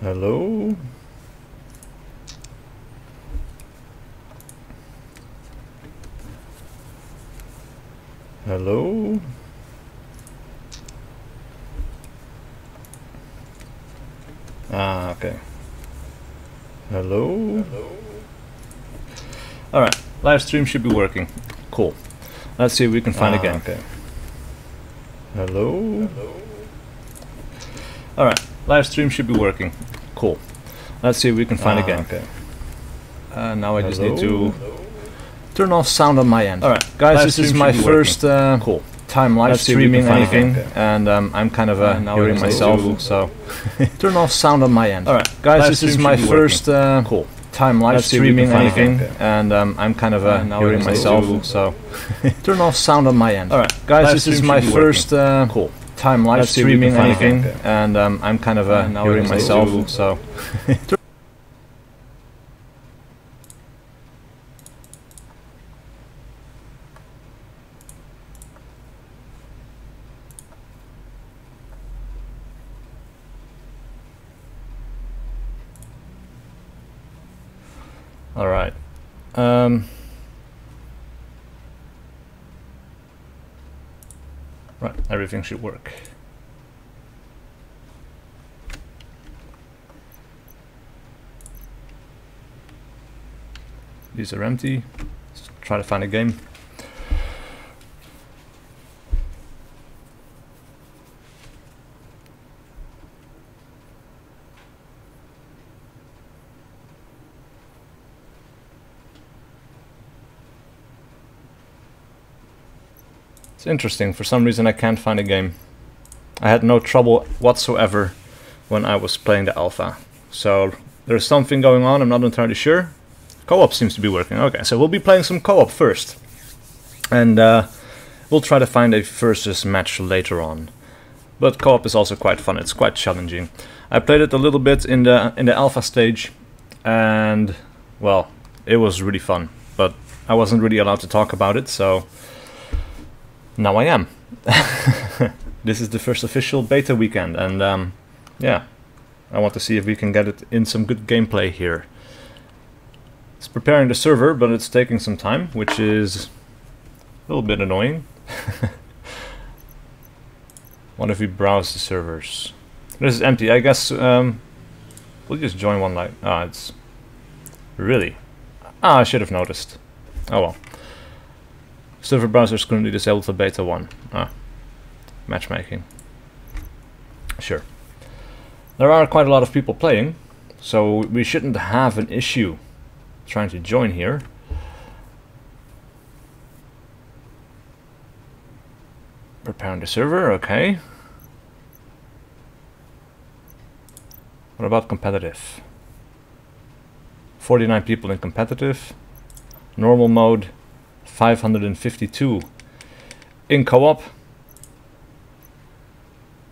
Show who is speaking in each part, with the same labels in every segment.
Speaker 1: Hello? Hello? Ah, okay. Hello? Alright, live stream should be working. Cool. Let's see if we can find a game. Okay. Hello? Alright, live stream should be working. Cool. Let's see if we can find a game. Okay. Now I just need to turn off sound on my end. Alright, guys, this is my first time live streaming anything, and I'm kind of hearing myself, so turn off sound on my end. Alright, guys, this is my first time live streaming anything, and I'm kind of hearing myself, so turn off sound on my end. Alright, guys, this is my first time live streaming anything, and I'm kind of hearing myself, so alright. Right, everything should work. These are empty. Let's try to find a game. It's interesting, for some reason I can't find a game. I had no trouble whatsoever when I was playing the alpha. So there's something going on, I'm not entirely sure. Co-op seems to be working. Okay, so we'll be playing some co-op first. And we'll try to find a versus match later on. But co-op is also quite fun, it's quite challenging. I played it a little bit in the alpha stage, and well, it was really fun. But I wasn't really allowed to talk about it, so now I am. This is the first official beta weekend, and yeah, I want to see if we can get it in some good gameplay here. It's preparing the server, but it's taking some time, which is a little bit annoying. What if we browse the servers? This is empty, I guess. We'll just join one like... Ah, it's... Really? Ah, I should have noticed. Oh well. Server browser is currently disabled for beta 1. Ah, matchmaking. Sure. There are quite a lot of people playing, so we shouldn't have an issue trying to join here. Preparing the server, okay. What about competitive? 49 people in competitive. Normal mode. 552 in co-op.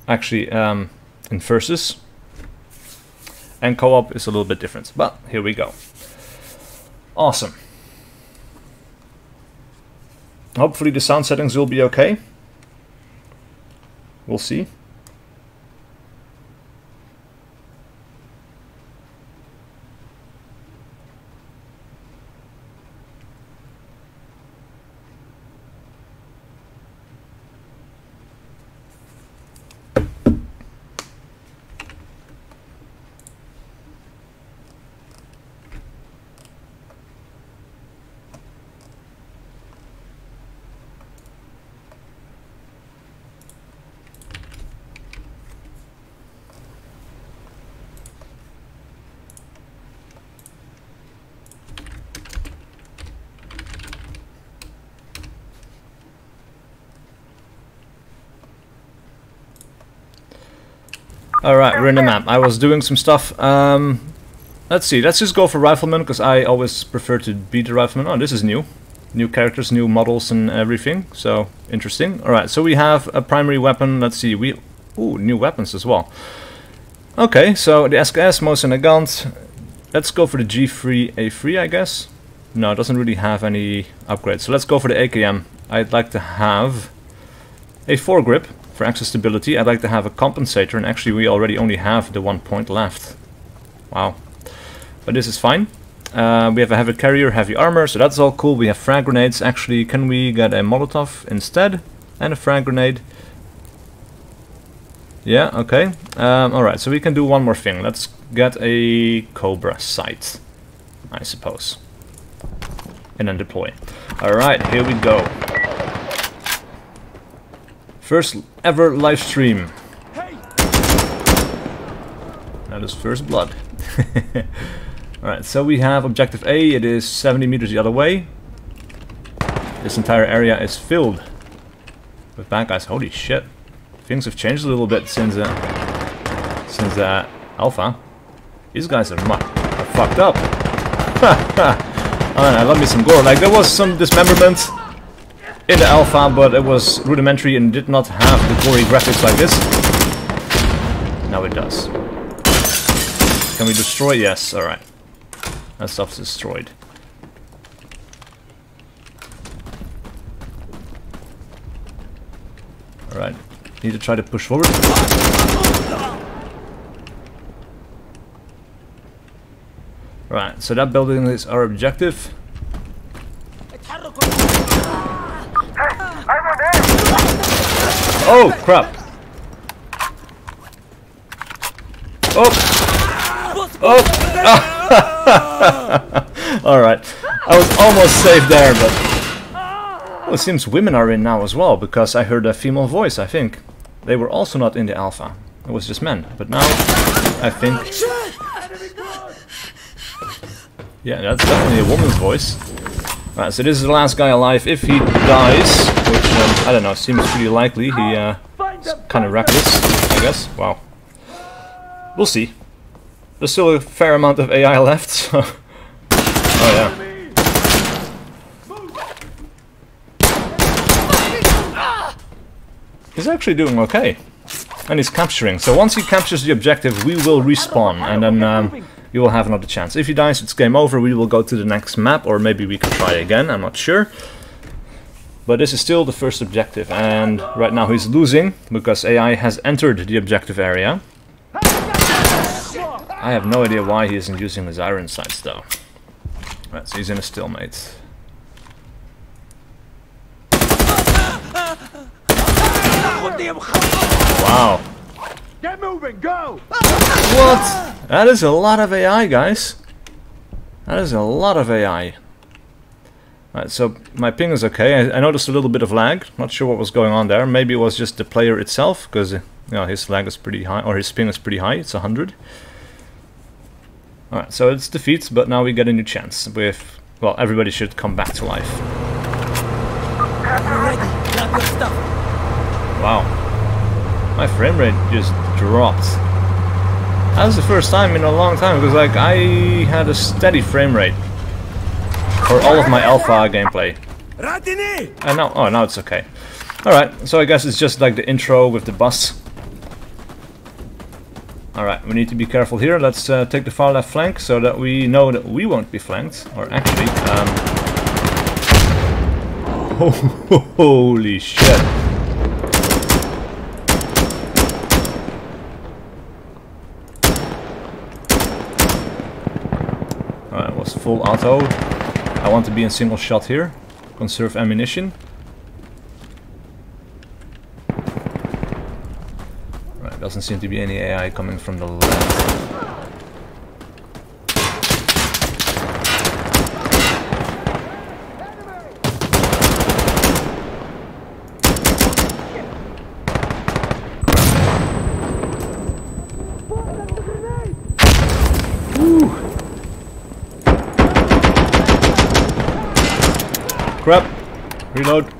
Speaker 1: Actually, in versus. And co-op is a little bit different, but here we go. Awesome. Hopefully the sound settings will be okay. We'll see. Alright, we're in the map. I was doing some stuff. Let's see, let's just go for Rifleman, because I always prefer to beat the Rifleman. Oh, this is new. New characters, new models and everything, so interesting. Alright, so we have a primary weapon. Let's see, ooh, new weapons as well. Okay, so the SKS, Mosin Nagant. Let's go for the G3A3, I guess. No, it doesn't really have any upgrades. So let's go for the AKM. I'd like to have a foregrip for access stability. I'd like to have a compensator, and actually we already only have the 1 point left. Wow. But this is fine. We have a heavy carrier, heavy armor, so that's all cool. We have frag grenades. Actually, can we get a Molotov instead? And a frag grenade. Yeah, okay. Alright, so we can do one more thing. Let's get a Cobra sight, I suppose. And then deploy. Alright, here we go. First ever live stream. That is first blood. Alright, so we have objective A. It is 70 meters the other way. This entire area is filled with bad guys. Holy shit. Things have changed a little bit since Alpha. These guys are fucked up. I love me some gore. Like, there was some dismemberment in the Alpha, but it was rudimentary and did not have the gory graphics like this. Now it does. Can we destroy? Yes, alright. That stuff's destroyed. Alright. Need to try to push forward. Right, so that building is our objective. Oh, crap! Oh! Oh! Alright, I was almost safe there, but... Well, it seems women are in now as well, because I heard a female voice, I think. They were also not in the Alpha. It was just men. But now, I think... Yeah, that's definitely a woman's voice. Right, so this is the last guy alive. If he dies, which, I don't know, seems pretty likely, he is kind of reckless, I guess. Wow. We'll see. There's still a fair amount of AI left, so... Oh yeah. He's actually doing okay. And he's capturing. So once he captures the objective, we will respawn, and then you will have another chance. If he dies, it's game over. We will go to the next map, or maybe we can try again, I'm not sure. But this is still the first objective, and right now he's losing, because AI has entered the objective area. I have no idea why he isn't using his iron sights, though. Right, so he's in a stalemate. Wow.
Speaker 2: Get moving, go!
Speaker 1: What? That is a lot of AI, guys. That is a lot of AI. Right, so my ping is okay. I noticed a little bit of lag. Not sure what was going on there. Maybe it was just the player itself, because you know, his lag is pretty high, or his ping is pretty high. It's 100. Alright, so it's defeats, but now we get a new chance with, well, everybody should come back to life. Wow. My frame rate just dropped. That was the first time in a long time, because like I had a steady frame rate for all of my Alpha gameplay. And now, oh, now it's okay. Alright, so I guess it's just like the intro with the bus. Alright, we need to be careful here. Let's take the far left flank so that we know that we won't be flanked. Or actually, holy shit. Alright, it was full auto. I want to be in single shot here. Conserve ammunition. Doesn't seem to be any AI coming from the left. Woo. Crap! Reload.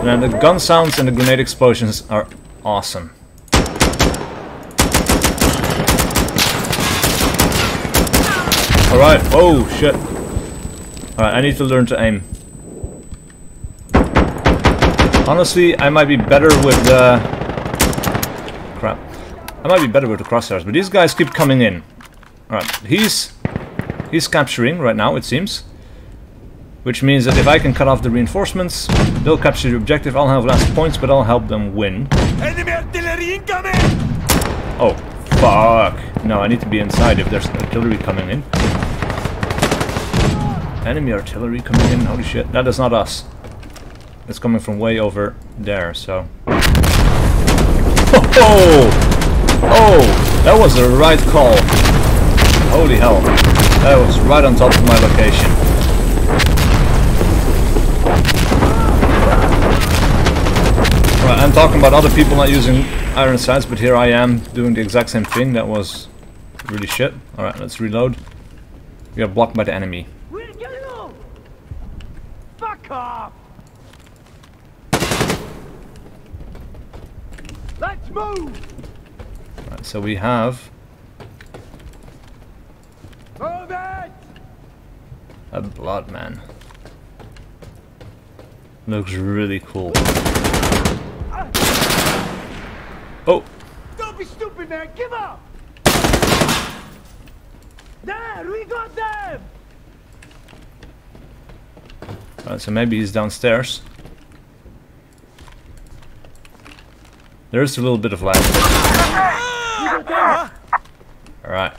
Speaker 1: And the gun sounds and the grenade explosions are awesome. Alright, oh shit. Alright, I need to learn to aim. Honestly, I might be better with the... Crap. I might be better with the crosshairs, but these guys keep coming in. Alright, he's capturing right now, it seems. Which means that if I can cut off the reinforcements, they'll capture the objective. I'll have less points, but I'll help them win.
Speaker 2: Enemy artillery incoming!
Speaker 1: Oh, fuck. No, I need to be inside if there's artillery coming in. Enemy artillery coming in, holy shit. That is not us. It's coming from way over there, so... Oh! Oh! That was the right call. Holy hell. That was right on top of my location. Right, I'm talking about other people not using iron sights, but here I am doing the exact same thing. That was really shit. Alright, let's reload. We are blocked by the enemy.
Speaker 2: Fuck off! Let's move!
Speaker 1: Right, so we have
Speaker 2: Move it!
Speaker 1: a blood man. Looks really cool. Oh!
Speaker 2: Don't be stupid, man! Give up! There! We got them!
Speaker 1: Alright, so maybe he's downstairs. There's a little bit of lag. Alright.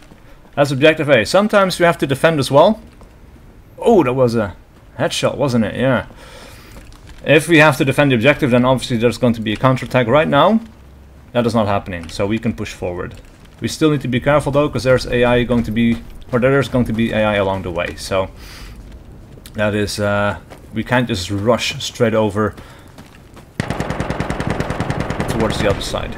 Speaker 1: That's objective A. Sometimes we have to defend as well. Oh, that was a headshot, wasn't it? Yeah. If we have to defend the objective, then obviously there's going to be a counterattack. Right now, that is not happening, so we can push forward. We still need to be careful though, because there's AI going to be, or there's going to be AI along the way. So that is, we can't just rush straight over towards the other side.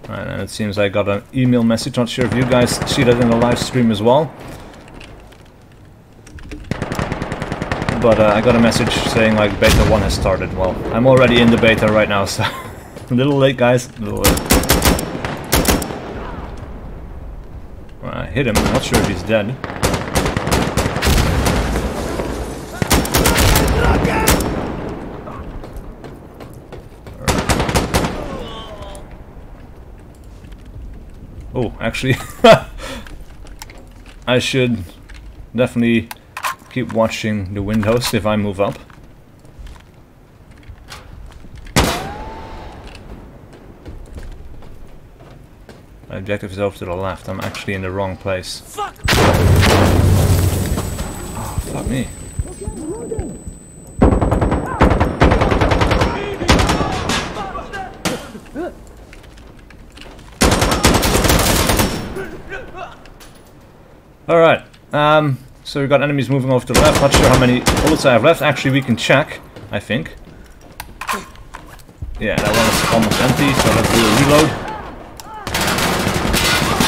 Speaker 1: Right, and it seems I got an email message. Not sure if you guys see that in the live stream as well. But I got a message saying like beta 1 has started. Well, I'm already in the beta right now, so a little late, guys. A little late. Well, I hit him. I'm not sure if he's dead. Oh, actually, I should definitely keep watching the windows if I move up. My objective is over to the left. I'm actually in the wrong place. Fuck! Oh, fuck me. Alright, so we've got enemies moving over to the left. Not sure how many bullets I have left. Actually, we can check, I think. Yeah, that one is almost empty, so let's do a reload.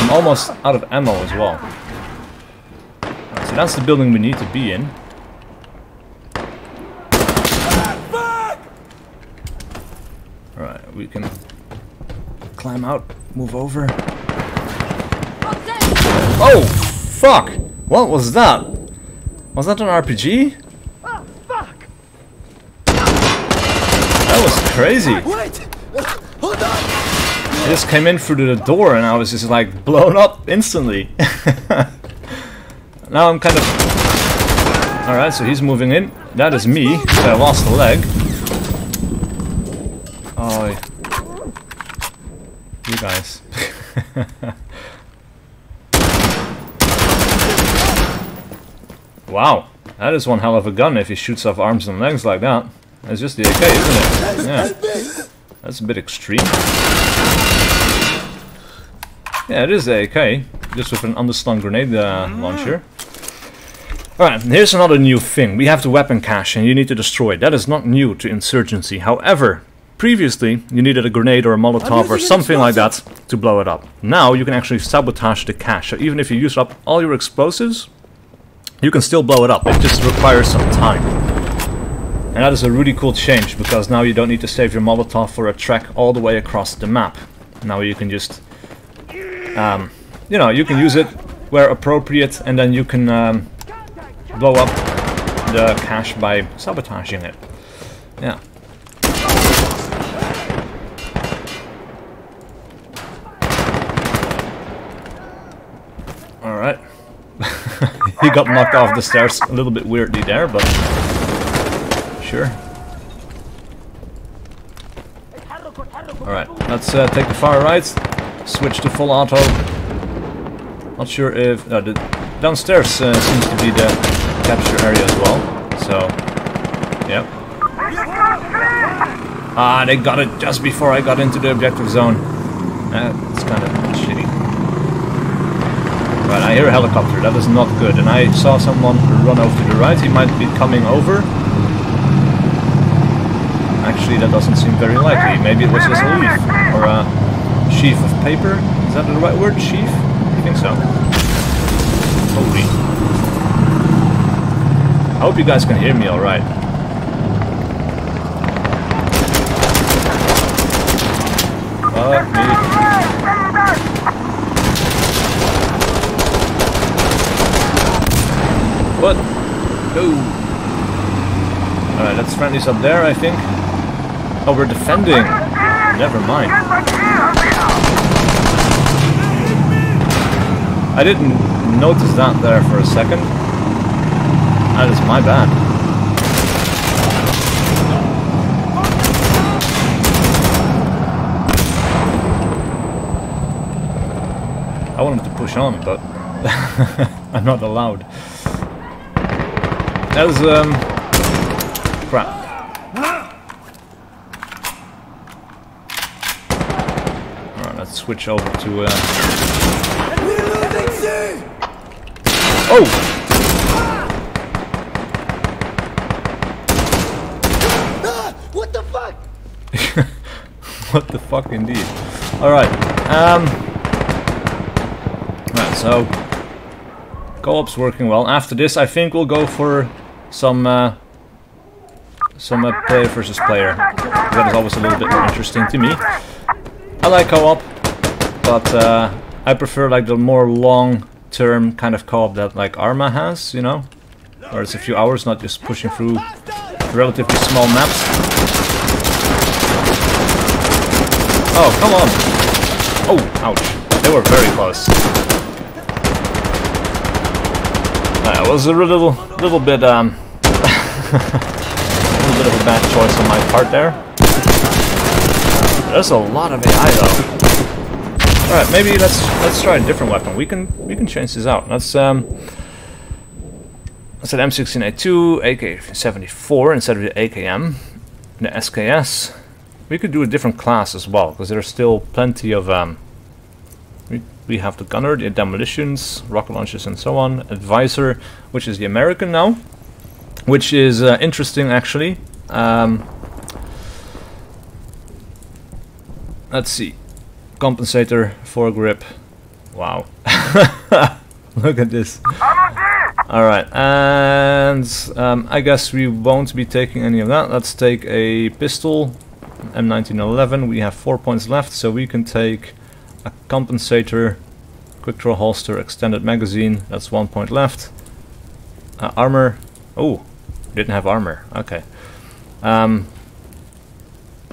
Speaker 1: I'm almost out of ammo as well. So that's the building we need to be in. Alright, we can climb out, move over. Oh! Fuck! What was that? Was that an RPG?
Speaker 2: Oh, fuck!
Speaker 1: That was crazy.
Speaker 2: Wait! Hold on!
Speaker 1: I just came in through the door and I was just like blown up instantly. Now I'm kind of... Alright, so he's moving in. That is me, so I lost a leg. Oh, you guys. Wow, that is one hell of a gun if he shoots off arms and legs like that. That's just the AK, isn't it? Yeah. That's a bit extreme. Yeah, it is the AK, just with an underslung grenade launcher. Alright, here's another new thing. We have the weapon cache and you need to destroy it. That is not new to Insurgency. However, previously you needed a grenade or a Molotov or something like that to blow it up. Now you can actually sabotage the cache. So even if you use up all your explosives, you can still blow it up. It just requires some time. And that is a really cool change, because now you don't need to save your Molotov for a trek all the way across the map. Now you can just, you know, you can use it where appropriate, and then you can blow up the cache by sabotaging it. Yeah. Alright. He got knocked off the stairs a little bit weirdly there, but sure. Alright, let's take the far right. switch to full auto. Not sure if... the downstairs seems to be the capture area as well. So, yeah. Ah, they got it just before I got into the objective zone. It's kind of shitty. Right, I hear a helicopter. That is not good. And I saw someone run over to the right. He might be coming over. Actually, that doesn't seem very likely. Maybe it was just a leaf or a sheaf of paper. Is that the right word? Sheaf? I think so. Holy. I hope you guys can hear me alright. Fuck me. What? No. Alright, that's friendlies up there, I think. Oh, we're defending. Never mind. I didn't notice that there for a second. That is my bad. I wanted to push on, but I'm not allowed. That was, crap. Alright, let's switch over to, Oh!
Speaker 2: What the fuck?
Speaker 1: What the fuck, indeed. Alright, right, so co-op's working well. After this, I think we'll go for some player versus player. That is always a little bit more interesting to me. I like co-op, but I prefer like the more long-term kind of co-op that like Arma has, you know, where it's a few hours, not just pushing through relatively small maps. Oh, come on! Oh, ouch! They were very close. It was a little bit a little bit of a bad choice on my part there. There's a lot of AI though. All right, maybe let's try a different weapon. We can change this out. Let's an M16A2, AK-74 instead of the AKM, the SKS. We could do a different class as well, because there's still plenty of we have the gunner, the demolitions, rocket launchers, and so on. Advisor, which is the American now, which is interesting actually. Let's see. Compensator, foregrip. Wow. Look at this. Alright, and I guess we won't be taking any of that. Let's take a pistol, M1911. We have 4 points left, so we can take a compensator, quick draw holster, extended magazine. That's 1 point left. Armor. Oh, didn't have armor. Okay.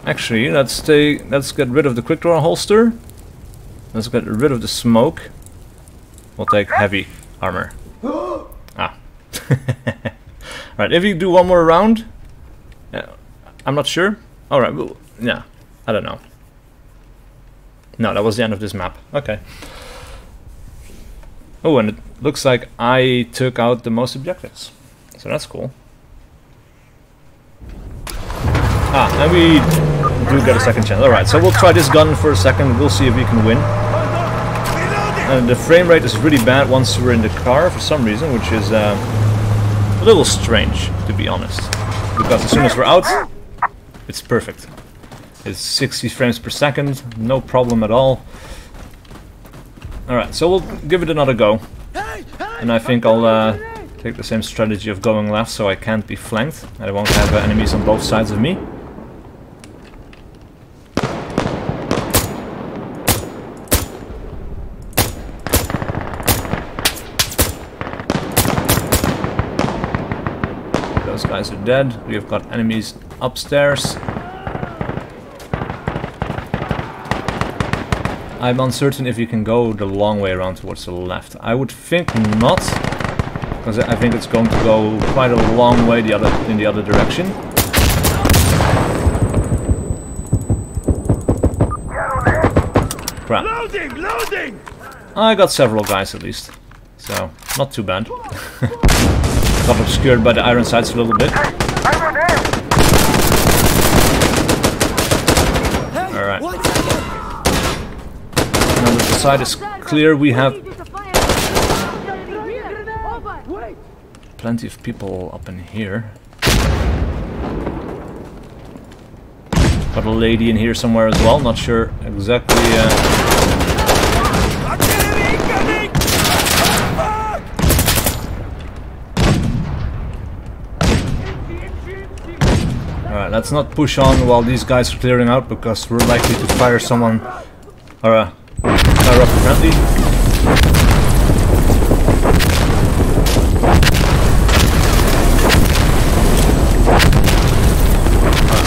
Speaker 1: Actually, let's get rid of the quick draw holster. Let's get rid of the smoke. We'll take heavy armor. Ah. Right, if you do one more round, I'm not sure. All right, well, yeah, I don't know. No, that was the end of this map. Okay. Oh, and it looks like I took out the most objectives, so that's cool. Ah, and we do get a second chance. Alright, so we'll try this gun for a second. We'll see if we can win. And the frame rate is really bad once we're in the car for some reason, which is a little strange, to be honest. Because as soon as we're out, it's perfect. It's 60 frames per second, no problem at all. Alright, so we'll give it another go. And I think I'll take the same strategy of going left so I can't be flanked. I won't have enemies on both sides of me. Those guys are dead. We have got enemies upstairs. I'm uncertain if you can go the long way around towards the left. I would think not, because I think it's going to go quite a long way in the other direction. Crap.
Speaker 3: Loading!
Speaker 1: I got several guys at least, so not too bad. Got obscured by the iron sights a little bit. Alright. Now that the side is clear, we have plenty of people up in here. Got a lady in here somewhere as well, not sure exactly. Alright, let's not push on while these guys are clearing out, because we're likely to fire someone or fire up a friendly.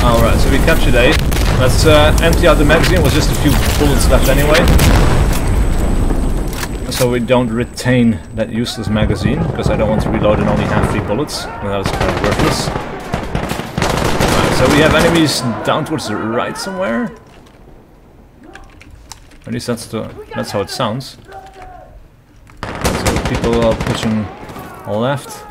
Speaker 1: Alright, so we captured A. Let's empty out the magazine. It was just a few bullets left anyway. So we don't retain that useless magazine, because I don't want to reload and only have 3 bullets. That was kind of worthless. So we have enemies down towards the right somewhere. At least that's how it sounds. So people are pushing left.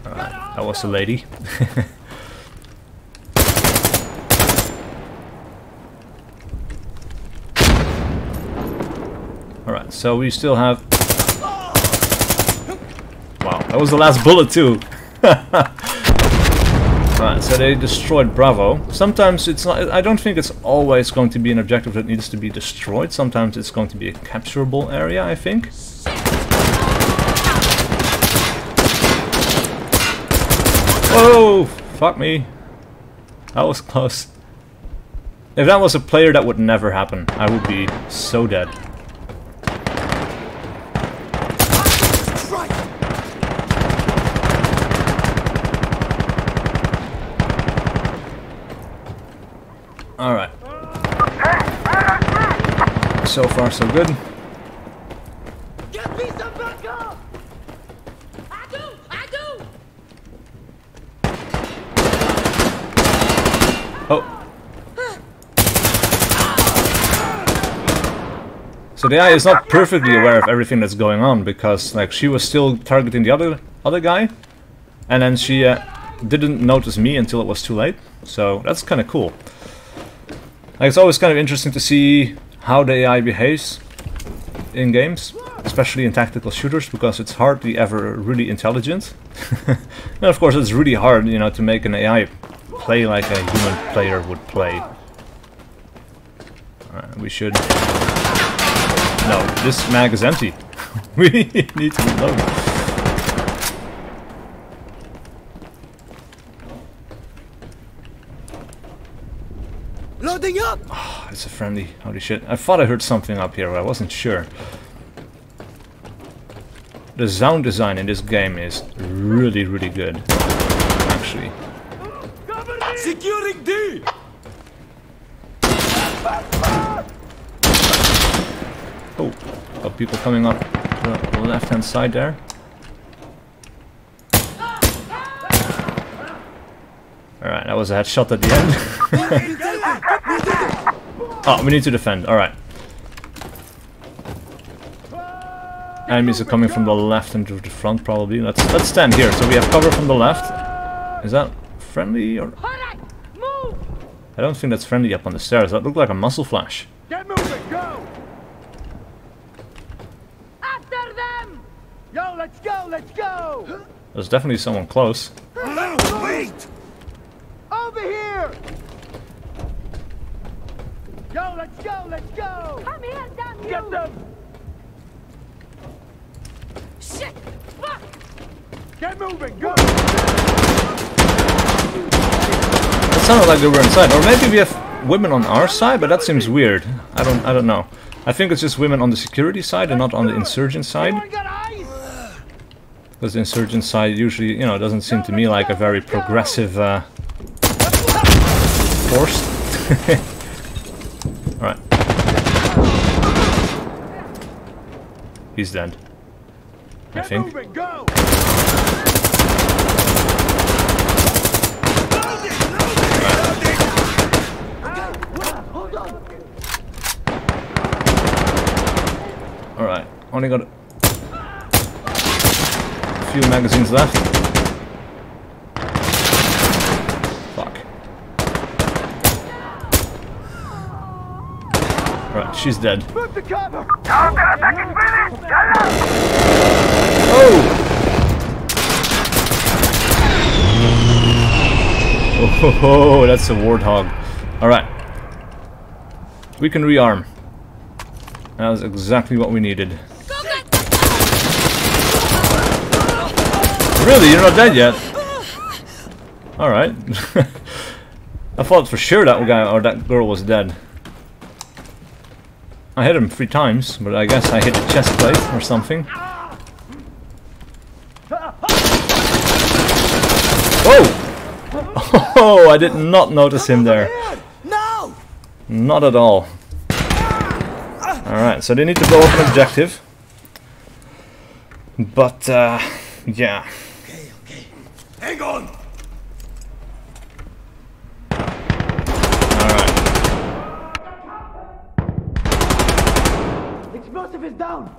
Speaker 1: Alright, that was a lady. Alright, so we still have... Wow, that was the last bullet too! Alright, so they destroyed Bravo. Sometimes it's not... I don't think it's always going to be an objective that needs to be destroyed. Sometimes it's going to be a capturable area, I think. Whoa! Fuck me. That was close. If that was a player, that would never happen. I would be so dead. Alright. So far so good.
Speaker 2: Get me some backup! I do!
Speaker 1: Oh. So the AI is not perfectly aware of everything that's going on, because like she was still targeting the other guy, and then she didn't notice me until it was too late. So that's kind of cool. Like, it's always kind of interesting to see how the AI behaves in games, especially in tactical shooters, because it's hardly ever really intelligent. And of course it's really hard, you know, to make an AI play like a human player would play. Alright, we should... No, this mag is empty. We need to reload.
Speaker 2: Loading up!
Speaker 1: Oh, it's a friendly. Holy shit. I thought I heard something up here, but I wasn't sure. The sound design in this game is really, really good. Actually.
Speaker 3: Securing D!
Speaker 1: Oh, got people coming up the left-hand side there. Alright, that was a headshot at the end. Oh, we need to defend. Alright. Enemies are coming from the left and to the front, probably. Let's stand here. So we have cover from the left. Is that friendly or? I don't think that's friendly up on the stairs. That looked like a muzzle flash.
Speaker 3: Get moving, go!
Speaker 2: After them!
Speaker 3: Yo, let's go!
Speaker 1: There's definitely someone close.
Speaker 3: Wait! Over here! Yo, let's go!
Speaker 2: Come here, damn you!
Speaker 3: Get them!
Speaker 2: Shit! Fuck!
Speaker 3: Get moving, go!
Speaker 1: It sounded like they were inside, or maybe we have women on our side, but that seems weird. I don't know. I think it's just women on the security side and not on the insurgent side. Because the insurgent side usually, you know, doesn't seem to me like a very progressive force. Alright. He's dead. I think.
Speaker 3: Moving, go!
Speaker 1: Alright, only got a few magazines left. Fuck. Right, she's dead.
Speaker 3: Move to cover!
Speaker 1: Oh! Oh, that's a warthog. Alright. We can rearm. That was exactly what we needed. Really? You're not dead yet? Alright. I thought for sure that guy or that girl was dead. I hit him 3 times, but I guess I hit the chest plate or something. Whoa! Oh, I did not notice him there.
Speaker 3: No!
Speaker 1: Not at all. Alright, so they need to blow up an objective. But, yeah.
Speaker 3: Okay. Hang on!
Speaker 1: Alright.
Speaker 3: Explosive is down!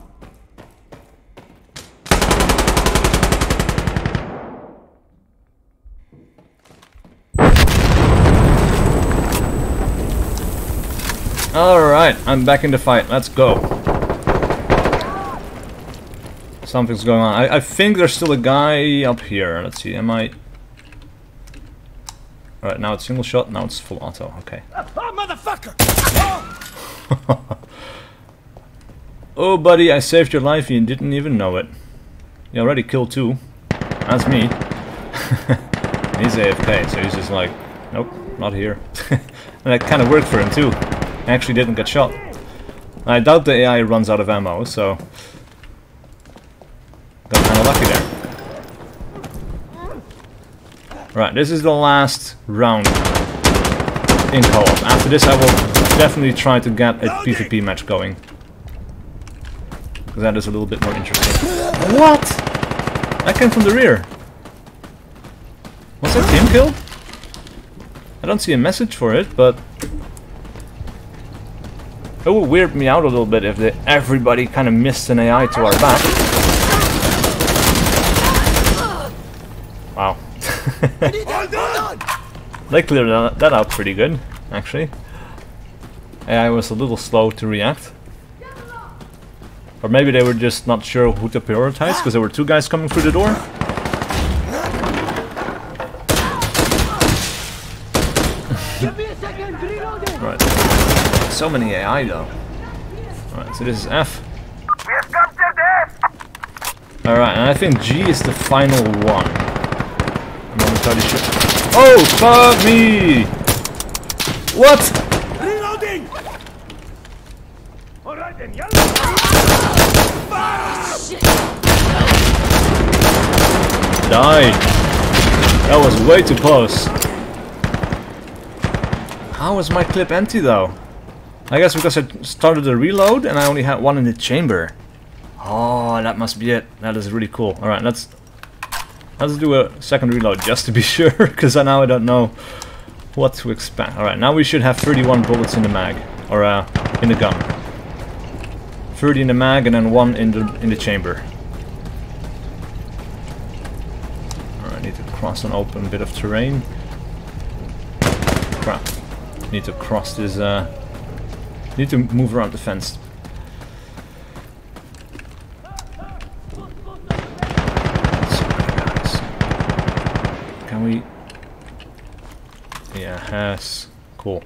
Speaker 1: Alright, I'm back in the fight. Let's go. Something's going on. I think there's still a guy up here. Let's see, am I... Alright, now it's single shot, now it's full auto. Okay.
Speaker 3: Oh, motherfucker!
Speaker 1: Oh, buddy, I saved your life and you didn't even know it. You already killed 2. That's me. He's AFK, so he's just like, nope, not here. And that kind of worked for him too. Actually didn't get shot. I doubt the AI runs out of ammo, so got kind of lucky there. Right, this is the last round in co-op. After this I will definitely try to get a PvP match going. Because that is a little bit more interesting. What? That came from the rear. Was that team kill? I don't see a message for it, but it would weird me out a little bit if everybody kind of missed an AI to our back. Wow. They cleared that out pretty good, actually. AI was a little slow to react. Or maybe they were just not sure who to prioritize, because there were 2 guys coming through the door.
Speaker 3: Give me a second, reloading!
Speaker 1: Right. So many AI though. Alright, so this is F.
Speaker 4: We've captured F!
Speaker 1: Alright, and I think G is the final one. I'm not entirely sure. Oh, fuck me! What?
Speaker 3: Reloading! Alright then, yalla!
Speaker 1: Died. That was way too close. How was my clip empty though? I guess because I started the reload and I only had 1 in the chamber. Oh, that must be it. That is really cool. Alright, let's do a second reload just to be sure, because now I don't know what to expect. Alright, now we should have 31 bullets in the mag. Or in the gun. 30 in the mag and then 1 in the chamber. Alright, need to cross an open bit of terrain. Crap. Need to cross this need to move around the fence. Can we? Yeah, yes. Cool.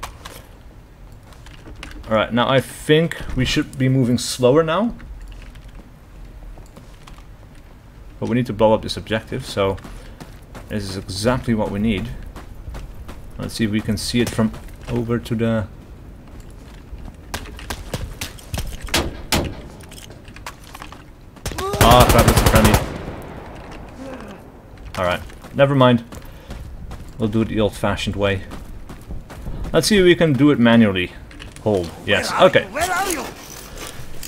Speaker 1: Alright, now I think we should be moving slower now. But we need to blow up this objective, so this is exactly what we need. Let's see if we can see it from over to the... Ah, crap, it's a friendly. Alright, never mind. We'll do it the old-fashioned way. Let's see if we can do it manually. Hold, yes, okay.
Speaker 3: Where are you?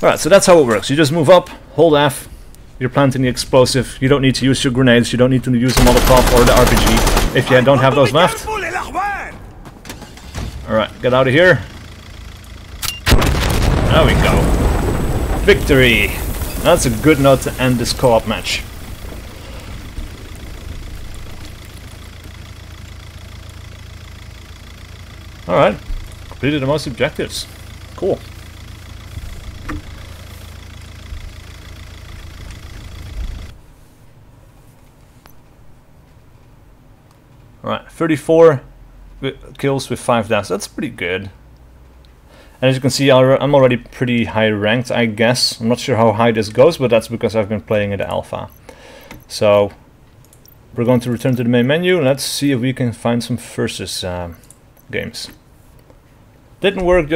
Speaker 1: Alright, so that's how it works. You just move up, hold F, you're planting the explosive, you don't need to use your grenades, you don't need to use the Molotov or the RPG if you don't have those left. Alright, get out of here. There we go. Victory! That's a good note to end this co-op match. Alright, completed the most objectives. Cool. Alright, 34 kills with 5 deaths. That's pretty good. And as you can see, I'm already pretty high ranked, I guess. I'm not sure how high this goes, but that's because I've been playing in the alpha. So, we're going to return to the main menu. Let's see if we can find some versus games. Didn't work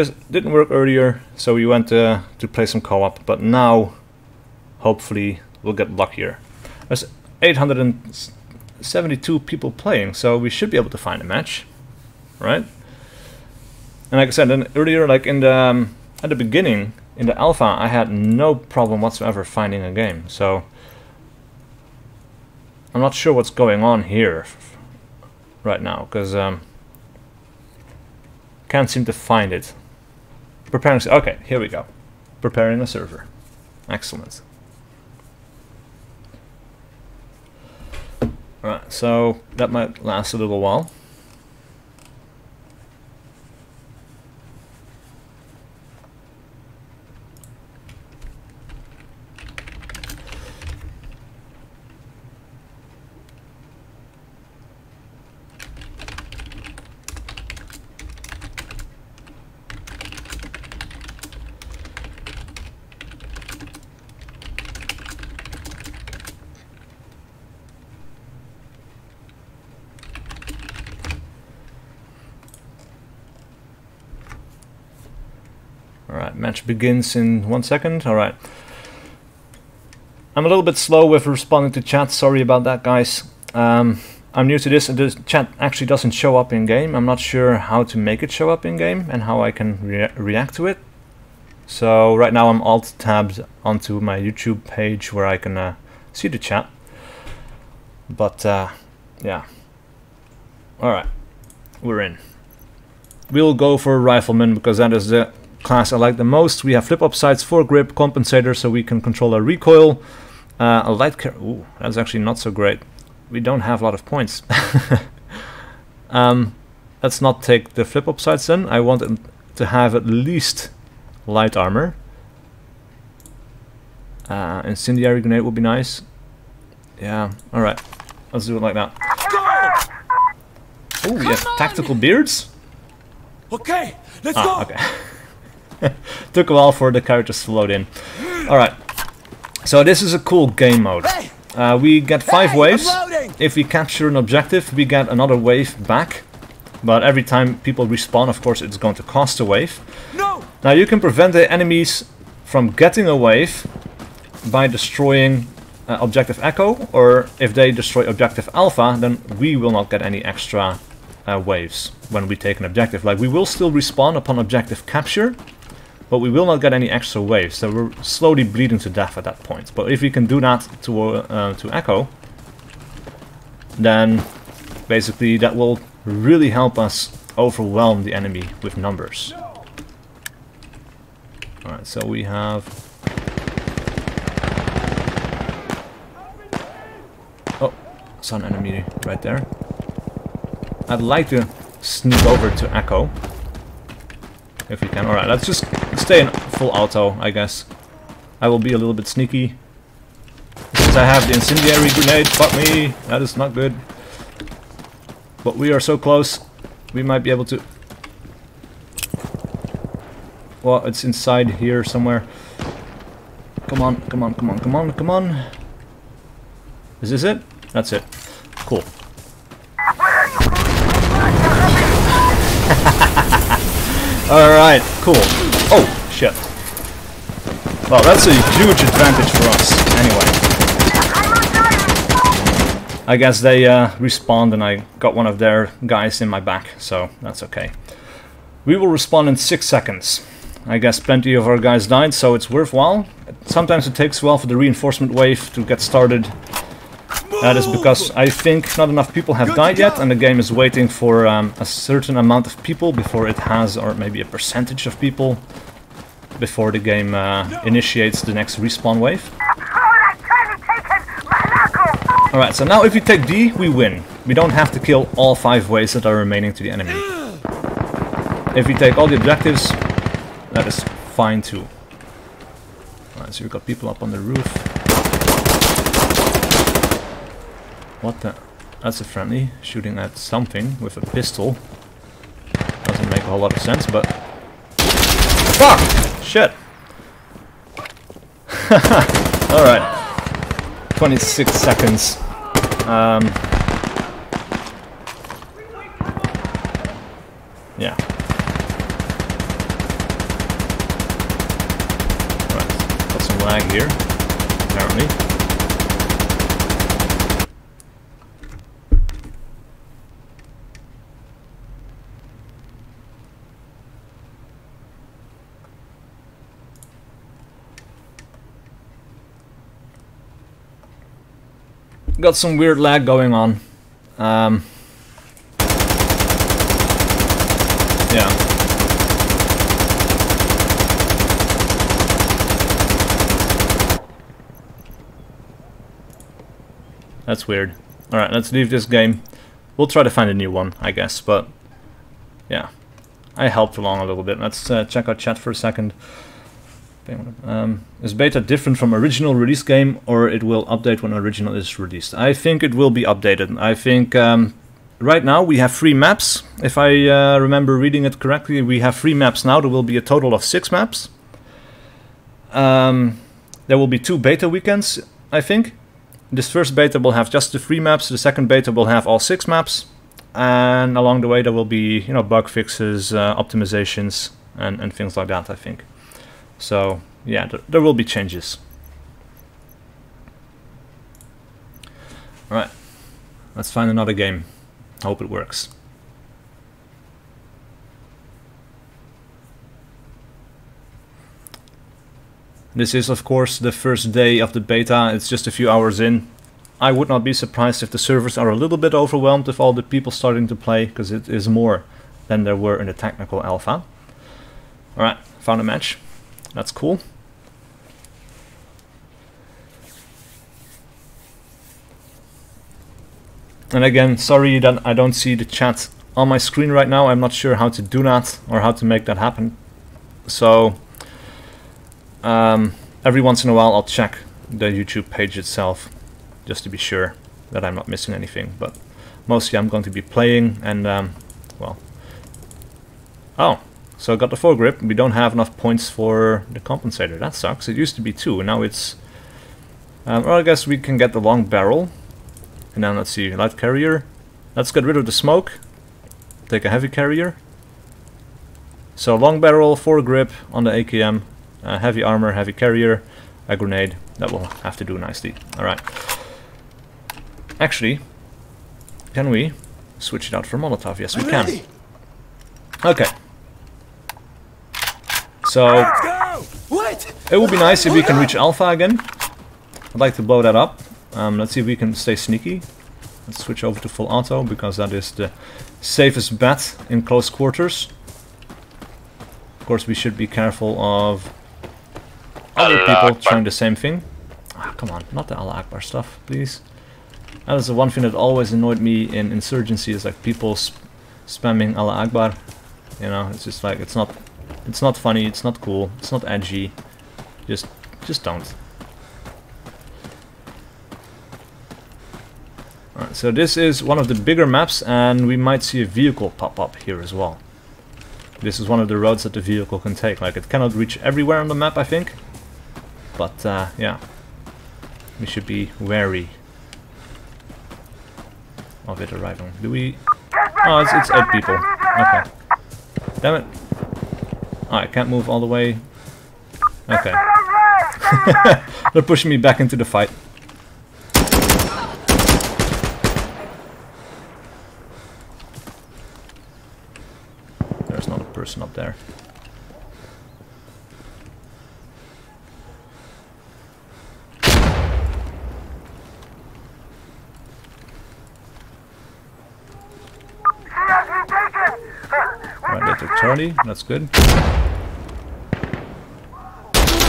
Speaker 1: earlier, so we went to play some co-op. But now, hopefully, we'll get luckier. There's 872 people playing, so we should be able to find a match, right? And like I said, then earlier, like in the at the beginning in the alpha, I had no problem whatsoever finding a game. So I'm not sure what's going on here right now, because can't seem to find it. Preparing. Okay, here we go. Preparing a server. Excellent. Alright, so that might last a little while. Alright, match begins in 1 second. Alright. I'm a little bit slow with responding to chat. Sorry about that, guys. I'm new to this, and the chat actually doesn't show up in game. I'm not sure how to make it show up in game and how I can react to it. So right now I'm alt-tabbed onto my YouTube page where I can see the chat. But yeah. Alright, we're in. We'll go for Rifleman because that is the class I like the most. We have flip-up sights, foregrip, compensator, so we can control our recoil. A light carry. Ooh, that's actually not so great. We don't have a lot of points. Let's not take the flip-up sights then. I want it to have at least light armor. Incendiary grenade would be nice. Yeah, alright. Let's do it like that. Oh, we have tactical beards?
Speaker 3: Okay, let's go.
Speaker 1: Okay. Took a while for the characters to load in. Alright. So this is a cool game mode. We get 5 waves. If we capture an objective, we get another wave back. But every time people respawn, of course, it's going to cost a wave.
Speaker 3: No.
Speaker 1: Now you can prevent the enemies from getting a wave by destroying Objective Echo, or if they destroy Objective Alpha, then we will not get any extra waves when we take an objective. Like, we will still respawn upon objective capture, but we will not get any extra waves, so we're slowly bleeding to death at that point. But if we can do that to Echo, then basically that will really help us overwhelm the enemy with numbers. Alright, so we have... Oh, saw an enemy right there. I'd like to sneak over to Echo, if we can. Alright, let's just stay in full auto, I guess. I will be a little bit sneaky. Since I have the incendiary grenade, fuck me, that is not good. But we are so close, we might be able to... Well, it's inside here somewhere. Come on, come on, come on, come on, come on. Is this it? That's it. Cool. Alright, cool. Oh, shit. Well, that's a huge advantage for us, anyway. I guess they respawned and I got one of their guys in my back, so that's okay. We will respawn in 6 seconds. I guess plenty of our guys died, so it's worthwhile. Sometimes it takes a while for the reinforcement wave to get started. That is because I think not enough people have died yet, and the game is waiting for a certain amount of people before it has, or maybe a percentage of people, before the game initiates the next respawn wave. Alright, so now if we take D, we win. We don't have to kill all 5 waves that are remaining to the enemy. If we take all the objectives, that is fine too. Alright, so we've got people up on the roof. What the? That's a friendly, shooting at something with a pistol. Doesn't make a whole lot of sense, but... Fuck! Shit! Alright. 26 seconds. Yeah. Right. Got some lag here, apparently. Got some weird lag going on. Yeah. That's weird. Alright, let's leave this game. We'll try to find a new one, I guess, but... yeah. I helped along a little bit. Let's check out chat for a second. Is beta different from original release game, or it will update when original is released? I think it will be updated. I think right now we have 3 maps. If I remember reading it correctly, we have 3 maps now. There will be a total of 6 maps. There will be 2 beta weekends, I think. This first beta will have just the 3 maps. The second beta will have all 6 maps. And along the way there will be, you know, bug fixes, optimizations, and things like that, I think. So, yeah, there will be changes. Alright, let's find another game. Hope it works. This is, of course, the first day of the beta. It's just a few hours in. I would not be surprised if the servers are a little bit overwhelmed with all the people starting to play, because it is more than there were in the technical alpha. Alright, found a match. That's cool. And again, sorry that I don't see the chat on my screen right now. I'm not sure how to do that or how to make that happen. So every once in a while I'll check the YouTube page itself just to be sure that I'm not missing anything. But mostly I'm going to be playing and well. Oh. So I got the foregrip. We don't have enough points for the compensator. That sucks. It used to be 2, and now it's... well, I guess we can get the long barrel. And then let's see, light carrier. Let's get rid of the smoke. Take a heavy carrier. So long barrel, foregrip on the AKM, heavy armor, heavy carrier, a grenade. That will have to do nicely. Alright. Actually, can we switch it out for Molotov? Yes, we can. Okay. So, it would be nice if we can reach Alpha again. I'd like to blow that up. Let's see if we can stay sneaky. Let's switch over to full auto, because that is the safest bet in close quarters. Of course, we should be careful of other people trying the same thing. Ah, come on, not the Allah Akbar stuff, please. That is the one thing that always annoyed me in Insurgency, is like people spamming Allah Akbar. You know, it's just like, it's not funny, it's not cool, it's not edgy. Just don't. Alright, so this is one of the bigger maps, and we might see a vehicle pop up here as well. This is one of the roads that the vehicle can take. Like, it cannot reach everywhere on the map, I think. But, yeah. We should be wary of it arriving. Do we... Oh, it's 8 people. Okay. Damn it. Oh, I can't move all the way. Okay. They're pushing me back into the fight. There's not a person up there. Right, they took Charlie. That's good.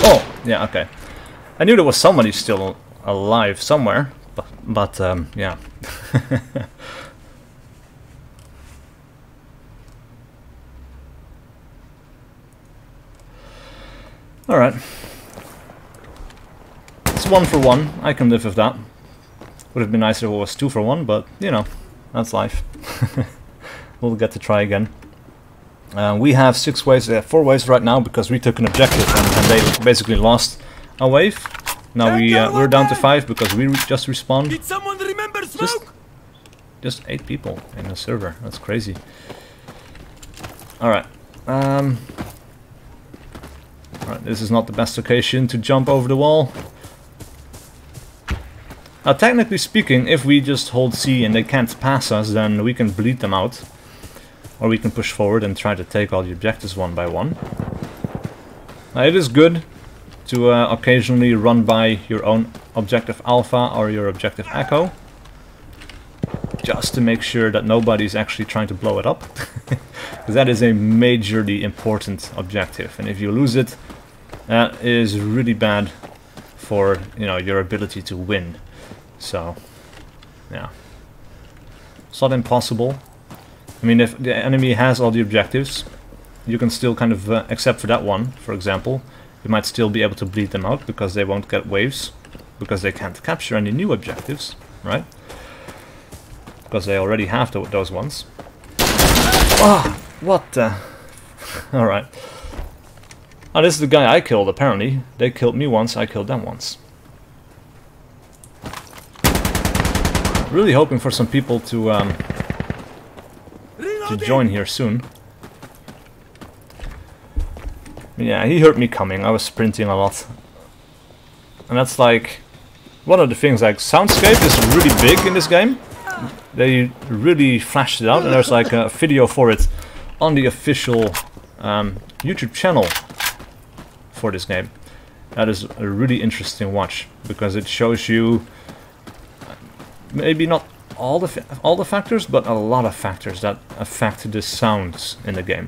Speaker 1: Oh, yeah, okay. I knew there was somebody still alive somewhere, but yeah. Alright. It's 1 for 1. I can live with that. Would have been nicer if it was 2 for 1, but you know, that's life. We'll get to try again. We have 6 waves, 4 waves right now because we took an objective and they basically lost a wave. Now we're down to 5 because we just respawned.
Speaker 3: Did someone remember smoke?
Speaker 1: Just 8 people in the server. That's crazy. Alright. Alright, this is not the best location to jump over the wall. Now, technically speaking, if we just hold C and they can't pass us, then we can bleed them out. Or we can push forward and try to take all the objectives one by one. Now, it is good to occasionally run by your own objective Alpha or your objective Echo. Just to make sure that nobody's actually trying to blow it up. Because that is a majorly important objective. And if you lose it, that is really bad for, you know, your ability to win. So, yeah. It's not impossible. I mean, if the enemy has all the objectives, you can still kind of, except for that one, for example, you might still be able to bleed them out because they won't get waves, because they can't capture any new objectives, right? Because they already have those ones. Ah, what the... Alright. Oh, this is the guy I killed, apparently. They killed me once, I killed them once. Really hoping for some people to join here soon. Yeah, he heard me coming. I was sprinting a lot. And that's like... one of the things, like, soundscape is really big in this game. They really flashed it out, and there's like a video for it on the official YouTube channel for this game. That is a really interesting watch, because it shows you maybe not all the factors, but a lot of factors that affect the sounds in the game.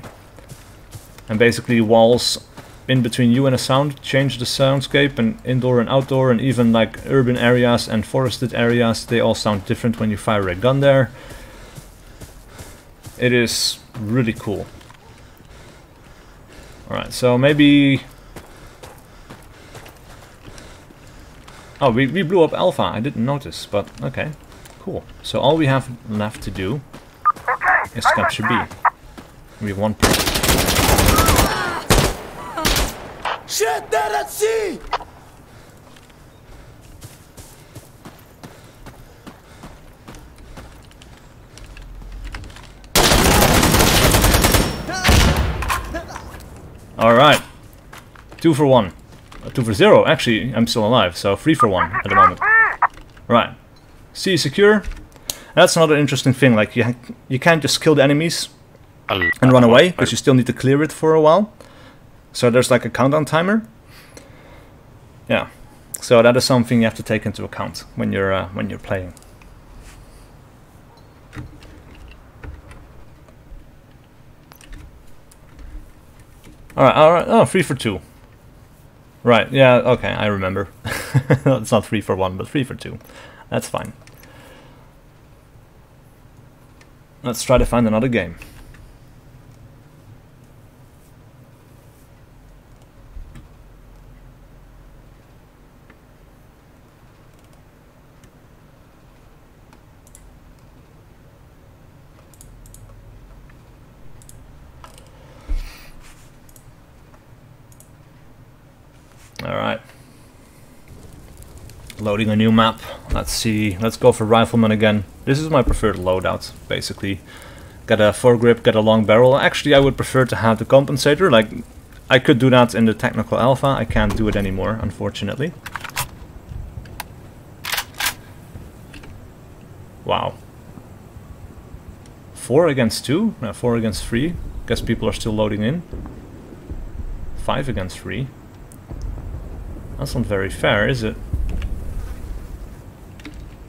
Speaker 1: And basically walls in between you and a sound change the soundscape, and indoor and outdoor, and even like urban areas and forested areas, they all sound different when you fire a gun there. It is really cool. Alright, so maybe... Oh, we blew up Alpha, I didn't notice, but okay, cool. So all we have left to do is capture B. We have 1 person.
Speaker 3: Shit, there at sea!
Speaker 1: Alright. 2 for 1. 2 for 0. Actually, I'm still alive, so 3 for 1 at the moment. Right. C secure. That's another interesting thing. Like, you can't just kill the enemies and run away, because you still need to clear it for a while. So there's like a countdown timer. Yeah. So that is something you have to take into account when you're playing. Alright, oh, 3 for 2. Right, yeah, okay, I remember. It's not 3 for 1, but 3 for 2. That's fine. Let's try to find another game. Alright. Loading a new map. Let's see. Let's go for Rifleman again. This is my preferred loadout, basically. Get a foregrip, get a long barrel. Actually, I would prefer to have the compensator. Like, I could do that in the technical alpha. I can't do it anymore, unfortunately. Wow. 4 against 2? No, 4 against 3. Guess people are still loading in. 5 against 3. That's not very fair, is it?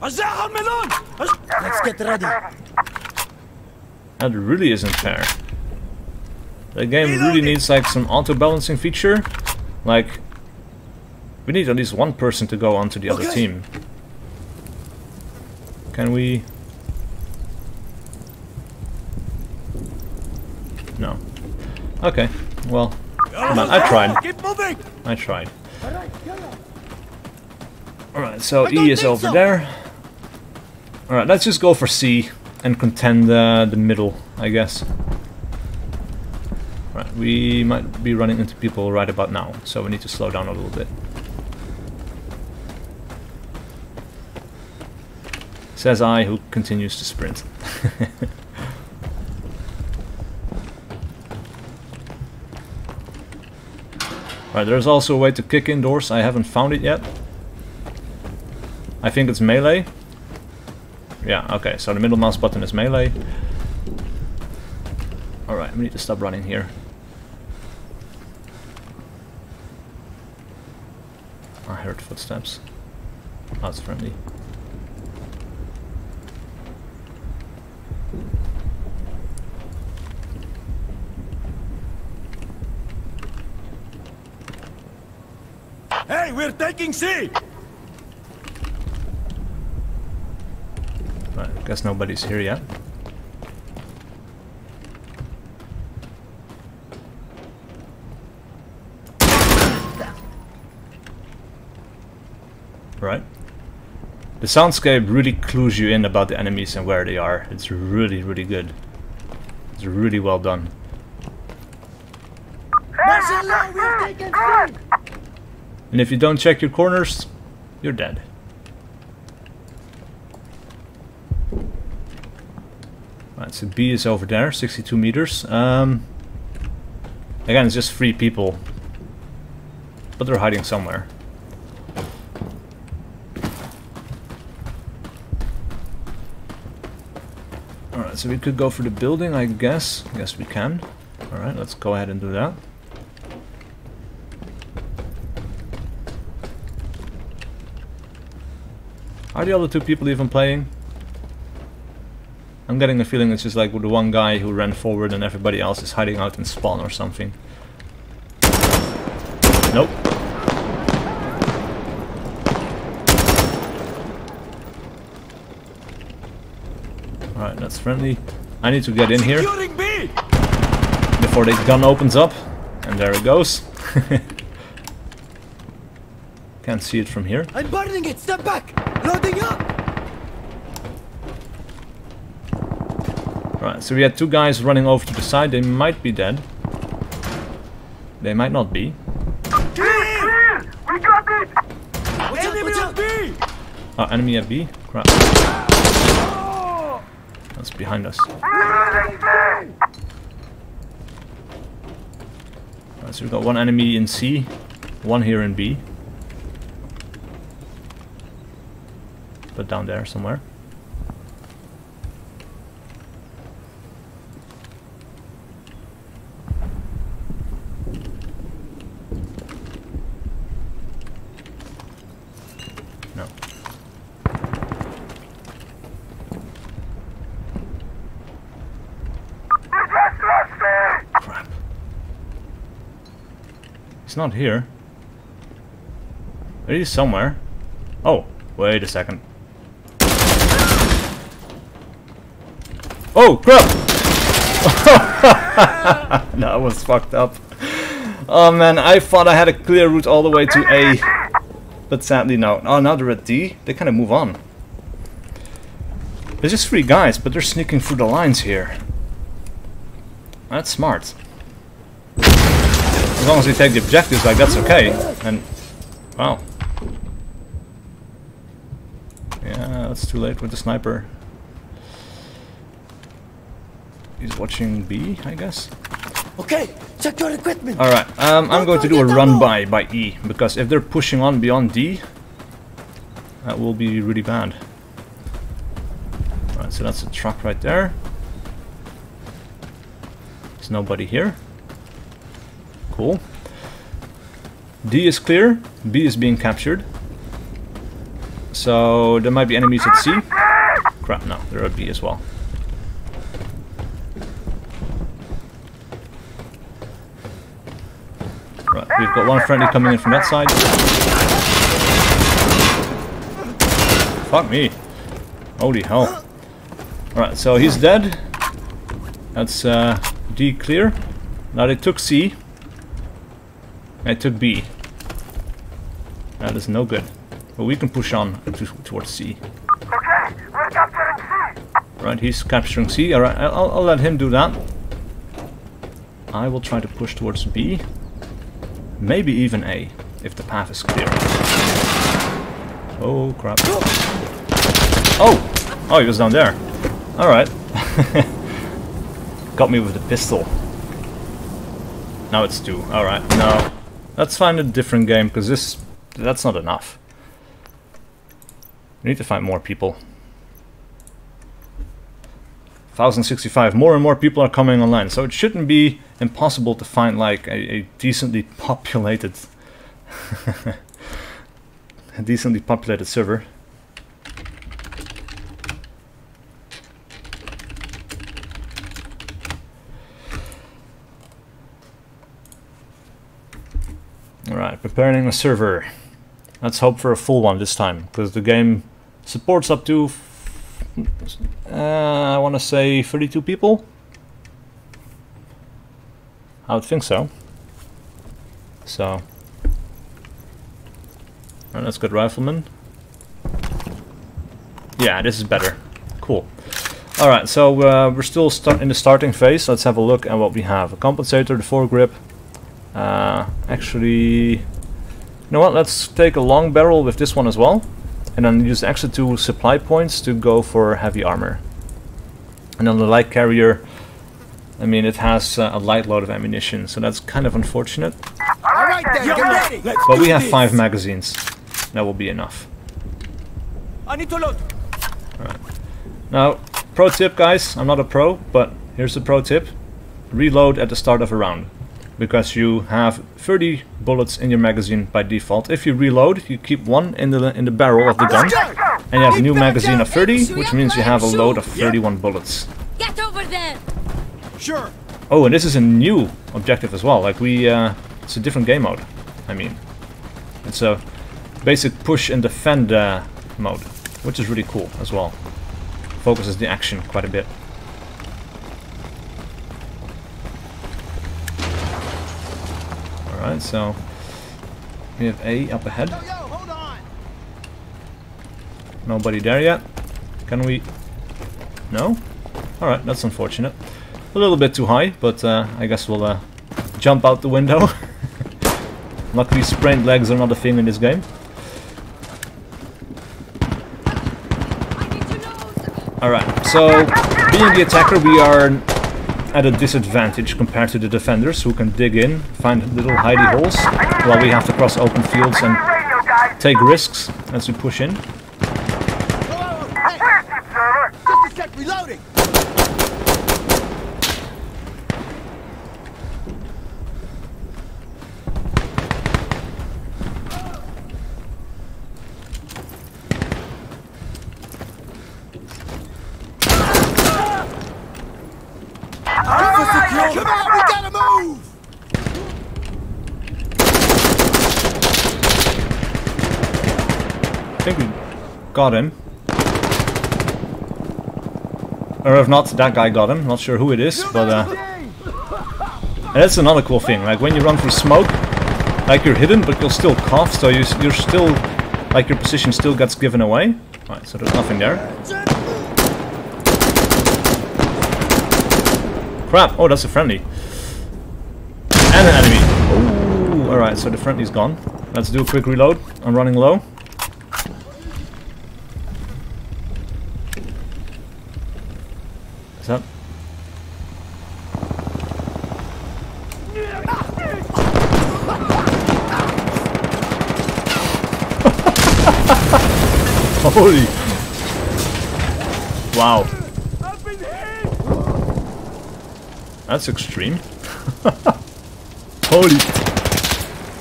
Speaker 3: Let's get ready.
Speaker 1: That really isn't fair. The game really needs like some auto-balancing feature. Like, we need at least one person to go onto the other team. Can we? No. Okay, well, come on, I tried.
Speaker 3: Keep moving.
Speaker 1: I tried. Alright, so E is over there. Alright, let's just go for C and contend the middle, I guess. Right, we might be running into people right about now, so we need to slow down a little bit. Says I, who continues to sprint. Right, there's also a way to kick indoors. I haven't found it yet. I think it's melee. Yeah, okay, so the middle mouse button is melee. Alright, we need to stop running here. I heard footsteps. Oh, it's friendly.
Speaker 3: Hey, we're taking C.
Speaker 1: Right, guess nobody's here yet. Right. The soundscape really clues you in about the enemies and where they are. It's really, really good. It's really well done.
Speaker 2: Martial law, we have taken C!
Speaker 1: And if you don't check your corners, you're dead. Right, so B is over there, 62 meters. Again, it's just 3 people. But they're hiding somewhere. Alright, so we could go for the building, I guess. Yes, we can. Alright, let's go ahead and do that. Are the other 2 people even playing? I'm getting a feeling it's just like the one guy who ran forward and everybody else is hiding out in spawn or something. Nope. Alright, that's friendly. I need to get in here
Speaker 3: Securing B.
Speaker 1: before the gun opens up. And there it goes. Can't see it from here.
Speaker 3: I'm burning it. Step back. Loading up.
Speaker 1: Right, so we had 2 guys running over to the side. They might be dead. They might not be.
Speaker 4: Clear! We got it!
Speaker 3: Enemy on B.
Speaker 1: Oh, enemy at B? Crap. That's behind us. Right, so we've got 1 enemy in C, 1 here in B. But down there somewhere. No. Crap. He's not here. He's somewhere. Oh, wait a second. Oh, crap! That was fucked up. Oh man, I thought I had a clear route all the way to A. But sadly no. Oh, now they're at D. They kind of move on. There's just 3 guys, but they're sneaking through the lines here. That's smart. As long as we take the objectives, like, that's okay. And, wow. Yeah, that's too late with the sniper. He's watching B, I guess.
Speaker 3: Okay, check your equipment.
Speaker 1: Alright, I'm going to do a run by E, because if they're pushing on beyond D, that will be really bad. Alright, so that's a truck right there. There's nobody here. Cool. D is clear, B is being captured. So there might be enemies at C. Crap, no, they're at B as well. Right, we've got one friendly coming in from that side. Fuck me. Holy hell. Alright, so he's dead. That's D clear. Now they took C. I took B. That is no good. But we can push on towards C.
Speaker 4: Okay, we're capturing C.
Speaker 1: Right, he's capturing C. Alright, I'll let him do that. I will try to push towards B. Maybe even A, if the path is clear. Oh, crap. Oh! Oh, he was down there. Alright. Got me with the pistol. Now it's 2. Alright, no. Let's find a different game, because that's not enough. We need to find more people. 1065. More and more people are coming online, so it shouldn't be impossible to find like a decently populated a decently populated server. Alright, preparing a server. Let's hope for a full one this time, because the game supports up to I want to say 32 people? I would think so. So, oh, that's good, rifleman. Yeah, this is better. Cool. Alright, so we're still in the starting phase. Let's have a look at what we have. A compensator, the foregrip. Actually, you know what? Let's take a long barrel with this one as well. And then use the extra 2 supply points to go for heavy armor. And on the light carrier, I mean, it has a light load of ammunition, so that's kind of unfortunate.
Speaker 3: Alright then, get ready.
Speaker 1: But we have 5 magazines. That will be enough.
Speaker 3: I need to load.
Speaker 1: Alright. Now, pro tip, guys. I'm not a pro, but here's the pro tip. Reload at the start of a round. Because you have 30 bullets in your magazine by default. If you reload, you keep 1 in the barrel of the gun, and you have a new magazine of 30, which means you have a load of 31 bullets.
Speaker 2: Get over there!
Speaker 3: Sure.
Speaker 1: Oh, and this is a new objective as well. Like it's a different game mode. I mean, it's a basic push and defend mode, which is really cool as well. Focuses the action quite a bit. Alright, so we have A up ahead. Nobody there yet. Can we? No? Alright, that's unfortunate. A little bit too high, but I guess we'll jump out the window. Luckily sprained legs are not a thing in this game. Alright, so being the attacker, we are at a disadvantage compared to the defenders, who can dig in, find little hidey holes, while we have to cross open fields and take risks as we push in.
Speaker 3: Just a sec, reloading. Come on, we gotta move!
Speaker 1: I think we got him. Or if not, that guy got him. Not sure who it is, but and that's another cool thing. Like when you run through smoke, like you're hidden, but you'll still cough, so you're still, like your position still gets given away. Right, so there's nothing there. Crap! Oh, that's a friendly. And an enemy. Oh, alright, so the friendly's gone. Let's do a quick reload. I'm running low. Is that? Holy! Wow. That's extreme. Holy!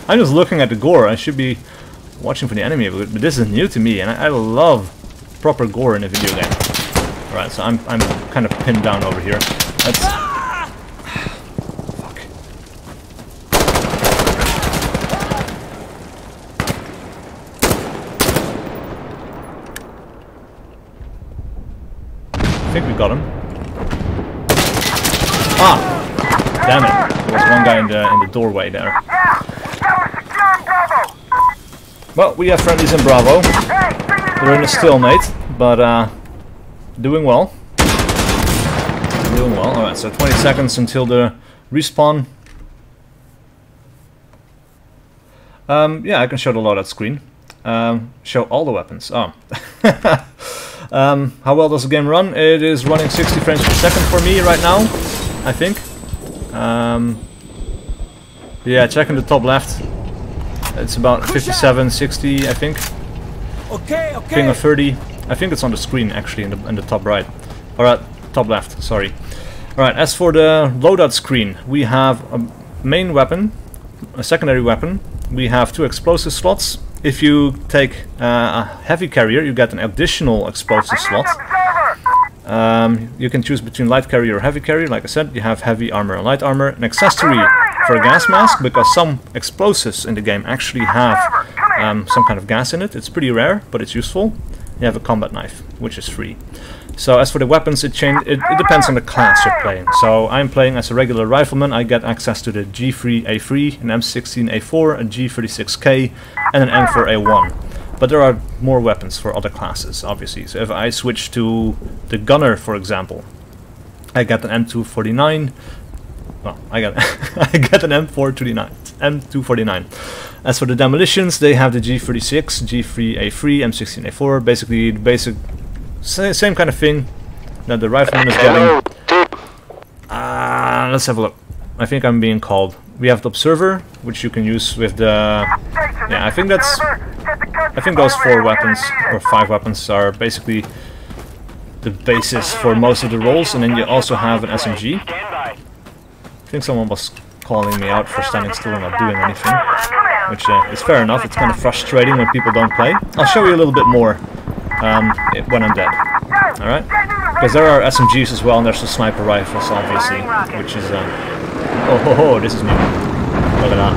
Speaker 1: I'm just looking at the gore. I should be watching for the enemy, but this is new to me, and I love proper gore in a video game. Alright, so I'm kind of pinned down over here. That's... Fuck. got him. Ah! Damn it. There was one guy in the doorway there.
Speaker 4: Yeah, that was securing Bravo.
Speaker 1: Well, we have friendlies in Bravo.
Speaker 4: Hey, bring me the
Speaker 1: They're in a
Speaker 4: radio.
Speaker 1: stalemate, but doing well. Doing well. Alright, so 20 seconds until the respawn. Yeah, I can show the loadout screen. Show all the weapons. Oh. How well does the game run? It is running 60 frames per second for me right now, I think. Yeah, checking the top left. It's about 57, 60, I think.
Speaker 3: Okay,
Speaker 1: Ping
Speaker 3: okay.
Speaker 1: of 30. I think it's on the screen actually in the top right. Alright, top left, sorry. Alright, as for the loadout screen, we have a main weapon, a secondary weapon. We have 2 explosive slots. If you take a heavy carrier, you get an additional explosive slot. You can choose between light carrier or heavy carrier. Like I said, you have heavy armor and light armor. An accessory for a gas mask, because some explosives in the game actually have some kind of gas in it. It's pretty rare, but it's useful. You have a combat knife, which is free. So as for the weapons, it depends on the class you're playing. So I'm playing as a regular rifleman. I get access to the G3A3, an M16A4, a G36K, and an M4A1. But there are more weapons for other classes, obviously. So if I switch to the gunner, for example, I get an M249. Well, I get I get an M249. As for the demolitions, they have the G36, G3A3, M16A4. Basically, the basic same kind of thing that the rifleman is getting. Let's have a look. I think I'm being called. We have the observer, which you can use with the. Yeah, I think that's. I think those 4 weapons or 5 weapons are basically the basis for most of the roles, and then you also have an SMG. I think someone was calling me out for standing still and not doing anything, which is fair enough. It's kind of frustrating when people don't play. I'll show you a little bit more when I'm dead. Alright? Because there are SMGs as well, and there's the sniper rifles, obviously, which is... oh, this is new. Look at that.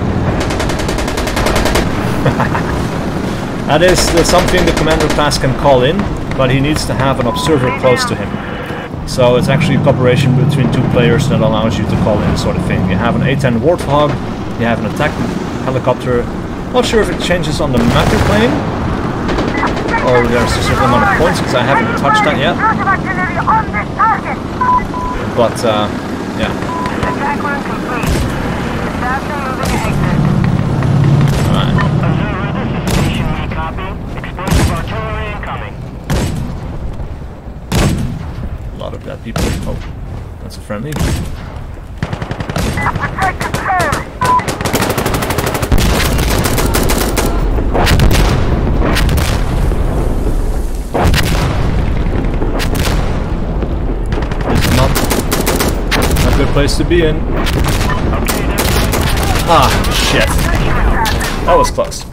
Speaker 1: That is something the commander class can call in, but he needs to have an observer close to him. So it's actually a cooperation between 2 players that allows you to call in this sort of thing. You have an A-10 Warthog, you have an attack helicopter. Not sure if it changes on the map you're playing, or there's a certain amount of points, because I haven't touched that yet. But, yeah. Alright. A lot of dead people. Oh, that's a friendly. Good place to be in. Ah, shit. That was close.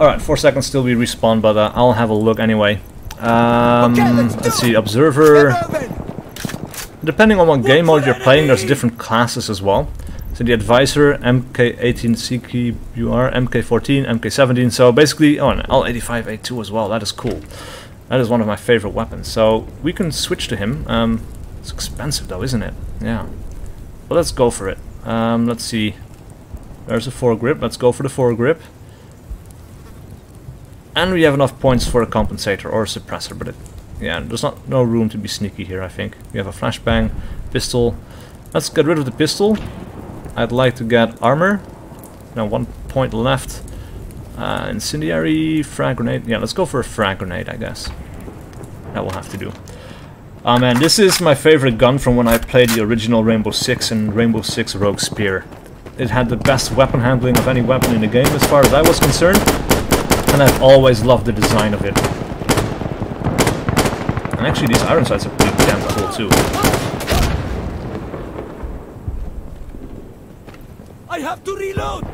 Speaker 1: Alright, 4 seconds till we respawn, but I'll have a look anyway. Let's see, observer. Depending on what game mode you're playing, there's different classes as well. So the advisor, MK18 CQR, MK14, MK17. So basically, oh, an L85A2 as well. That is cool. That is one of my favorite weapons. So we can switch to him. It's expensive though, isn't it? Yeah. But let's go for it. Let's see. There's a foregrip. Let's go for the foregrip. And we have enough points for a compensator or a suppressor, but yeah, there's no room to be sneaky here, I think. We have a flashbang, pistol. Let's get rid of the pistol. I'd like to get armor. Now 1 point left. Incendiary, frag grenade. Yeah, let's go for a frag grenade, I guess. That will have to do. Oh man, this is my favorite gun from when I played the original Rainbow Six and Rainbow Six Rogue Spear. It had the best weapon handling of any weapon in the game as far as I was concerned, and I've always loved the design of it. And actually these iron sights are pretty damn cool too.
Speaker 3: I have to reload.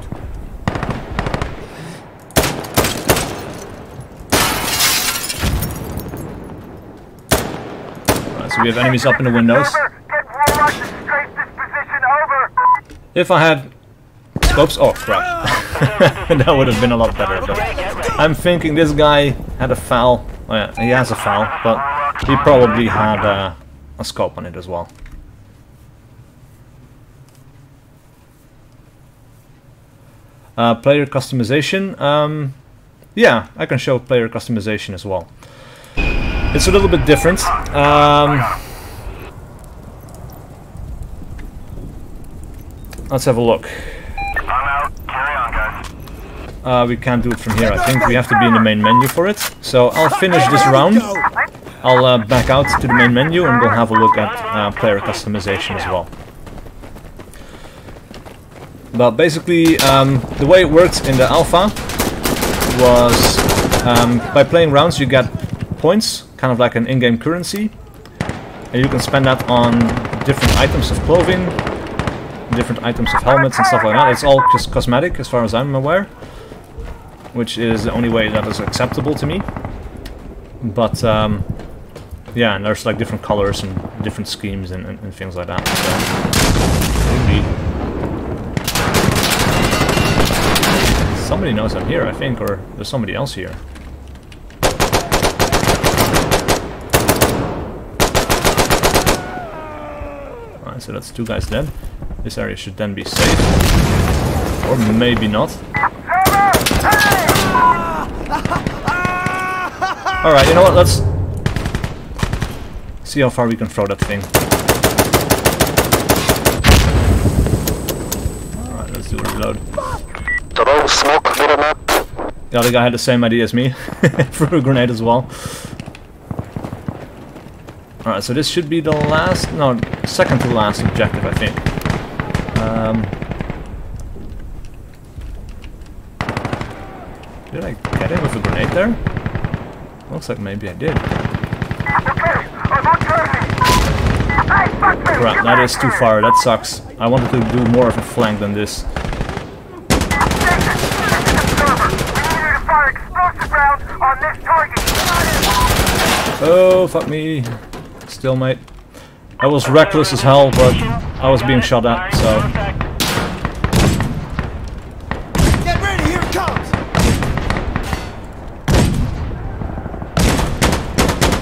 Speaker 1: So we have enemies up in the windows. If I had scopes, oh crap, that would have been a lot better. But I'm thinking this guy had a foul. Oh yeah, he has a foul, but he probably had a scope on it as well. Player customization. Yeah, I can show player customization as well. It's a little bit different. Let's have a look.
Speaker 4: I'm out. Carry on, guys.
Speaker 1: We can't do it from here. I think we have to be in the main menu for it. So I'll finish this round. I'll back out to the main menu and we'll have a look at player customization as well. But basically, the way it worked in the alpha was by playing rounds you get points, kind of like an in-game currency, and you can spend that on different items of clothing, different items of helmets and stuff like that. It's all just cosmetic as far as I'm aware, which is the only way that is acceptable to me. But yeah, and there's like different colors and different schemes and things like that. So, maybe somebody knows I'm here, I think, or there's somebody else here. Alright, so that's 2 guys dead. This area should then be safe. Or maybe not. Alright, you know what, let's see how far we can throw that thing. Alright, let's do a reload.
Speaker 4: Smoke, middle map.
Speaker 1: The other guy had the same idea as me. Threw a grenade as well. Alright, so this should be the last, no, second to last objective, I think. Did I get him with a grenade there? Looks like maybe I did. Crap, that is too far, that sucks. I wanted to do more of a flank than this. Oh, fuck me. Still, mate. I was reckless as hell, but I was being shot at, so...
Speaker 2: Get ready, here it comes!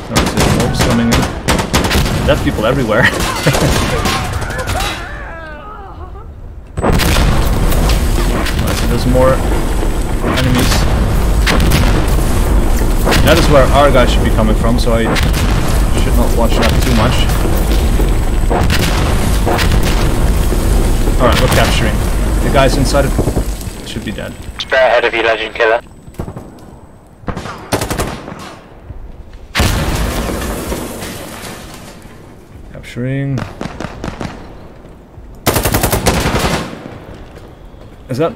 Speaker 1: Alright, so mobs coming in. Dead people everywhere. Alright, so there's more enemies. That is where our guys should be coming from, so I should not watch that too much. Alright, we're capturing. The guys inside it should be dead.
Speaker 4: Straight ahead of you, Legend Killer.
Speaker 1: Capturing. Is that...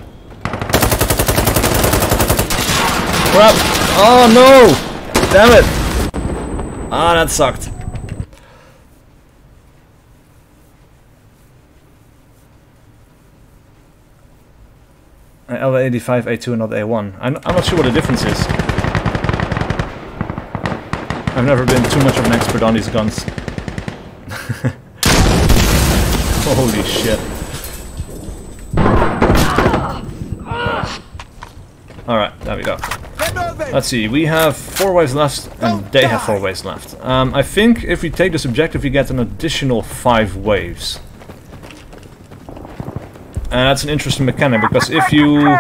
Speaker 1: Crap! Oh no! Damn it! Ah, that sucked. LA85, A2 and not A1. I'm not sure what the difference is. I've never been too much of an expert on these guns. Holy shit. Alright, there we go. Let's see, we have 4 waves left and they have 4 waves left. I think if we take this objective we get an additional 5 waves. And that's an interesting mechanic, because if you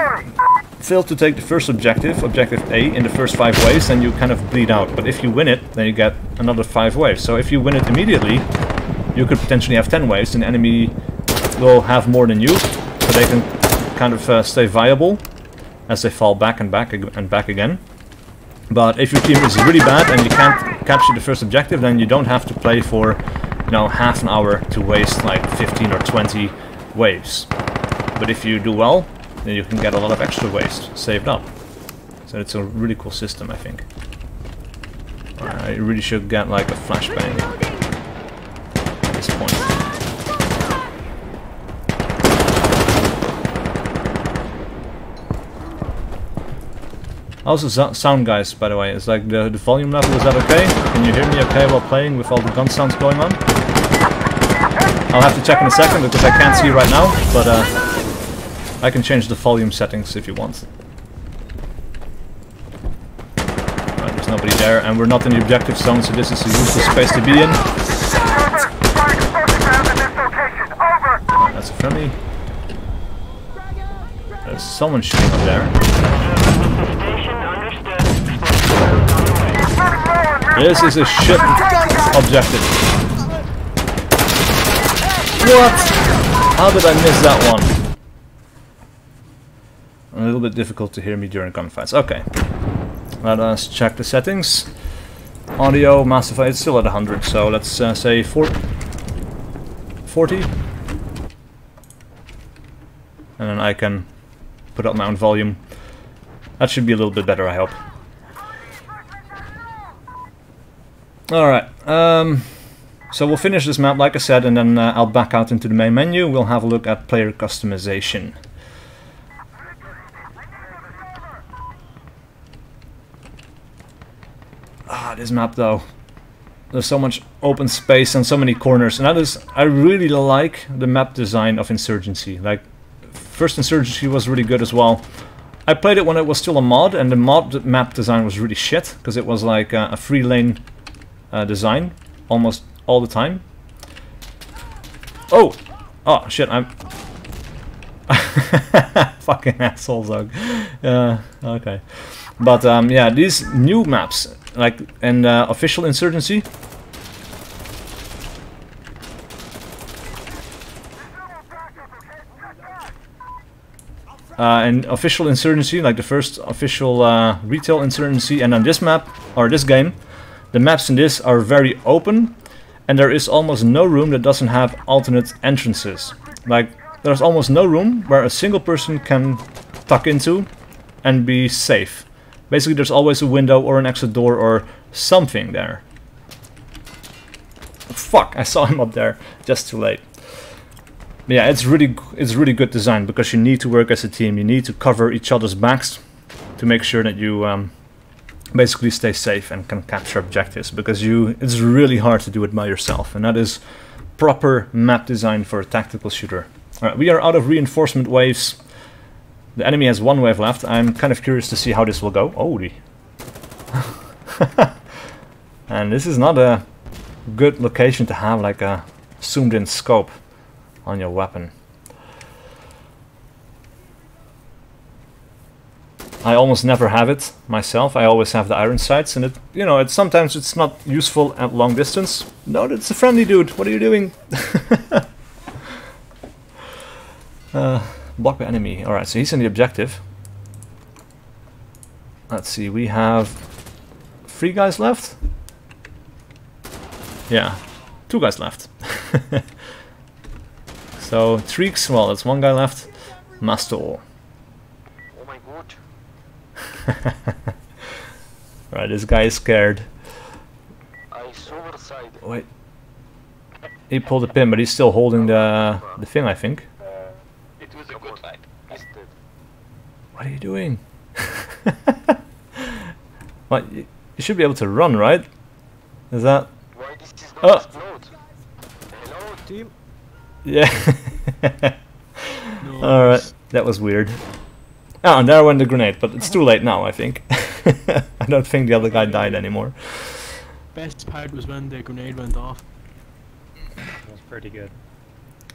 Speaker 1: fail to take the first objective, objective A, in the first 5 waves, then you kind of bleed out. But if you win it, then you get another 5 waves. So if you win it immediately, you could potentially have 10 waves, and the enemy will have more than you, so they can kind of stay viable as they fall back and back and back again. But if your team is really bad and you can't capture the first objective, then you don't have to play for, you know, half an hour to waste like 15 or 20 waves. But if you do well, then you can get a lot of extra waves saved up. So it's a really cool system, I think. I really should get like a flashbang at this point. How's the sound, guys, by the way? Is like the volume level, is that okay? Can you hear me okay while playing with all the gun sounds going on? I'll have to check in a second because I can't see right now, but I can change the volume settings if you want. Right, there's nobody there, and we're not in the objective zone, so this is a useful space to be in. That's a friendly. There's someone shooting up there. This is a shit objective. What? How did I miss that one? A little bit difficult to hear me during gunfights. Okay. Let us check the settings. Audio, massive, it's still at 100, so let's say 40. And then I can put up my own volume. That should be a little bit better, I hope. Alright, so we'll finish this map like I said, and then I'll back out into the main menu. We'll have a look at player customization. Ah, this map though. There's so much open space and so many corners, and that is, I really like the map design of Insurgency. Like, first Insurgency was really good as well. I played it when it was still a mod, and the mod map design was really shit, because it was like a free lane design almost all the time. Oh! Oh shit, I'm... Fucking asshole, Zog. Okay. But yeah, these new maps, like in official Insurgency, like the first official retail Insurgency, and on this map, or this game, the maps in this are very open, and there is almost no room that doesn't have alternate entrances. Like, there's almost no room where a single person can tuck into and be safe. Basically, there's always a window or an exit door or something there. Fuck, I saw him up there just too late. Yeah, it's really good design, because you need to work as a team. You need to cover each other's backs to make sure that you basically stay safe and can capture objectives, because it's really hard to do it by yourself, and that is proper map design for a tactical shooter. Alright, we are out of reinforcement waves. The enemy has one wave left. I'm kind of curious to see how this will go. Holy. And this is not a good location to have like a zoomed in scope on your weapon. I almost never have it myself. I always have the iron sights, and sometimes it's not useful at long distance. No, that's a friendly dude. What are you doing? Blocked by enemy. Alright, so he's in the objective. Let's see, we have 3 guys left? Yeah, 2 guys left. So, Treeks, well, that's 1 guy left. Mastor.
Speaker 4: Oh my god.
Speaker 1: Right, this guy is scared.
Speaker 4: I saw the side.
Speaker 1: Wait. He pulled the pin, but he's still holding the thing, I think.
Speaker 4: It was a good fight. He's dead.
Speaker 1: What are you doing? What? You should be able to run, right? Is that...
Speaker 4: Why this is not explode? Hello, team.
Speaker 1: Yeah. Alright, that was weird. Oh, and there went the grenade, but it's too late now, I think. I don't think the other guy died anymore.
Speaker 5: Best part was when the grenade went off.
Speaker 6: That was pretty good.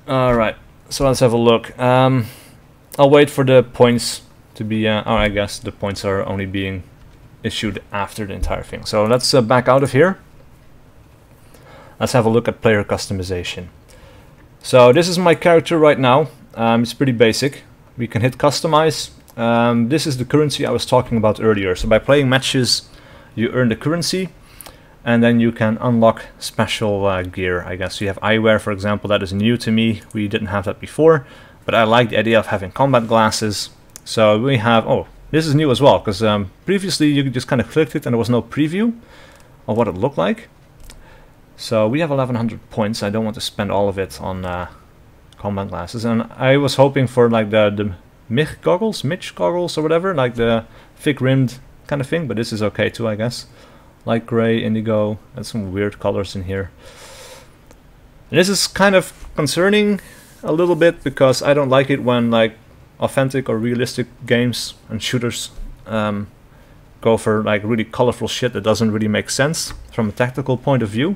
Speaker 1: Alright, so let's have a look. I'll wait for the points to be... oh, I guess the points are only being issued after the entire thing. So let's back out of here. Let's have a look at player customization. So this is my character right now. It's pretty basic. We can hit customize. This is the currency I was talking about earlier. So by playing matches, you earn the currency, and then you can unlock special gear. I guess you have eyewear, for example. That is new to me. We didn't have that before, but I like the idea of having combat glasses. So we have... oh, this is new as well, because previously you just kind of clicked it and there was no preview of what it looked like. So we have 1100 points. I don't want to spend all of it on combat glasses, and I was hoping for like the Mitch goggles or whatever, like the thick rimmed kind of thing, but this is okay too, I guess. Light gray, indigo, and some weird colors in here. And this is kind of concerning a little bit, because I don't like it when like authentic or realistic games and shooters go for like really colorful shit that doesn't really make sense from a tactical point of view.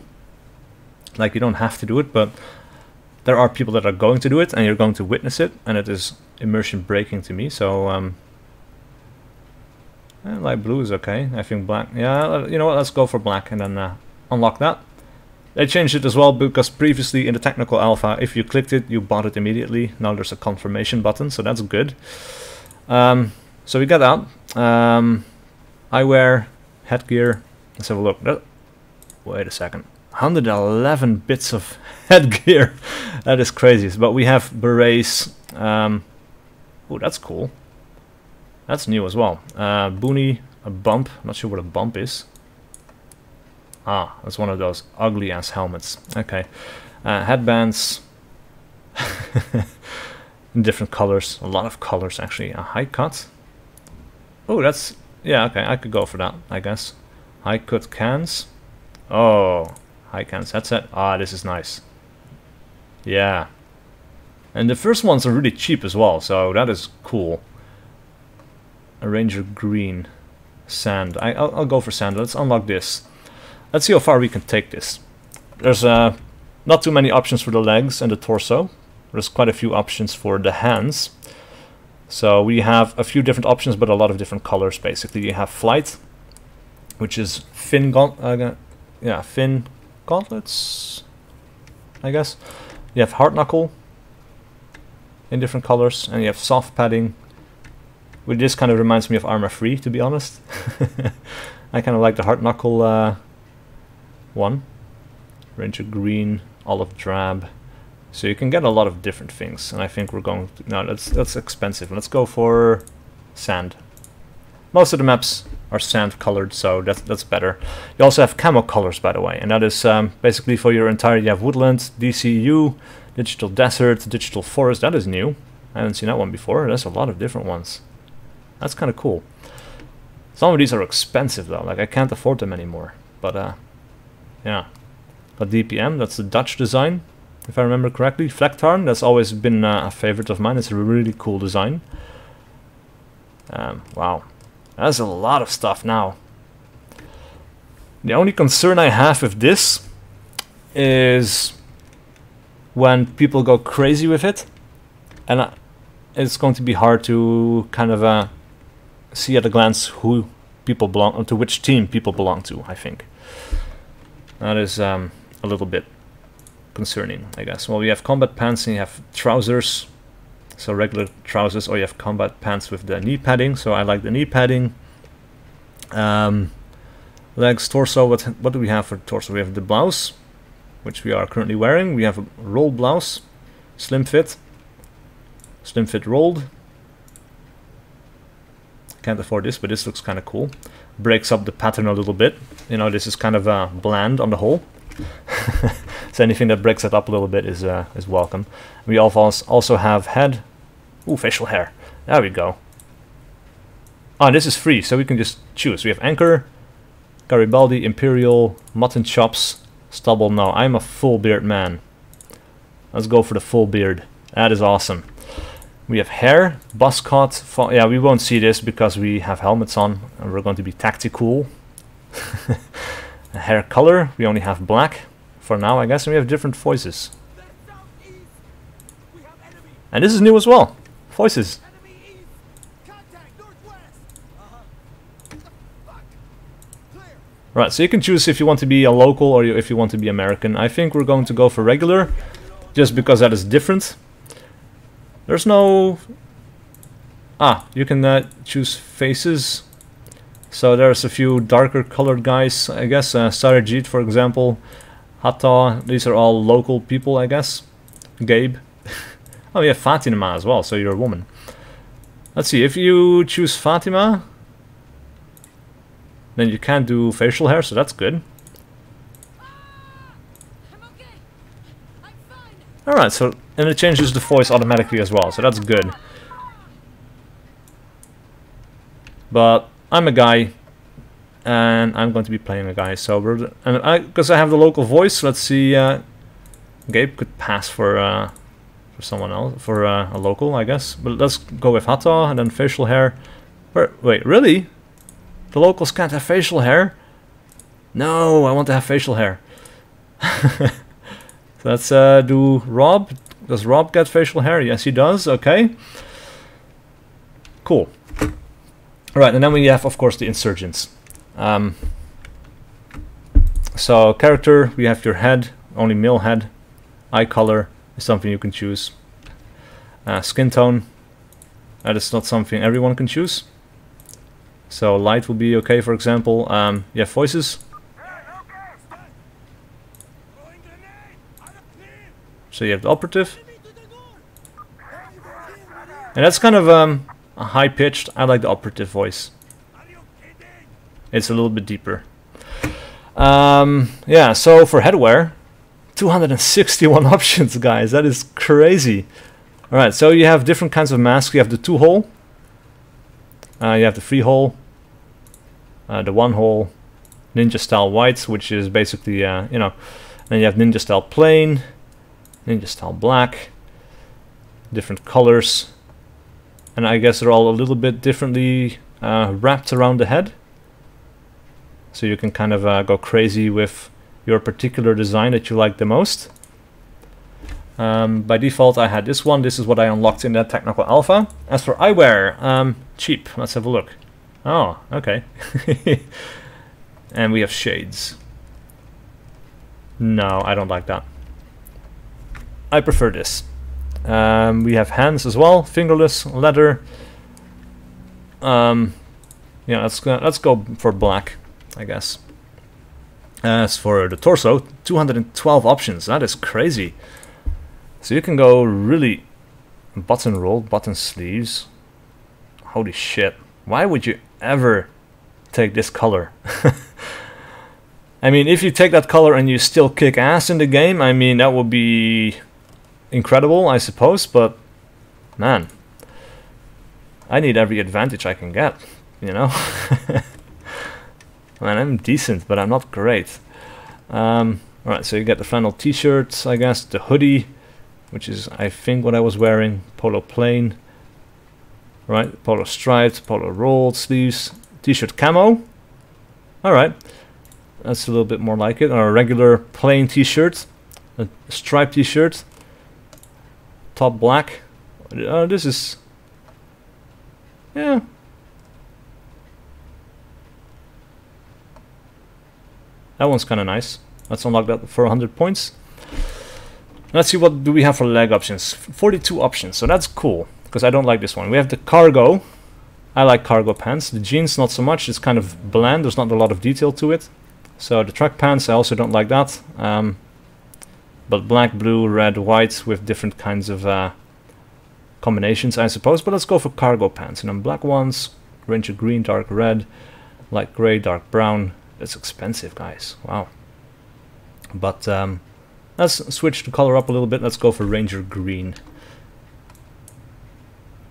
Speaker 1: Like, you don't have to do it, but there are people that are going to do it, and you're going to witness it, and it is immersion breaking to me. So light blue is okay. I think black. Yeah, you know what? Let's go for black and then unlock that. They changed it as well because previously in the technical alpha, if you clicked it, you bought it immediately. Now there's a confirmation button, so that's good. So we got that. Eyewear, headgear. Let's have a look. Wait a second. 111 bits of headgear. That is crazy. But we have berets. Oh, that's cool. That's new as well. Boonie, a bump. Not sure what a bump is. Ah, that's one of those ugly ass helmets. Okay. Headbands. In different colors. A lot of colors actually. A high cut. Oh, that's... Yeah, okay. I could go for that, I guess. High cut cans. Oh, high cans headset. Ah, this is nice. Yeah. And the first ones are really cheap as well, so that is cool. A Ranger green. Sand. I'll go for sand. Let's unlock this. Let's see how far we can take this. There's not too many options for the legs and the torso. There's quite a few options for the hands. So we have a few different options, but a lot of different colors basically. You have flight, which is fin gauntlets, I guess. You have hard knuckle in different colors, and you have soft padding. Which this kind of reminds me of Armor 3, to be honest. I kind of like the hard knuckle one. Ranger green, olive drab. So you can get a lot of different things, and I think we're going to... No, that's expensive. Let's go for sand. Most of the maps are sand colored, so that's better. You also have camo colors, by the way, and that is basically for your entire... You have woodland, DCU, digital desert, digital forest. That is new. I haven't seen that one before. There's a lot of different ones. That's kind of cool. Some of these are expensive though, like I can't afford them anymore. But yeah. But DPM, that's the Dutch design, if I remember correctly. Vlektarn, that's always been a favorite of mine. It's a really cool design. Wow, that's a lot of stuff now. The only concern I have with this is when people go crazy with it, and it's going to be hard to kind of see at a glance who people belong to, which team people belong to. I think that is a little bit concerning, I guess. Well, we have combat pants and you have trousers, so regular trousers, or you have combat pants with the knee padding. So I like the knee padding. Legs, torso. What do we have for torso? We have the blouse, which we are currently wearing. We have a roll blouse, slim fit rolled. Can't afford this, but this looks kind of cool. Breaks up the pattern a little bit. You know, this is kind of bland on the whole. So anything that breaks it up a little bit is welcome. We also have head. Ooh, facial hair. There we go. Ah, this is free, so we can just choose. We have anchor, Garibaldi, Imperial, mutton chops, stubble. No, I'm a full beard man. Let's go for the full beard. That is awesome. We have hair, buzz cut. Yeah, we won't see this because we have helmets on and we're going to be tactical. Hair color, we only have black for now, I guess, and we have different voices. And this is new as well. Voices. Right, so you can choose if you want to be a local or if you want to be American. I think we're going to go for regular, just because that is different. There's no... Ah, you can choose faces. So there's a few darker colored guys, I guess. Sarajit, for example. Hatta, these are all local people, I guess. Gabe. Oh, we have Fatima as well, so you're a woman. Let's see, if you choose Fatima, then you can't do facial hair, so that's good. Alright, so... And it changes the voice automatically as well, so that's good. But I'm a guy, and I'm going to be playing a guy. So because I have the local voice, let's see. Gabe could pass for someone else, for a local, I guess. But let's go with Hatta and then facial hair. Wait, really? The locals can't have facial hair? No, I want to have facial hair. So Let's do Rob. Does Rob get facial hair? Yes, he does. Okay. Cool. Alright, and then we have, of course, the insurgents. So, character, we have your head, only male head. Eye color is something you can choose. Skin tone, that is not something everyone can choose. So, light will be okay, for example. You have voices. So you have the operative. And that's kind of a high-pitched. I like the operative voice. It's a little bit deeper. Yeah, so for headwear, 261 options, guys. That is crazy. Alright, so you have different kinds of masks. You have the 2-hole. You have the 3-hole. The 1-hole. Ninja style white, which is basically, you know. Then you have ninja style plain. Ninja style black. Different colors. And I guess they're all a little bit differently wrapped around the head. So you can kind of go crazy with your particular design that you like the most. By default I had this one. This is what I unlocked in that technical alpha. As for eyewear, cheap. Let's have a look. Oh, okay. And we have shades. No, I don't like that. I prefer this. We have hands as well, fingerless, leather. Yeah, let's go for black, I guess. As for the torso, 212 options. That is crazy. So you can go really button roll, button sleeves. Holy shit! Why would you ever take this color? I mean, if you take that color and you still kick ass in the game, I mean, that would be incredible, I suppose, but man, I need every advantage I can get, you know? Man, I'm decent, but I'm not great. Alright, so you get the flannel t-shirts, I guess, the hoodie, which is, I think, what I was wearing, polo plain, right, polo striped, polo rolled sleeves, t-shirt camo, alright, that's a little bit more like it, or a regular plain t-shirt, a striped t-shirt, top black. This is, yeah, that one's kind of nice. Let's unlock that for 100 points. Let's see, what do we have for leg options. 42 options, so that's cool, because I don't like this one. We have the cargo. I like cargo pants. The jeans not so much, it's kind of bland, there's not a lot of detail to it. So the track pants, I also don't like that. But black, blue, red, white with different kinds of combinations, I suppose. But let's go for cargo pants. And then black ones, Ranger green, dark red, light gray, dark brown. That's expensive, guys. Wow. But let's switch the color up a little bit. Let's go for Ranger green.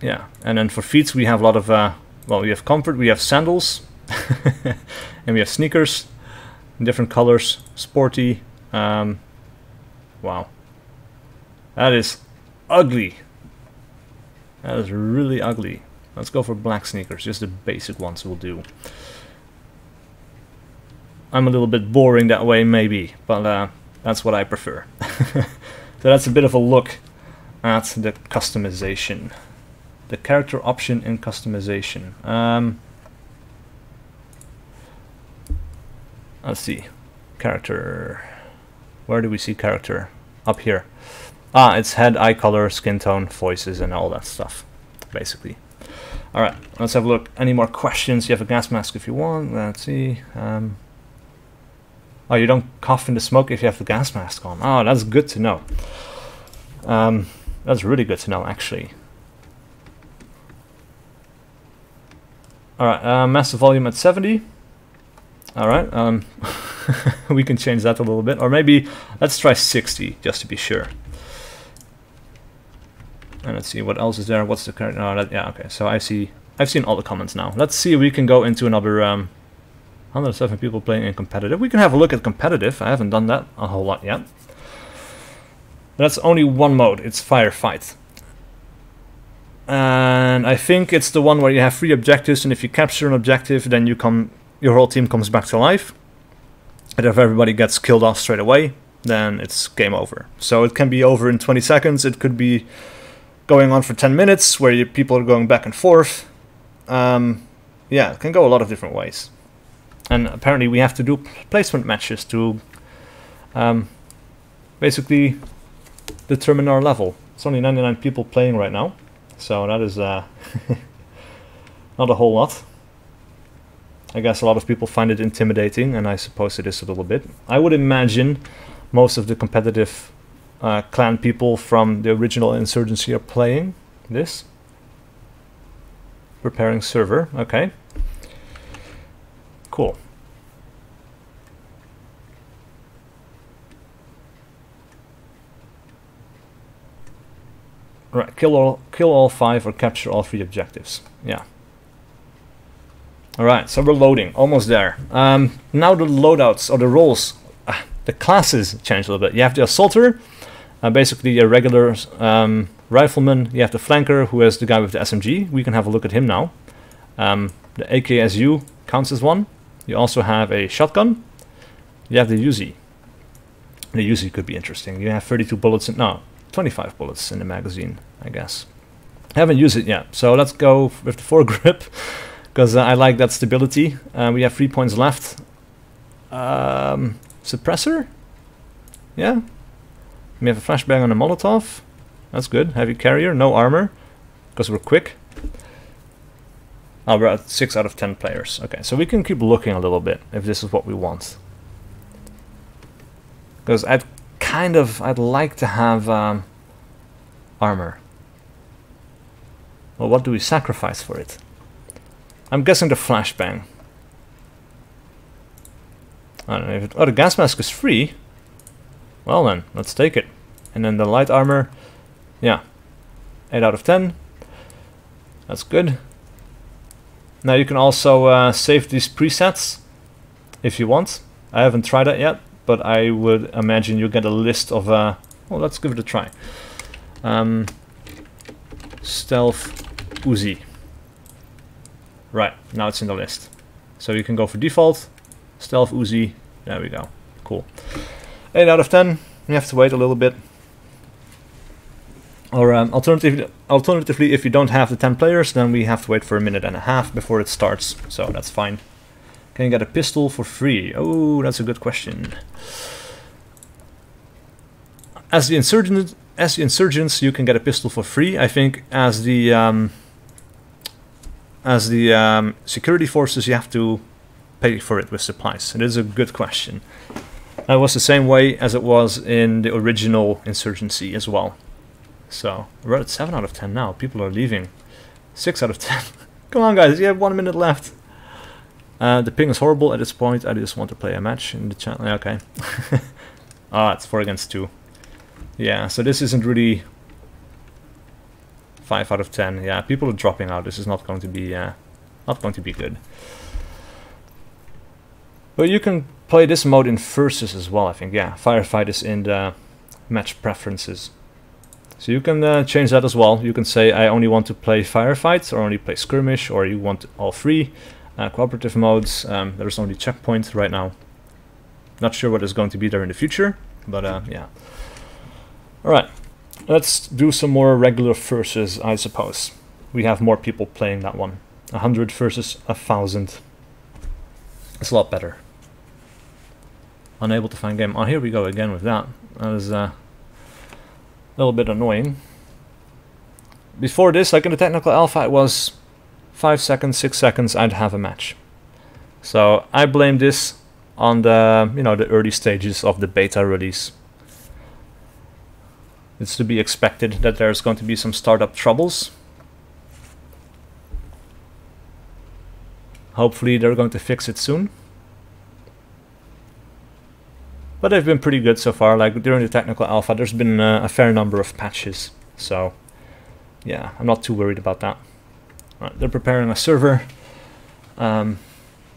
Speaker 1: Yeah. And then for feet, we have a lot of, well, we have comfort. We have sandals. And we have sneakers. Different colors. Sporty. Wow. That is ugly. That is really ugly. Let's go for black sneakers. Just the basic ones will do. I'm a little bit boring that way, maybe, but that's what I prefer. So that's a bit of a look at the customization. The character option in customization. Let's see. Character. Where do we see character? Up here. Ah, it's head, eye color, skin tone, voices, and all that stuff, basically. Alright, let's have a look. Any more questions? You have a gas mask if you want. Let's see. Oh, you don't cough in the smoke if you have the gas mask on. Oh, that's good to know. That's really good to know, actually. Alright, master volume at 70. Alright, we can change that a little bit. Or maybe, let's try 60, just to be sure. And let's see, what else is there? What's the current... Oh, yeah, okay, so I've seen all the comments now. Let's see if we can go into another... 107 people playing in competitive. We can have a look at competitive. I haven't done that a whole lot yet. That's only one mode. It's firefight. And I think it's the one where you have 3 objectives, and if you capture an objective, then your whole team comes back to life. And if everybody gets killed off straight away, then it's game over. So it can be over in 20 seconds, it could be going on for 10 minutes, where people are going back and forth. Yeah, it can go a lot of different ways. And apparently we have to do placement matches to basically determine our level. It's only 99 people playing right now, so that is not a whole lot. I guess a lot of people find it intimidating, and I suppose it is a little bit. I would imagine most of the competitive clan people from the original Insurgency are playing this. Preparing server, okay. Cool. Right, kill all 5 or capture all 3 objectives. Yeah. Alright, so we're loading, almost there. Now the loadouts, or the roles, the classes change a little bit. You have the assaulter, basically a regular rifleman. You have the flanker, who is the guy with the SMG. We can have a look at him now. The AKSU counts as one. You also have a shotgun. You have the Uzi. The Uzi could be interesting. You have 32 bullets, no, 25 bullets in the magazine, I guess. I haven't used it yet, so let's go with the foregrip, because I like that stability. We have 3 points left. Suppressor? Yeah. We have a flashbang on a Molotov. That's good. Heavy carrier, no armor, because we're quick. Oh, we're at 6 out of 10 players. Okay, so we can keep looking a little bit if this is what we want. Because I'd like to have armor. Well, what do we sacrifice for it? I'm guessing the flashbang. I don't know if it, oh, the gas mask is free. Well then, let's take it. And then the light armor, yeah, 8 out of 10. That's good. Now you can also save these presets if you want. I haven't tried that yet, but I would imagine you get a list of well, let's give it a try. Stealth Uzi. Right, now it's in the list. So you can go for default, Stealth Uzi, there we go, cool. 8 out of 10, you have to wait a little bit. Or alternatively, if you don't have the 10 players, then we have to wait for 1.5 minutes before it starts, so that's fine. Can you get a pistol for free? Oh, that's a good question. As the insurgents, you can get a pistol for free. I think as the security forces, you have to pay for it with supplies. It is a good question. That was the same way as it was in the original Insurgency as well. So we're at 7 out of 10 now. People are leaving. 6 out of 10. Come on, guys! You have 1 minute left. The ping is horrible at this point. I just want to play a match in the chat. Okay. Ah, it's 4 against 2. Yeah, so this isn't really 5 out of 10. Yeah, people are dropping out. This is not going to be good. But you can play this mode in versus as well, I think. Yeah, firefight is in the match preferences. So you can change that as well. You can say I only want to play firefights, or only play skirmish, or you want all 3. Cooperative modes, there's only checkpoint right now. Not sure what is going to be there in the future, but yeah. Alright, let's do some more regular versus, I suppose. We have more people playing that one. 100 versus 1,000. It's a lot better. Unable to find game. Oh, here we go again with that. That is a little bit annoying. Before this, like in the technical alpha, it was 5 seconds, 6 seconds, I'd have a match. So I blame this on the, you know, the early stages of the beta release. It's to be expected that there's going to be some startup troubles. Hopefully they're going to fix it soon. But they've been pretty good so far. Like during the technical alpha, there's been a fair number of patches. So yeah, I'm not too worried about that. Right, they're preparing a server,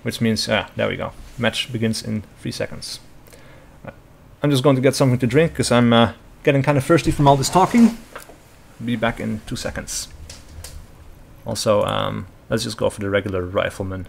Speaker 1: which means, there we go. Match begins in 3 seconds. Right. I'm just going to get something to drink because I'm getting kind of thirsty from all this talking. Be back in 2 seconds. Also, let's just go for the regular rifleman.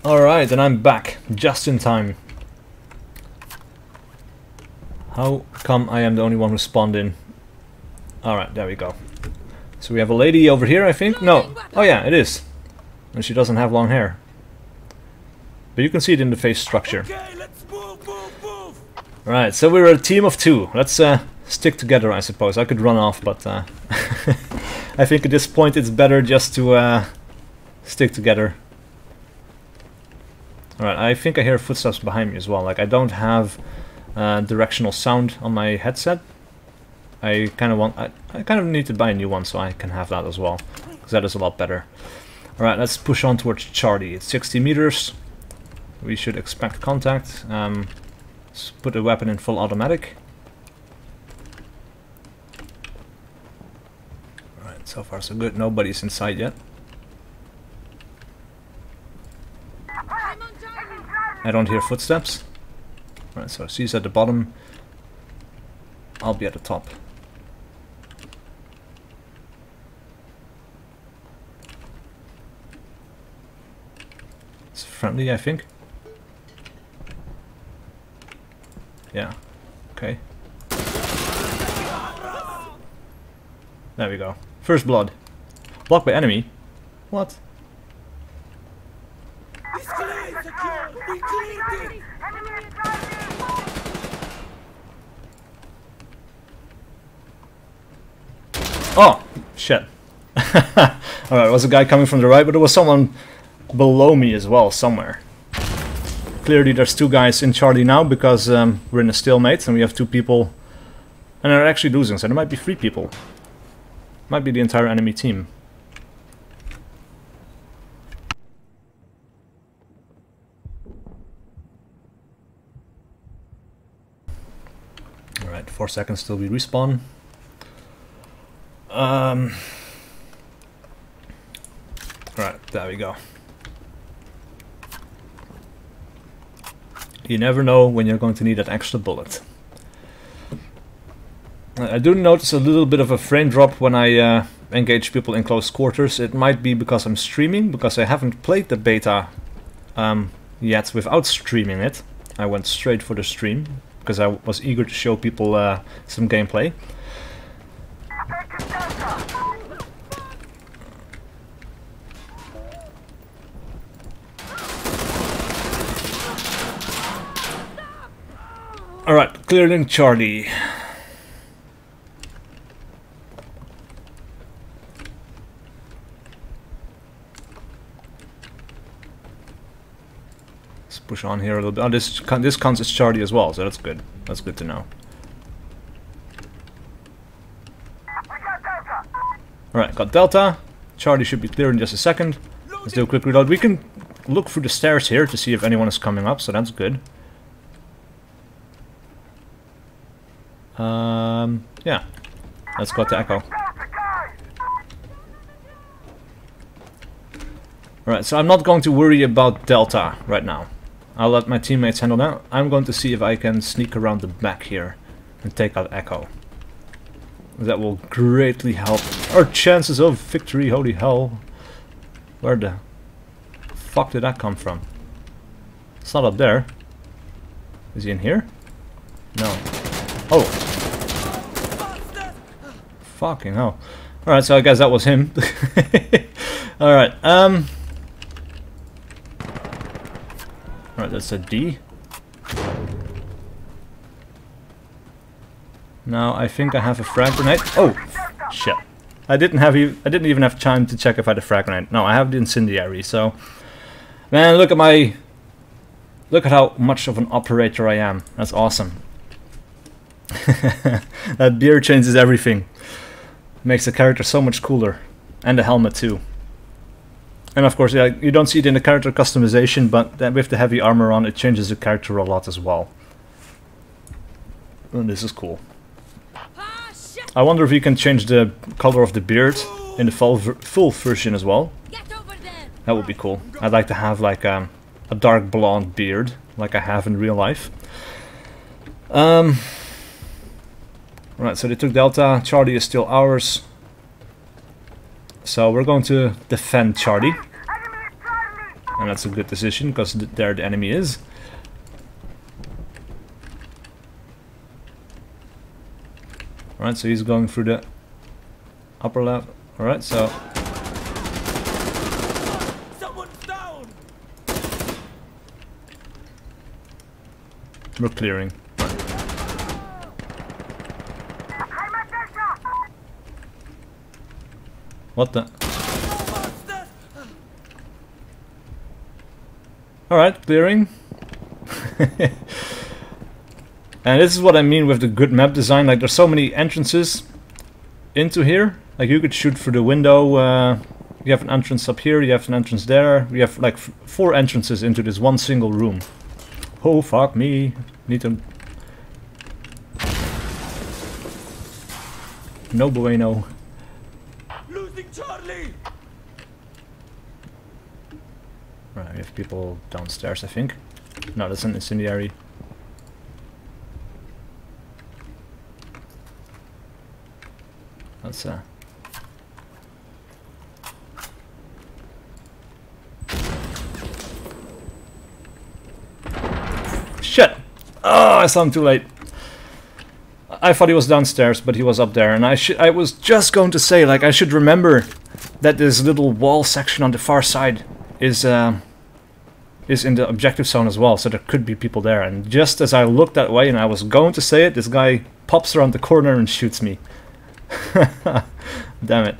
Speaker 1: Alright, and I'm back, just in time. How come I am the only one who spawned in? Alright, there we go. So we have a lady over here, I think? No. Oh yeah, it is. And she doesn't have long hair. But you can see it in the face structure.
Speaker 3: Okay, let's move.
Speaker 1: Alright, so we're a team of 2. Let's stick together, I suppose. I could run off, but I think at this point it's better just to stick together. Alright, I think I hear footsteps behind me as well. Like, I don't have directional sound on my headset. I kind of need to buy a new one so I can have that as well, because that is a lot better. Alright, let's push on towards Charlie. It's 60 meters. We should expect contact. Let's put the weapon in full automatic. Alright, so far so good. Nobody's inside yet. I don't hear footsteps. Alright, so she's at the bottom. I'll be at the top. It's friendly, I think. Yeah. Okay. There we go. First blood. Blocked by enemy. What?
Speaker 3: It's clear, secure. We cleared it.
Speaker 1: Oh! Shit. Alright, there was a guy coming from the right, but there was someone below me as well, somewhere. Clearly there's 2 guys in Charlie now, because we're in a stalemate, and we have 2 people. And they're actually losing, so there might be 3 people. Might be the entire enemy team. Alright, 4 seconds till we respawn. Right, there we go. You never know when you're going to need that extra bullet. I do notice a little bit of a frame drop when I engage people in close quarters. It might be because I'm streaming, because I haven't played the beta yet without streaming it. I went straight for the stream, because I was eager to show people some gameplay. Alright, clearing Charlie. Let's push on here a little bit. Oh, this counts as Charlie as well, so that's good. That's good to know. Alright, got Delta. Charlie should be clear in just a second. Let's do a quick reload. We can look through the stairs here to see if anyone is coming up, so that's good. Yeah. Let's go to Echo. Alright, so I'm not going to worry about Delta right now. I'll let my teammates handle that. I'm going to see if I can sneak around the back here and take out Echo. That will greatly help our chances of victory. Holy hell. Where the fuck did that come from? It's not up there. Is he in here? No. Oh. Fucking hell. Alright, so I guess that was him. Alright, alright, that's a D. Now I think I have a frag grenade. Oh shit. I didn't even have time to check if I had a frag grenade. No, I have the incendiary, so man, look at how much of an operator I am. That's awesome. That beard changes everything. Makes the character so much cooler. And the helmet too. And of course, yeah, you don't see it in the character customization, but with the heavy armor on, it changes the character a lot as well. And this is cool. I wonder if you can change the color of the beard in the full version as well. That would be cool. I'd like to have like a dark blonde beard, like I have in real life. Right, so they took Delta. Charlie is still ours. So we're going to defend Charlie. And that's a good decision, because there the enemy is. Alright, so he's going through the upper left. Alright, so...
Speaker 3: Someone's down!
Speaker 1: we're clearing. What the? Alright, clearing. And this is what I mean with the good map design. Like, there's so many entrances into here. Like, you could shoot through the window. You have an entrance up here, you have an entrance there. We have like 4 entrances into this one single room. Oh, fuck me. Need to... no bueno.
Speaker 3: Losing Charlie!
Speaker 1: Right, we have people downstairs, I think. No, that's an incendiary. That's shit! Oh, I saw him too late. I thought he was downstairs, but he was up there, and I was just going to say, like, I should remember that this little wall section on the far side is in the objective zone as well, so there could be people there. And just as I looked that way and I was going to say it, this guy pops around the corner and shoots me. Damn it.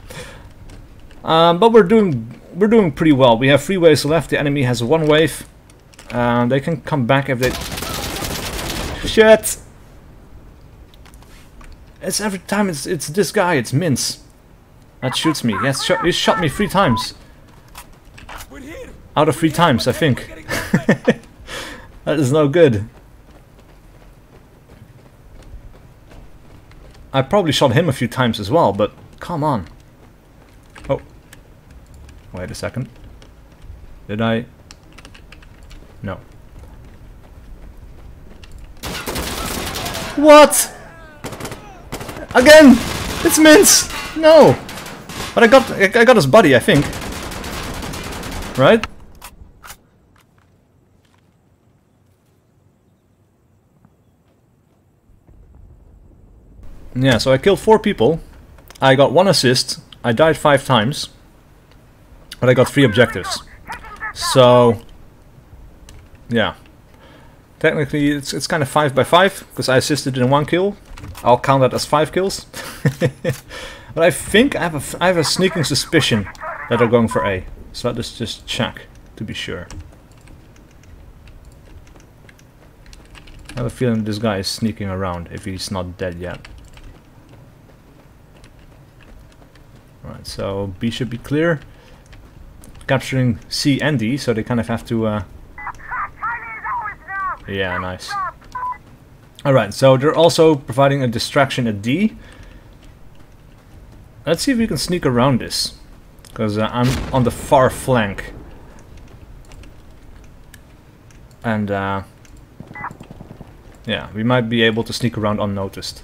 Speaker 1: But we're doing pretty well. We have 3 waves left. The enemy has 1 wave. They can come back if they... shit! It's every time it's this guy. It's Mince that shoots me. He shot me 3 times. Out of 3 times, I think. That is no good. I probably shot him a few times as well, but come on. Oh. Wait a second. Did I? No. What? Again! It's Mince! No! But I got his buddy, I think. Right? Yeah, so I killed 4 people. I got 1 assist. I died 5 times. But I got 3 objectives. So... yeah. Technically it's kind of 5 by 5, because I assisted in 1 kill. I'll count that as 5 kills. But I think I have a sneaking suspicion that they're going for A. So let's just check to be sure. I have a feeling this guy is sneaking around if he's not dead yet. Alright, so B should be clear. Capturing C and D, so they kind of have to... yeah, nice. Alright, so they're also providing a distraction at D. Let's see if we can sneak around this. Because I'm on the far flank. And yeah, we might be able to sneak around unnoticed.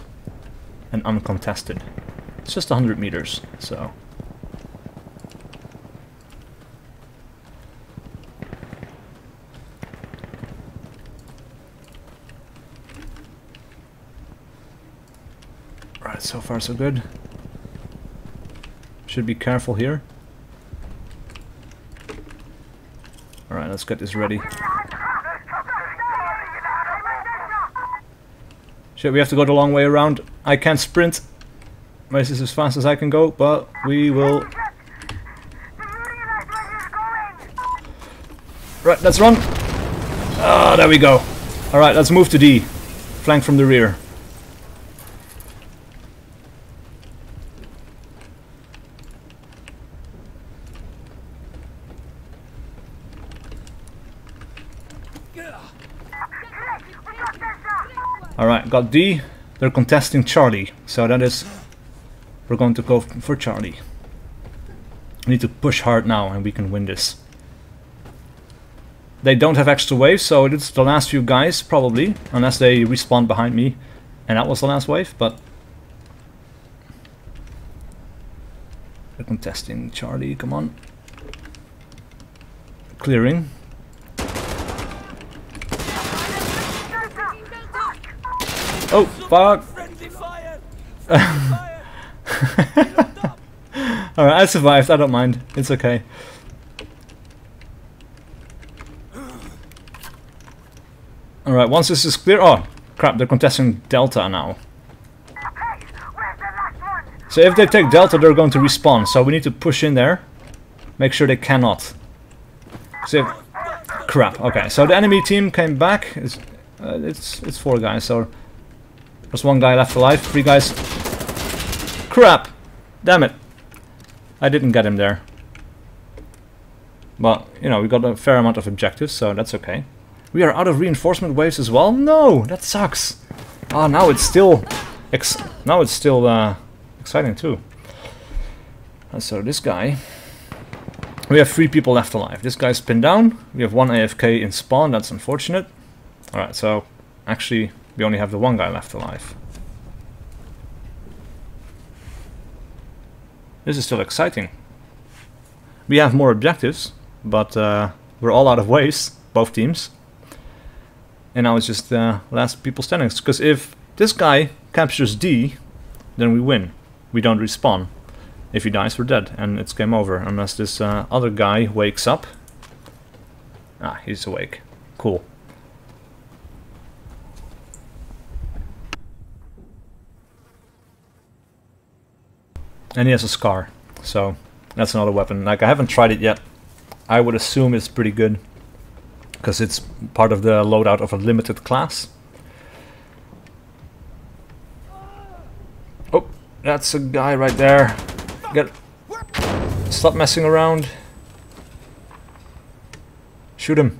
Speaker 1: And uncontested. It's just 100 meters, so... Right, so far so good. Should be careful here. Alright, let's get this ready. Shit, we have to go the long way around. I can't sprint. This is as fast as I can go, but we will... Right, let's run! Ah, there we go. Alright, let's move to D. Flank from the rear. Alright, got D. They're contesting Charlie, so that is... we're going to go for Charlie. We need to push hard now and we can win this. They don't have extra waves, so it's the last few guys, probably. Unless they respawn behind me. And that was the last wave, but... they're contesting Charlie, come on. clearing. Oh, fuck!
Speaker 3: Friendly fire!
Speaker 1: Alright, I survived, I don't mind. It's okay. Alright, once this is clear... Oh, crap, they're contesting Delta now. So if they take Delta, they're going to respawn, so we need to push in there. Make sure they cannot. So crap, okay, so the enemy team came back. It's 4 guys, so... There's 1 guy left alive, 3 guys... Crap! Damn it! I didn't get him there. But, you know, we got a fair amount of objectives, so that's okay. We are out of reinforcement waves as well? No! That sucks! Ah, now it's still... exciting too. So this guy... We have 3 people left alive. This guy's pinned down. We have 1 AFK in spawn, that's unfortunate. Alright, so... Actually, we only have the 1 guy left alive. This is still exciting. We have more objectives, but we're all out of waves, both teams. And now it's just last people standing. Because if this guy captures D, then we win. We don't respawn. If he dies, we're dead, and it's game over. Unless this other guy wakes up. Ah, he's awake. Cool. And he has a scar, so that's another weapon. Like, I haven't tried it yet. I would assume it's pretty good, because it's part of the loadout of a limited class. Oh, that's a guy right there. Stop messing around. Shoot him.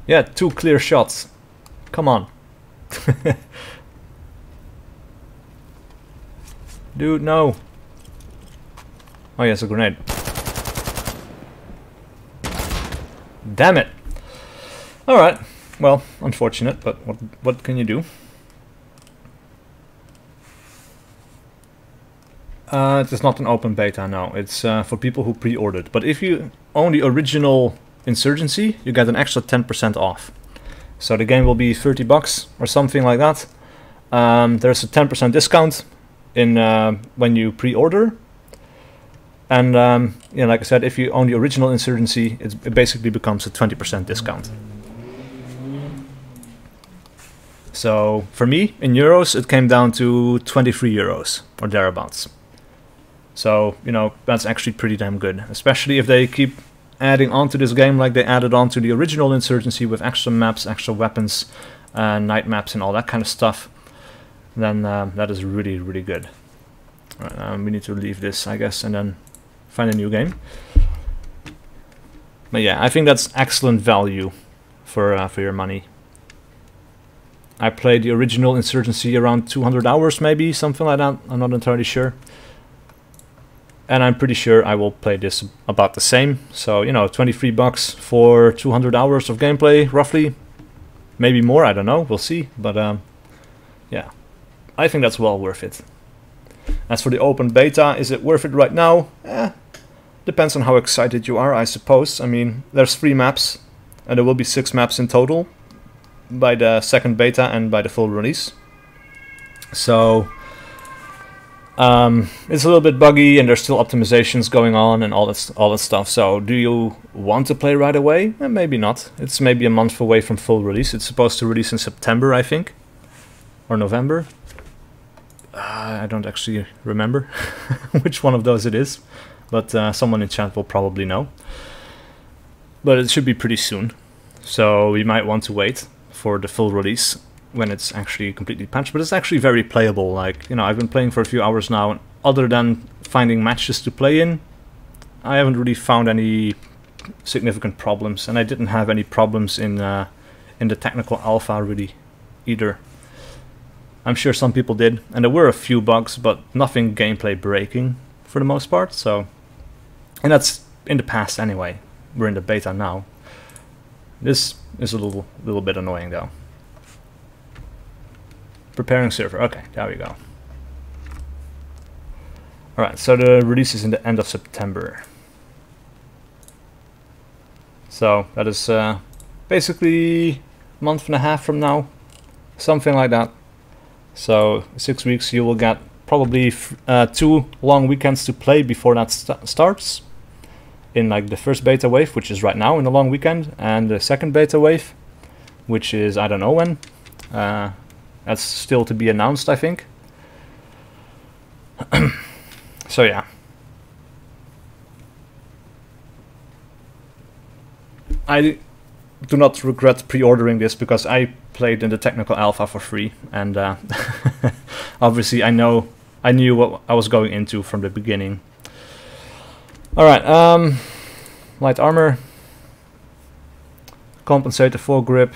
Speaker 1: Yeah, 2 clear shots. Come on. Dude, no. Oh, he has a grenade. Damn it. Alright. Well, unfortunate, but what can you do? It is not an open beta, no. It's for people who pre-ordered. But if you own the original Insurgency, you get an extra 10% off. So the game will be 30 bucks or something like that. There's a 10% discount in when you pre-order. And yeah, like I said, if you own the original Insurgency, it basically becomes a 20% discount. So for me, in euros, it came down to 23 euros or thereabouts. So, you know, that's actually pretty damn good, especially if they keep adding on to this game like they added on to the original Insurgency with extra maps, extra weapons, night maps and all that kind of stuff. Then that is really, really good. Right, we need to leave this, I guess, and then find a new game. But yeah, I think that's excellent value for your money. I played the original Insurgency around 200 hours, maybe, something like that. I'm not entirely sure. And I'm pretty sure I will play this about the same. So, you know, 23 bucks for 200 hours of gameplay, roughly. Maybe more, I don't know, we'll see. But yeah, I think that's well worth it. As for the open beta, is it worth it right now? Depends on how excited you are, I suppose. I mean, there's 3 maps, and there will be 6 maps in total by the second beta and by the full release. So it's a little bit buggy, and there's still optimizations going on and all that stuff. So do you want to play right away? Maybe not. It's maybe a month away from full release. It's supposed to release in September, I think, or November. I don't actually remember which one of those it is, but someone in chat will probably know. But it should be pretty soon, so we might want to wait for the full release when it's actually completely patched. But it's actually very playable. Like, you know, I've been playing for a few hours now, and other than finding matches to play in, I haven't really found any significant problems, and I didn't have any problems in the technical alpha really either. I'm sure some people did, and there were a few bugs, but nothing gameplay breaking for the most part. So, and that's in the past anyway. We're in the beta now. This is a little bit annoying though. Preparing server. Okay, there we go. Alright, so the release is in the end of September. So that is basically a month and a half from now, something like that. So 6 weeks, you will get probably 2 long weekends to play before that starts. In like the first beta wave, which is right now in the long weekend, and the second beta wave, which is I don't know when. That's still to be announced, I think. So yeah. I do not regret pre-ordering this because I played in the technical alpha for free, and obviously I knew what I was going into from the beginning. Alright, light armor, compensator, foregrip,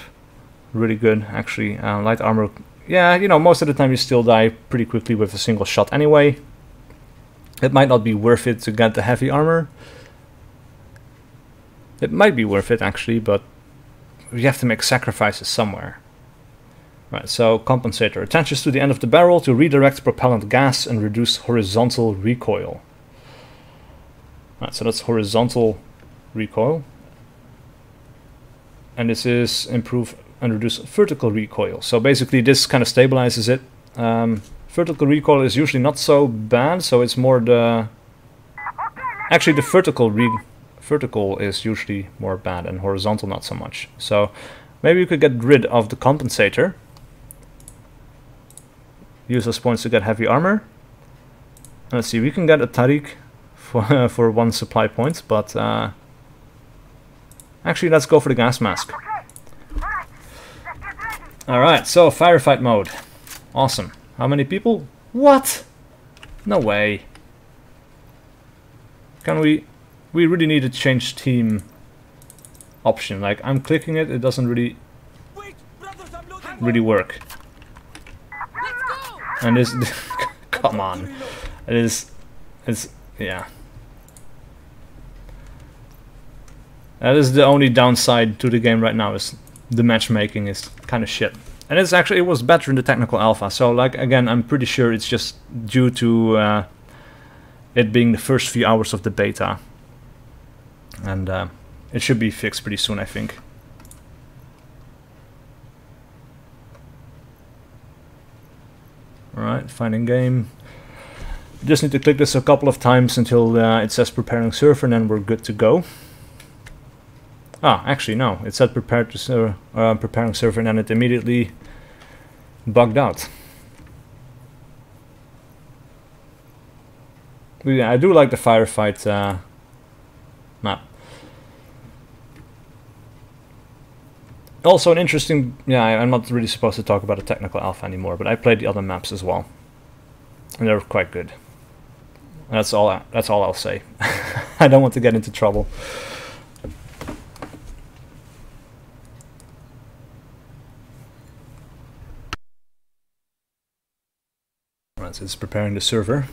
Speaker 1: really good actually. Light armor, yeah, you know, most of the time you still die pretty quickly with a single shot anyway. It might not be worth it to get the heavy armor. It might be worth it actually, but you have to make sacrifices somewhere. Right, so compensator attaches to the end of the barrel to redirect propellant gas and reduce horizontal recoil. Right, so that's horizontal recoil. And this is improve and reduce vertical recoil. So basically this kind of stabilizes it. Vertical recoil is usually not so bad, so it's more the... Actually the vertical is usually more bad and horizontal not so much. So maybe you could get rid of the compensator. Use those points to get heavy armor. Let's see, we can get a Tariq for 1 supply point, but actually let's go for the gas mask. Alright, so firefight mode. Awesome. How many people? What? No way. Can we really need to change team option. Like I'm clicking it, it doesn't really work. And this come on. It's yeah. That is the only downside to the game right now, is the matchmaking is kind of shit. And it was better in the technical alpha, so like again I'm pretty sure it's just due to it being the first few hours of the beta. And it should be fixed pretty soon, I think. Alright, finding game. You just need to click this a couple of times until it says preparing server, and then we're good to go. Ah, actually no, it said preparing server, and then it immediately bugged out. But yeah, I do like the firefight map. Also an interesting, yeah, I'm not really supposed to talk about the technical alpha anymore, but I played the other maps as well, and they're quite good. That's all I'll say. I don't want to get into trouble. Alright, so it's preparing the server.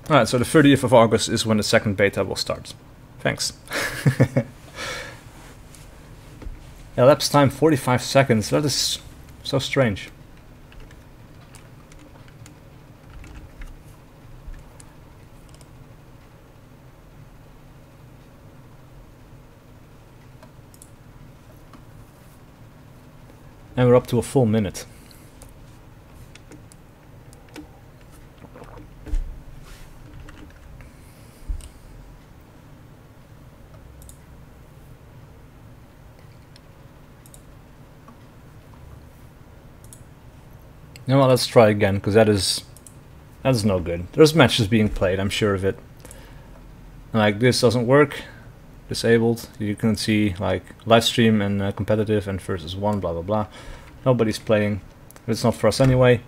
Speaker 1: Alright, so the 30th of August is when the second beta will start. Thanks. Elapsed time 45 seconds. That is so strange. And we're up to a full minute. You know what, let's try again, because that's no good. There's matches being played, I'm sure of it. Like, this doesn't work. Disabled. You can see, like, live stream and competitive and versus 1, blah blah blah. Nobody's playing. It's not for us anyway.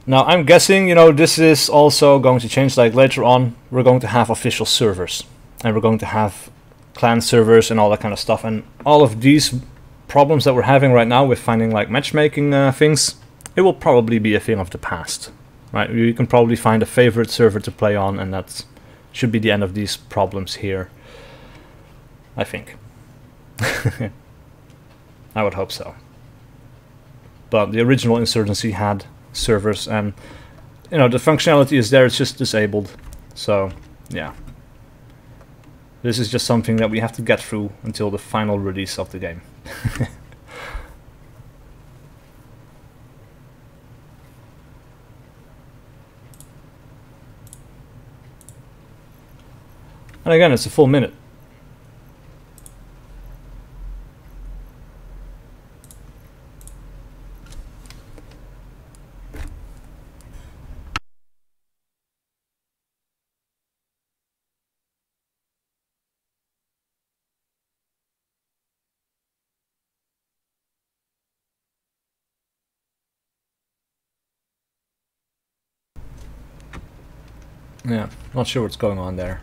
Speaker 1: Now, I'm guessing, you know, this is also going to change. Like, later on, we're going to have official servers. And we're going to have clan servers and all that kind of stuff. And all of these problems that we're having right now with finding like matchmaking things, it will probably be a thing of the past, right? You can probably find a favorite server to play on, and that should be the end of these problems here, I think. I would hope so. but the original Insurgency had servers, and you know, the functionality is there, it's just disabled. So yeah, this is just something that we have to get through until the final release of the game. And again, it's a full minute. Yeah, not sure what's going on there.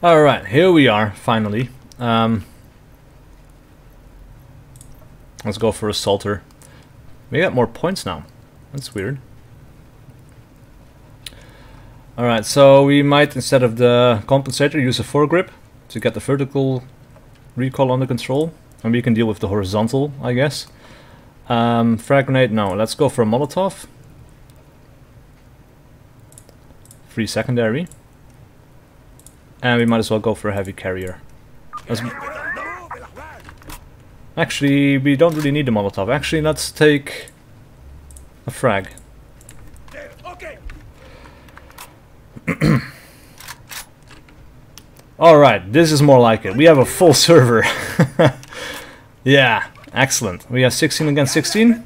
Speaker 1: Alright, here we are, finally. Let's go for Assaulter. We got more points now. That's weird. Alright, so we might, instead of the compensator, use a foregrip to get the vertical recoil under control. And we can deal with the horizontal, I guess. Frag grenade, no. Let's go for a Molotov. Free secondary. And we might as well go for a heavy carrier. Actually, we don't really need a Molotov. Actually, let's take a frag. Alright, this is more like it. We have a full server. Yeah, excellent. We have 16 against 16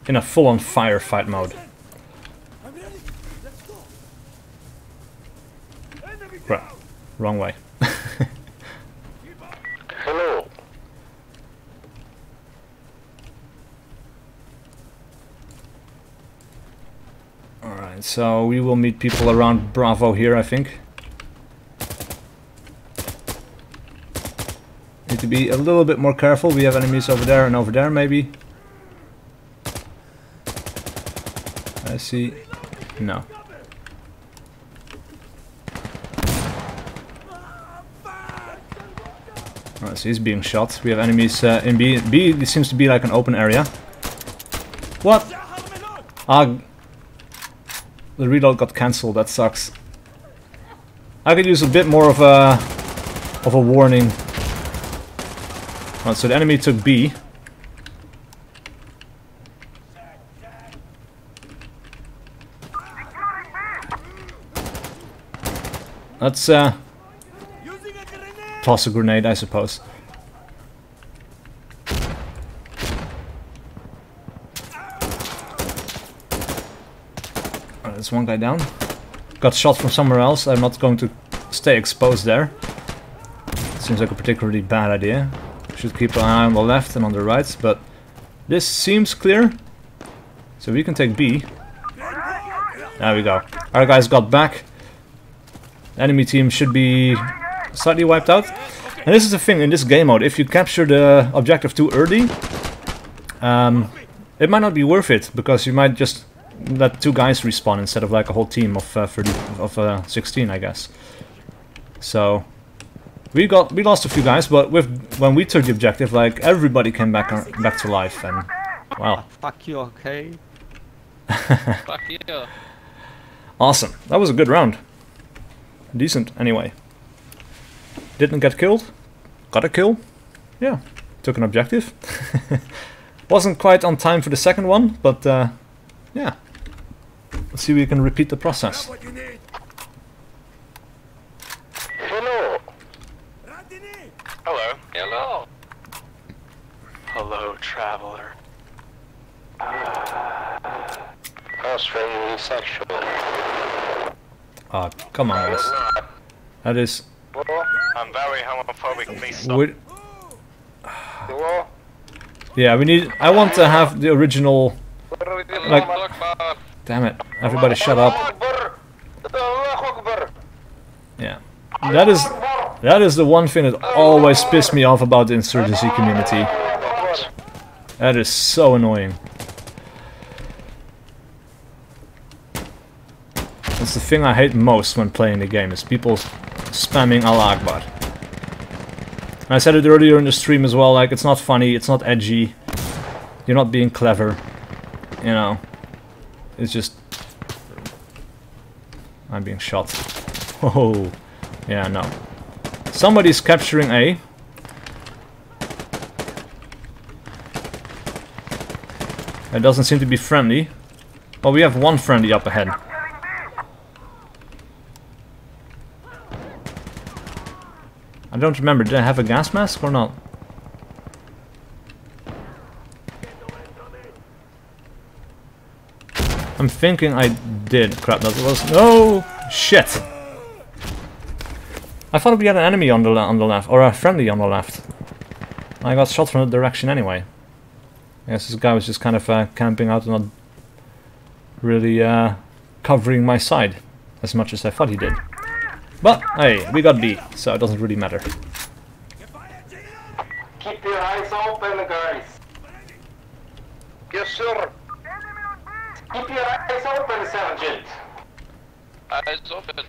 Speaker 1: in a full-on firefight mode. Right, wrong way.
Speaker 4: Hello.
Speaker 1: Alright, so we will meet people around Bravo here, I think. Need to be a little bit more careful. We have enemies over there and over there, maybe. I see. No. Alright, so he's being shot. We have enemies in B. B seems to be like an open area. What? Ah, the reload got cancelled. That sucks. I could use a bit more of a warning. Alright, so the enemy took B. Let's toss a grenade, I suppose. Alright, there's one guy down. Got shot from somewhere else. I'm not going to stay exposed there. Seems like a particularly bad idea. Should keep an eye on the left and on the right, but this seems clear. So we can take B. There we go. Our guys got back. Enemy team should be slightly wiped out. And this is the thing in this game mode, if you capture the objective too early, it might not be worth it, because you might just let 2 guys respawn instead of like a whole team of 16, I guess. So we lost a few guys, but when we took the objective, like everybody came back to life, and wow.
Speaker 6: Fuck you, okay?
Speaker 3: Fuck you.
Speaker 1: Awesome. That was a good round. Decent, anyway. Didn't get killed. Got a kill. Yeah. Took an objective. Wasn't quite on time for the second one, but yeah. Let's see if we can repeat the process.
Speaker 4: Hello. Hello. Hello. Hello, traveler. How strangely sexual.
Speaker 1: Ah, come on, guys. That is...
Speaker 4: I'm very homophobic, please stop.
Speaker 1: Yeah, we need... I want to have the original... Like... Damn it. Everybody shut up. Yeah. That is That is the one thing that always pissed me off about the Insurgency community. That is so annoying. That's the thing I hate most when playing the game, is people spamming Allah Akbar. And I said it earlier in the stream as well, like, it's not funny, it's not edgy, you're not being clever, you know. It's just... I'm being shot. Oh, yeah, no. Somebody's capturing A. It doesn't seem to be friendly. Well, we have one friendly up ahead. I don't remember, did I have a gas mask or not? I'm thinking I did. Crap, that was... No! Shit! I thought we had an enemy on the left, or a friendly on the left. I got shot from that direction anyway. I guess this guy was just kind of camping out and not really covering my side as much as I thought he did. But, hey, we got B, so it doesn't really matter.
Speaker 4: Keep your eyes open, guys. Yes, sir. Keep your eyes open, Sergeant.
Speaker 3: Eyes open.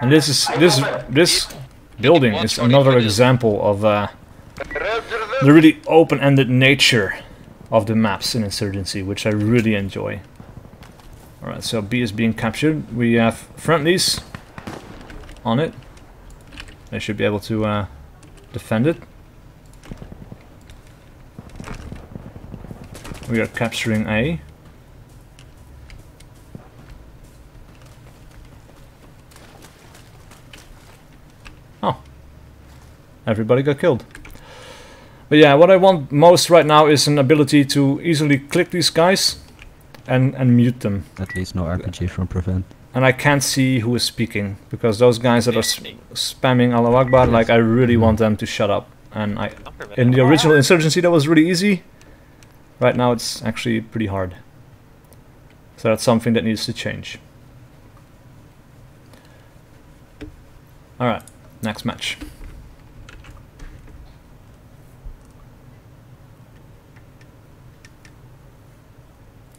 Speaker 1: And this building is another example of the really open-ended nature of the maps in Insurgency, which I really enjoy. Alright, so B is being captured. We have friendlies on it. They should be able to defend it. We are capturing A. Oh. Everybody got killed. But yeah, what I want most right now is an ability to easily click these guys and mute them.
Speaker 7: At least no RPG from Prevent.
Speaker 1: And I can't see who is speaking, because those guys that are spamming Allahu Akbar, like, I really want them to shut up. And in the original Insurgency that was really easy. Right now it's actually pretty hard. So that's something that needs to change. Alright, next match.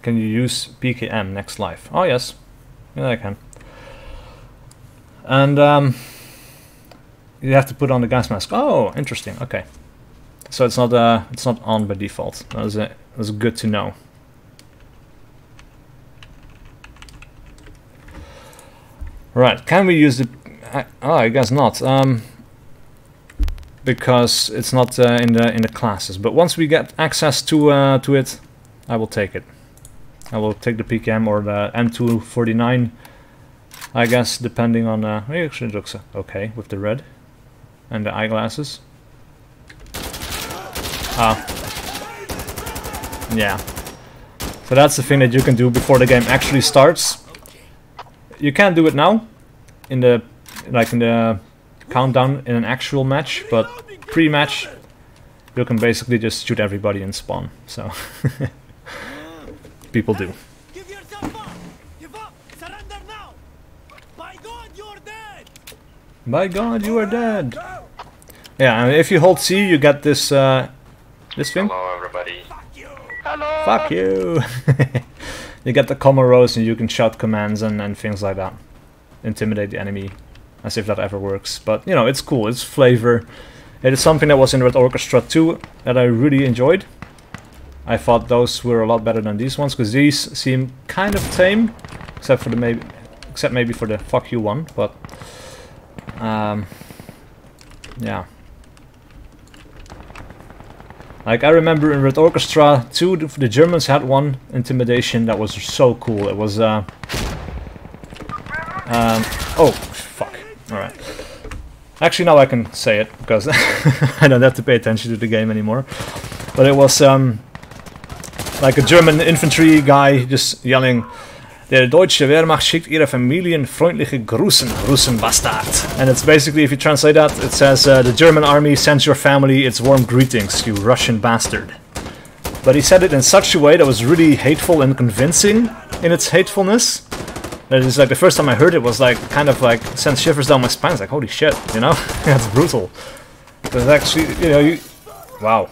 Speaker 1: Can you use PKM next live? Oh yes, yeah, I can. And you have to put on the gas mask. Oh, interesting. Okay, so it's not on by default. That was good to know. Right, can we use the? I guess not. Because it's not in the classes. But once we get access to it, I will take it. I will take the PKM or the M249, I guess, depending on... actually it looks okay with the red and the eyeglasses. Yeah. So that's the thing that you can do before the game actually starts. You can't do it now, in the countdown in an actual match, but pre-match you can basically just shoot everybody and spawn. So... people do.
Speaker 2: Give yourself up! Give up! Surrender now! By God, you are dead!
Speaker 1: By God, you are dead! Yeah, and if you hold C, you get this this thing.
Speaker 4: Hello, everybody.
Speaker 3: Hello.
Speaker 1: Fuck you! You get the comma rows and you can shout commands and things like that. Intimidate the enemy, as if that ever works. But, you know, it's cool, it's flavor. It is something that was in Red Orchestra 2 that I really enjoyed. I thought those were a lot better than these ones, because these seem kind of tame, except maybe for the fuck you one, but yeah. Like, I remember in Red Orchestra 2, the Germans had one intimidation that was so cool. It was oh fuck. Alright. Actually now I can say it, because I don't have to pay attention to the game anymore. But it was like a German infantry guy just yelling, "Der deutsche Wehrmacht schickt ihre Familien freundliche Grüßen, Russenbastard." And it's basically, if you translate that, it says, the German army sends your family its warm greetings, you Russian bastard. But he said it in such a way that was really hateful and convincing in its hatefulness, That is like the first time I heard it was like kind of like sent shivers down my spine. It's like holy shit, you know? That's brutal. But it's actually, you know, wow.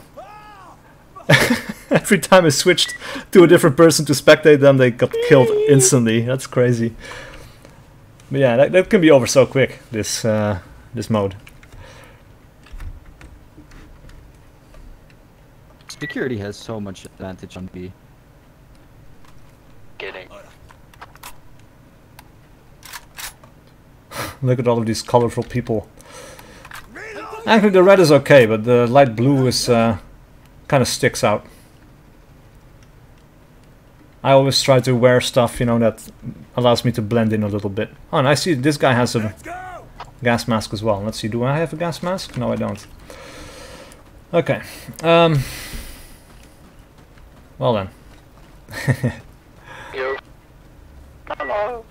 Speaker 1: Every time I switched to a different person to spectate them, they got killed instantly. That's crazy. But yeah, that can be over so quick, this this mode.
Speaker 7: Security has so much advantage on B.
Speaker 3: Getting.
Speaker 1: Look at all of these colorful people. Actually, the red is okay, but the light blue is kind of sticks out. I always try to wear stuff, you know, that allows me to blend in a little bit. Oh, and I see this guy has a gas mask as well. Let's see, do I have a gas mask? No, I don't. Okay. Well then.
Speaker 3: Yo. Hallo.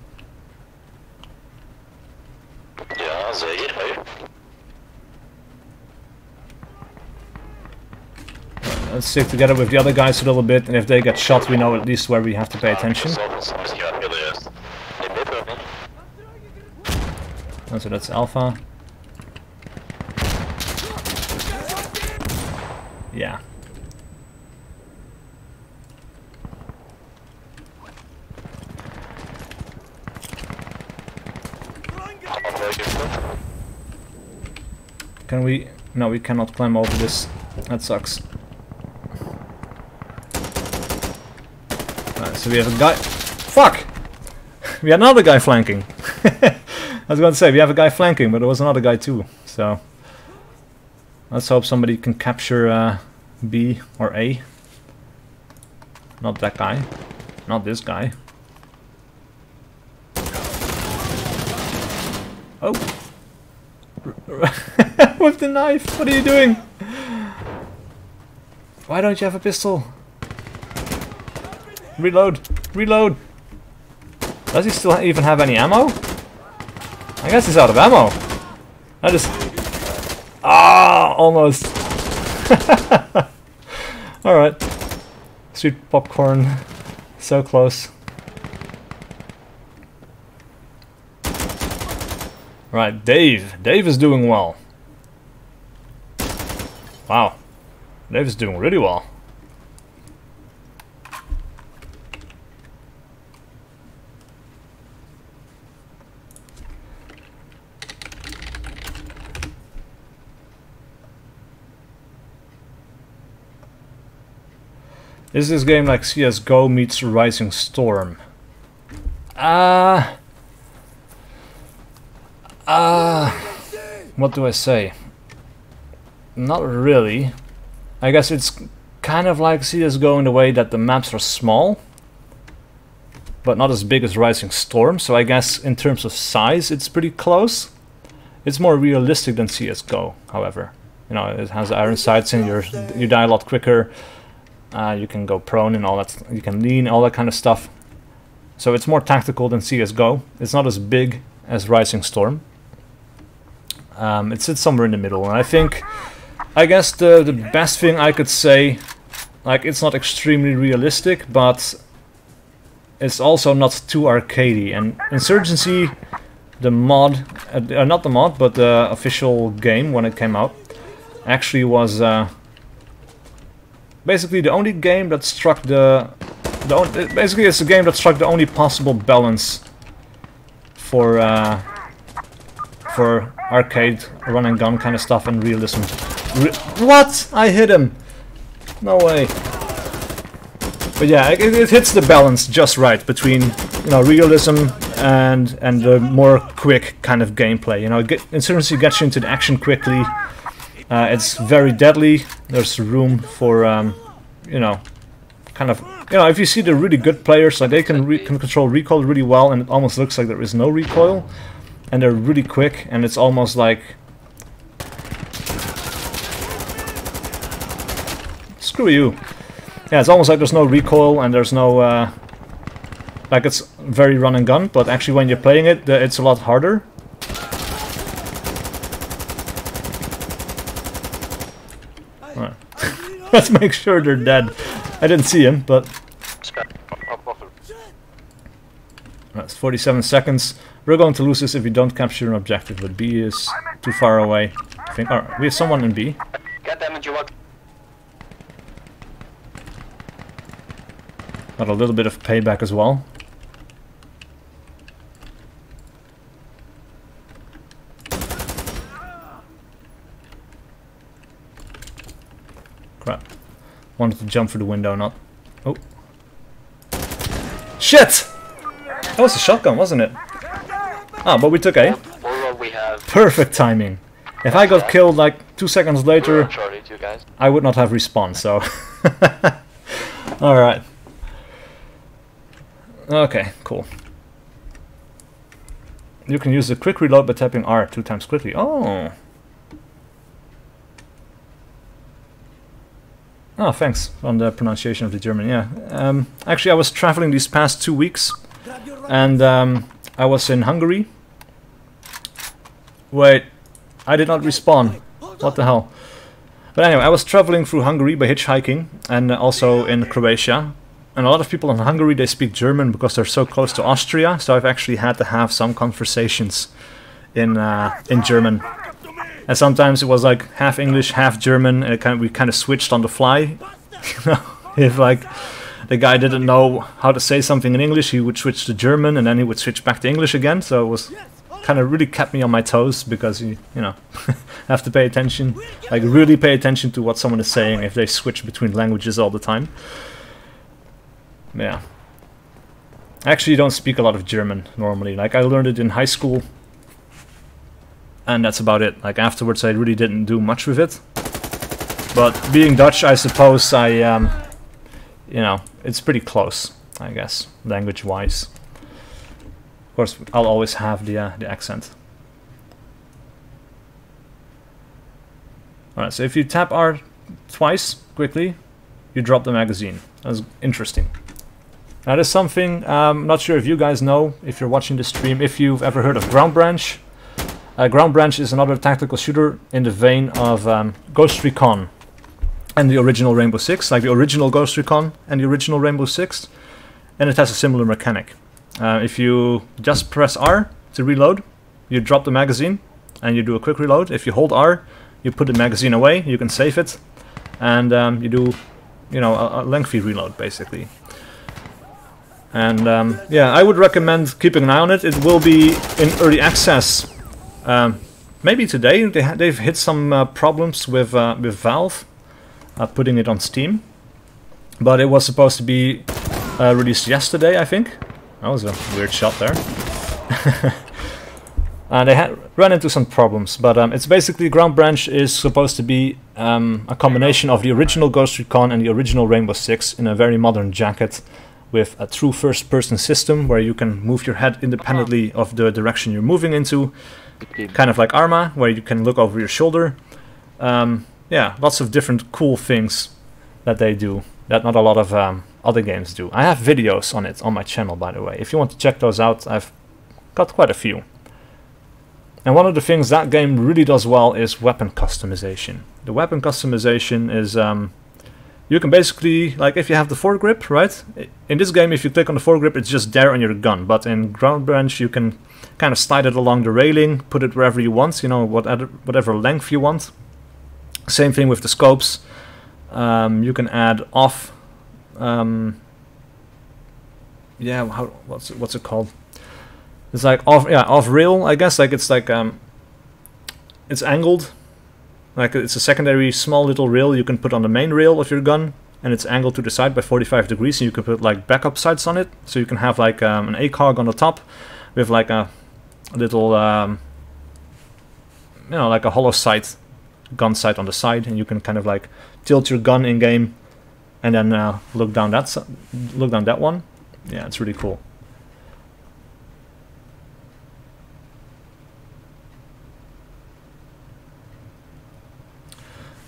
Speaker 3: Ja, zeker. Hey.
Speaker 1: Let's stick together with the other guys a little bit, and if they get shot, we know at least where we have to pay attention. Oh, so that's Alpha. Yeah. Can we? No, we cannot climb over this. That sucks. Alright, so we have a guy. Fuck! We had another guy flanking. I was going to say, we have a guy flanking, but there was another guy too. So let's hope somebody can capture B or A. Not that guy. Not this guy. Oh! With the knife! What are you doing? Why don't you have a pistol? Reload! Reload! Does he still even have any ammo? I guess he's out of ammo. I just... Ah! Almost. Alright. Sweet popcorn. So close. Right, Dave. Dave is doing well. Wow. Dave is doing really well. Is this game like CSGO meets Rising Storm? What do I say? Not really. I guess it's kind of like CSGO in the way that the maps are small, but not as big as Rising Storm, so I guess in terms of size it's pretty close. It's more realistic than CSGO, however. You know, it has iron sights and you die a lot quicker. You can go prone and all that, you can lean, all that kind of stuff. So it's more tactical than CSGO. It's not as big as Rising Storm. It sits somewhere in the middle, and I think, I guess the best thing I could say, like, it's not extremely realistic, but it's also not too arcadey. And Insurgency, the mod, not the mod, but the official game when it came out, actually was basically the only game that struck basically it's a game that struck the only possible balance for arcade run and gun kind of stuff and realism. What? I hit him! No way. But yeah, it hits the balance just right between, you know, realism and the more quick kind of gameplay. You know, Insurgency gets you into the action quickly. It's very deadly. There's room for, you know, kind of, you know, if you see the really good players, like they can control recoil really well, and it almost looks like there is no recoil, and they're really quick, and it's almost like, screw you. Yeah, it's almost like there's no recoil and there's no, like it's very run and gun, but actually when you're playing it, it's a lot harder. Right. Let's make sure they're dead. I didn't see him, but... That's 47 seconds. We're going to lose this if we don't capture an objective, but B is too far away. I think. Alright, we have someone in B.
Speaker 3: God damn it, you walk.
Speaker 1: Got a little bit of payback as well. Crap. Wanted to jump through the window, not... Oh. Shit! That was a shotgun, wasn't it? Ah, but we took A.
Speaker 3: We have
Speaker 1: Perfect timing. If I got killed like 2 seconds later,
Speaker 3: Charlie, you guys.
Speaker 1: I would not have respawned, so... Alright. Okay, cool. You can use the quick reload by tapping R 2 times quickly. Oh! Oh, thanks on the pronunciation of the German, yeah. Actually, I was traveling these past 2 weeks, and I was in Hungary. Wait, I did not respawn. What the hell? But anyway, I was traveling through Hungary by hitchhiking, and also in Croatia. And a lot of people in Hungary, they speak German because they're so close to Austria, so I've actually had to have some conversations in German. And sometimes it was like half English, half German, and we kind of switched on the fly. If like the guy didn't know how to say something in English, he would switch to German, and then he would switch back to English again. So it was kind of really kept me on my toes, because you know, have to pay attention, like really pay attention to what someone is saying if they switch between languages all the time. Yeah. I actually don't speak a lot of German normally. Like I learned it in high school, and that's about it. Like afterwards I really didn't do much with it. But being Dutch, I suppose I, you know, it's pretty close, I guess, language-wise. Of course, I'll always have the accent. Alright, so if you tap R twice, quickly, you drop the magazine. That's interesting. That is something, I'm not sure if you guys know, if you're watching the stream, if you've ever heard of Ground Branch. Ground Branch is another tactical shooter in the vein of Ghost Recon and the original Rainbow Six, like the original Ghost Recon and the original Rainbow Six, and it has a similar mechanic. If you just press R to reload, you drop the magazine and you do a quick reload. If you hold R, you put the magazine away, you can save it, and you do, you know, a lengthy reload basically. And yeah, I would recommend keeping an eye on it. It will be in early access. Maybe today. They've hit some problems with Valve putting it on Steam, but it was supposed to be released yesterday, I think. That was a weird shot there. They ran into some problems, but it's basically Ground Branch is supposed to be a combination of the original Ghost Recon and the original Rainbow Six in a very modern jacket, with a true first-person system where you can move your head independently of the direction you're moving into, kind of like Arma, where you can look over your shoulder. Yeah, lots of different cool things that they do that not a lot of other games do. I have videos on it on my channel, by the way. If you want to check those out, I've got quite a few. And one of the things that game really does well is weapon customization. The weapon customization is... you can basically, like if you have the foregrip, right? In this game, if you click on the foregrip, it's just there on your gun. But in Ground Branch, you can kind of slide it along the railing, put it wherever you want, you know, whatever length you want. Same thing with the scopes. You can add off. Yeah, what's it called? It's like off rail, I guess. Like it's angled. Like it's a secondary small little rail you can put on the main rail of your gun, and it's angled to the side by 45 degrees, and you can put like backup sights on it, so you can have like an ACOG on the top with like a little you know, like a hollow sight, gun sight on the side, and you can kind of like tilt your gun in game and then look down that one. Yeah, it's really cool.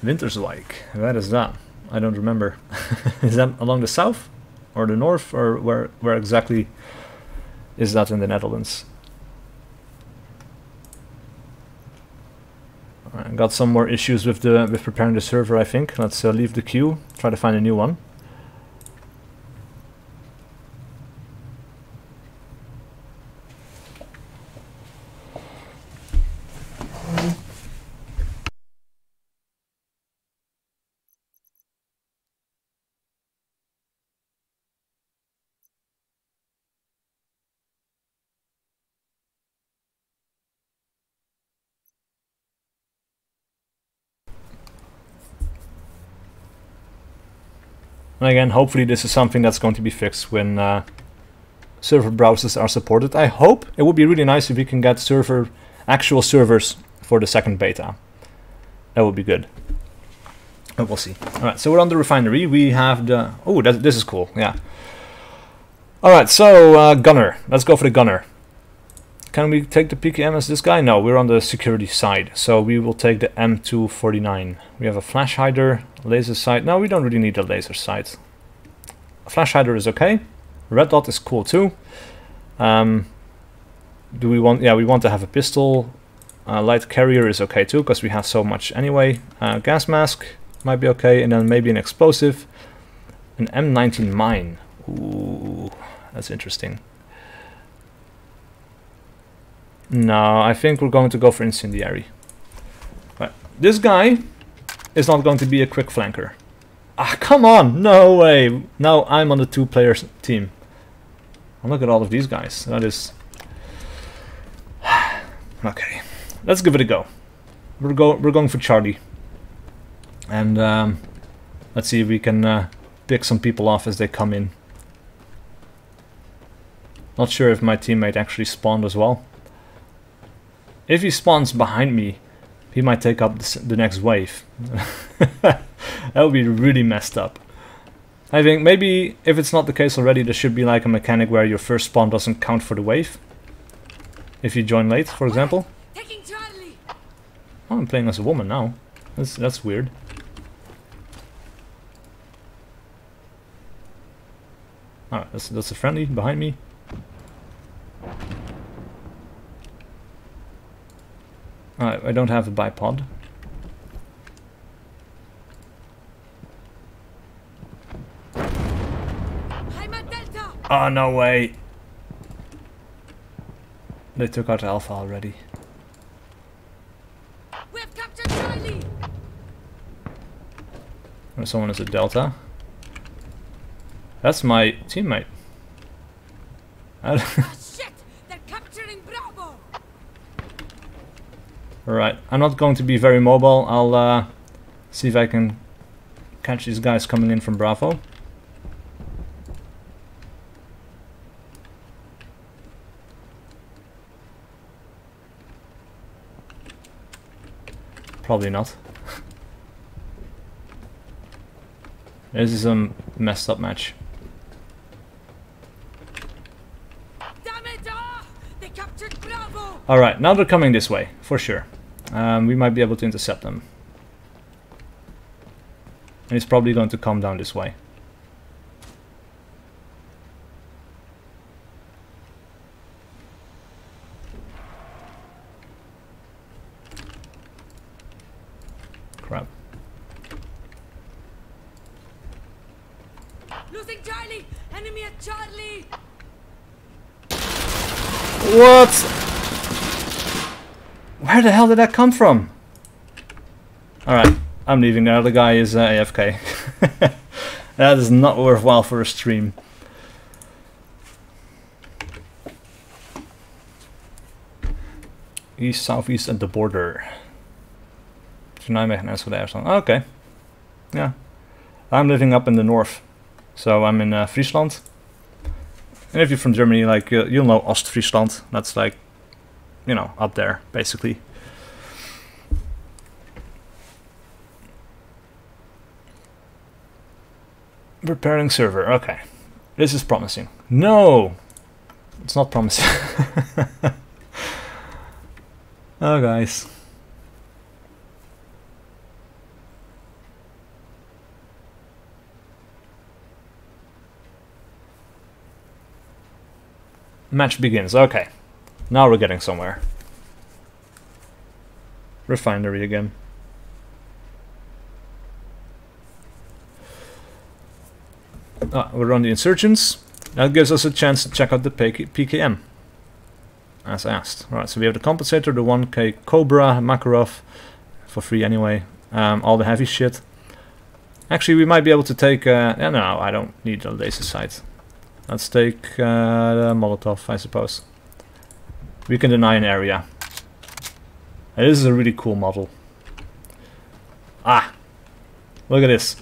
Speaker 1: Winterswijk, where is that? I don't remember. Is that along the south or the north, or where exactly is that in the Netherlands? Alright, got some more issues with preparing the server, I think. Let's leave the queue, try to find a new one. 。And again, hopefully this is something that's going to be fixed when server browsers are supported. I hope. It would be really nice if we can get actual servers for the second beta. That would be good. And we'll see. Alright, so we're on the refinery. We have the... Oh, this is cool, yeah. Alright, so gunner. Let's go for the gunner. Can we take the PKM as this guy? No, we're on the security side. So we will take the M249. We have a flash hider, laser sight. No, we don't really need a laser sight. A flash hider is okay. Red dot is cool too. Do we want... Yeah, we want to have a pistol. Light carrier is okay too, because we have so much anyway. Gas mask might be okay. And then maybe an explosive. An M19 mine. Ooh, that's interesting. No, I think we're going to go for incendiary. Right. This guy is not going to be a quick flanker. Ah, come on! No way! Now I'm on the 2-player team. And look at all of these guys. That is... Okay. Let's give it a go. We're going for Charlie. And let's see if we can pick some people off as they come in. Not sure if my teammate actually spawned as well. If he spawns behind me, he might take up the next wave. That would be really messed up. I think maybe if it's not the case already, there should be like a mechanic where your first spawn doesn't count for the wave. If you join late, for example.
Speaker 2: Taking Charlie.
Speaker 1: Oh, I'm playing as a woman now. That's weird. Alright, that's a friendly behind me. Alright, I don't have a bipod. Oh, no way. They took out Alpha already.
Speaker 2: We've captured Charlie.
Speaker 1: Or someone is a Delta. That's my teammate.
Speaker 2: Oh shit! They're capturing Bravo.
Speaker 1: Alright, I'm not going to be very mobile. I'll see if I can catch these guys coming in from Bravo. Probably not. This is a messed up match.
Speaker 2: Damn it! They captured Bravo.
Speaker 1: Alright, now they're coming this way, for sure. We might be able to intercept them. And he's probably going to come down this way. Crap.
Speaker 2: Losing Charlie. Enemy at Charlie.
Speaker 1: What? Where the hell did that come from? Alright, I'm leaving now. The guy is AFK. That is not worthwhile for a stream. East, southeast at the border. Nijmegen en Duitsland. Okay. Yeah. I'm living up in the north. So I'm in Friesland. And if you're from Germany, like you'll know Ostfriesland. That's like, you know, up there, basically. Preparing server. Okay. This is promising. No! It's not promising. Oh, guys. Match begins. Okay. Now we're getting somewhere. Refinery again. We're on the Insurgents. That gives us a chance to check out the PKM. As asked. Right, so we have the Compensator, the 1K Cobra, Makarov, for free anyway. All the heavy shit. Actually, we might be able to take... no, I don't need a laser sight. Let's take the Molotov, I suppose. We can deny an area. And this is a really cool model. Ah! Look at this.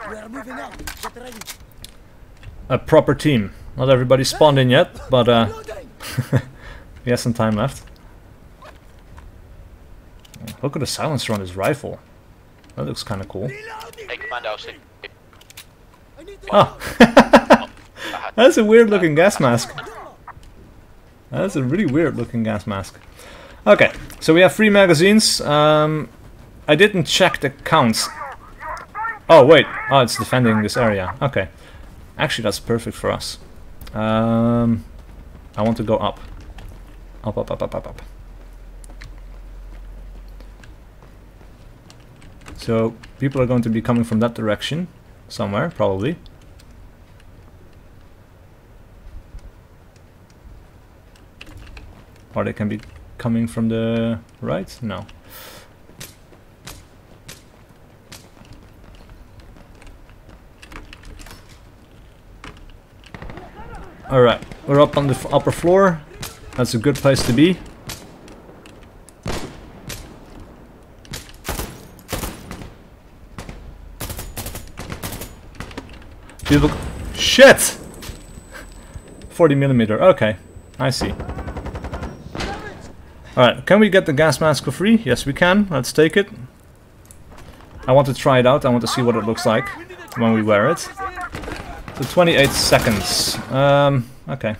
Speaker 2: We're moving out. Get ready.
Speaker 1: A proper team. Not everybody spawned in yet, but
Speaker 2: Reloading.
Speaker 1: he has some time left. Look at the silencer on his rifle. That looks kind of cool.
Speaker 2: Reloading.
Speaker 3: Hey, Commando, SiC.
Speaker 2: I need to
Speaker 1: Oh! That's a weird looking gas mask. That's a really weird looking gas mask. Okay, so we have 3 magazines. I didn't check the counts. Oh wait, oh it's defending this area. Okay, actually that's perfect for us. I want to go up. Up, up, up, up, up, up. So people are going to be coming from that direction somewhere, probably. Or they can be coming from the right? No. Alright, we're up on the upper floor. That's a good place to be. People... Shit! 40mm, okay. I see. Alright, can we get the gas mask for free? Yes, we can. Let's take it. I want to try it out. I want to see what it looks like when we wear it. So 28 seconds. Okay.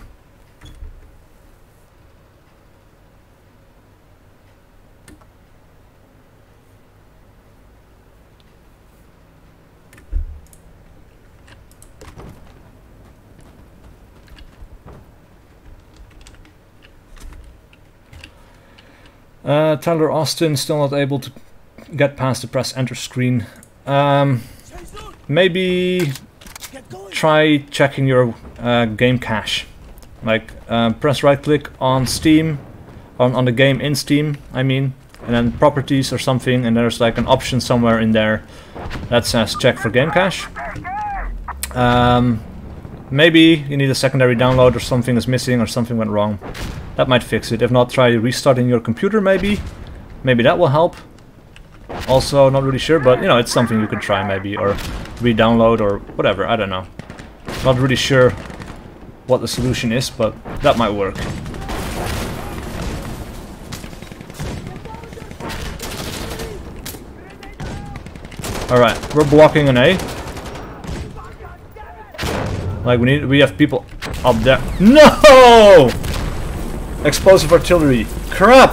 Speaker 1: Tyler Austin still not able to get past the press enter screen. Maybe try checking your game cache. Like press right click on Steam, on the game in Steam, I mean, and then properties or something, and there's like an option somewhere in there that says check for game cache. Maybe you need a secondary download or something is missing or something went wrong. That might fix it. If not, try restarting your computer maybe. Maybe that will help. Also, not really sure, but you know, it's something you could try maybe, or re-download or whatever, I don't know. Not really sure what the solution is, but that might work. Alright, we're blocking an A. Like we have people up there. No! Explosive artillery. Crap!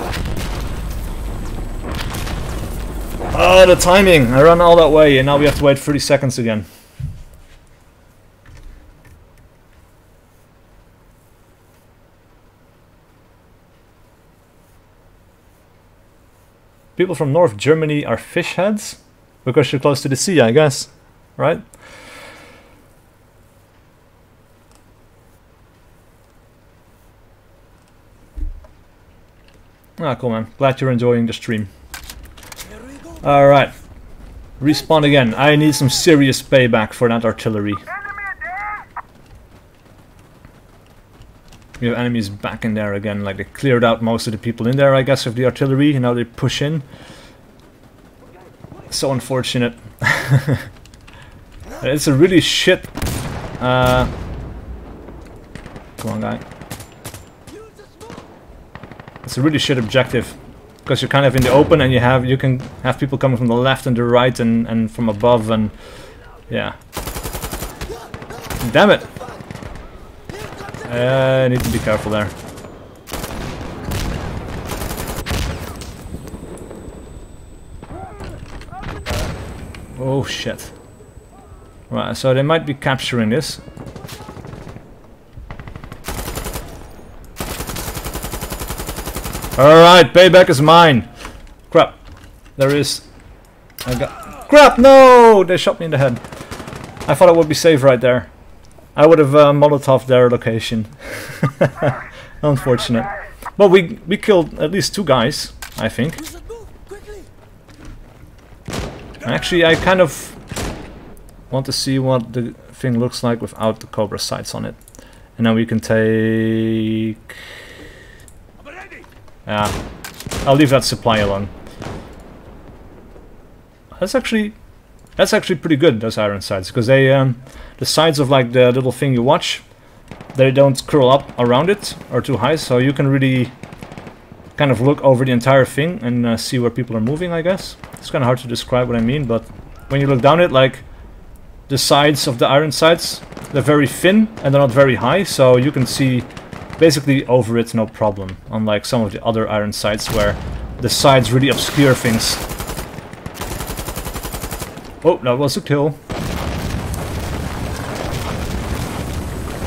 Speaker 1: Oh, the timing. I ran all that way and now we have to wait 30 seconds again. People from North Germany are fish heads? Because you're close to the sea, I guess. Right? Ah, cool, man. Glad you're enjoying the stream. Alright. Respawn again. I need some serious payback for that artillery. We have enemies back in there again. Like, they cleared out most of the people in there, I guess, of the artillery. And now they push in. So unfortunate. It's a really shit... Come on, guy. It's a really shit objective, because you're kind of in the open and you can have people coming from the left and the right and from above, and yeah. Damn it! I need to be careful there. Oh shit. Right, so they might be capturing this. Alright, payback is mine. Crap. There is... I got... Crap, no! They shot me in the head. I thought it would be safe right there. I would have Molotov their location. Unfortunate. Well, we killed at least 2 guys, I think. Actually, I kind of want to see what the thing looks like without the Cobra sights on it. And then we can take... Yeah, I'll leave that supply alone. That's actually That's actually pretty good, those iron sights, because they, the sides of like the little thing you watch, they don't curl up around it or too high, so you can really kind of look over the entire thing and see where people are moving, I guess. It's kind of hard to describe what I mean, but when you look down it, like the sides of the iron sights, they're very thin and they're not very high, so you can see basically over it no problem, unlike some of the other iron sights where the sides really obscure things. Oh, that was a kill.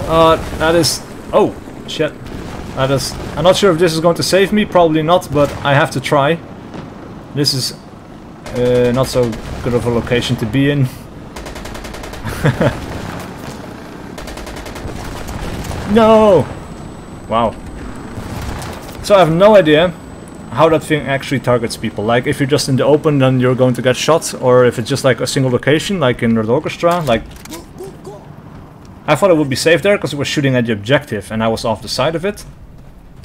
Speaker 1: That is... Oh, shit. That is... I'm not sure if this is going to save me, probably not, but I have to try. This is not so good of a location to be in. No! Wow. So I have no idea how that thing actually targets people. Like, if you're just in the open, then you're going to get shot, or if it's just like a single location, like in Red Orchestra, like... I thought it would be safe there, because it was shooting at the objective, and I was off the side of it.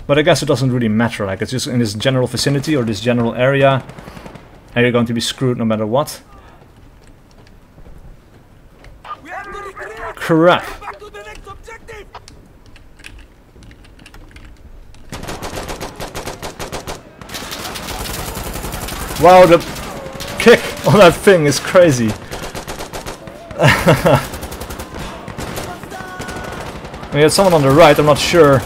Speaker 1: But I guess it doesn't really matter, like, it's just in this general vicinity, or this general area, and you're going to be screwed no matter what. Crap. Wow, the kick on that thing is crazy. We had someone on the right, I'm not sure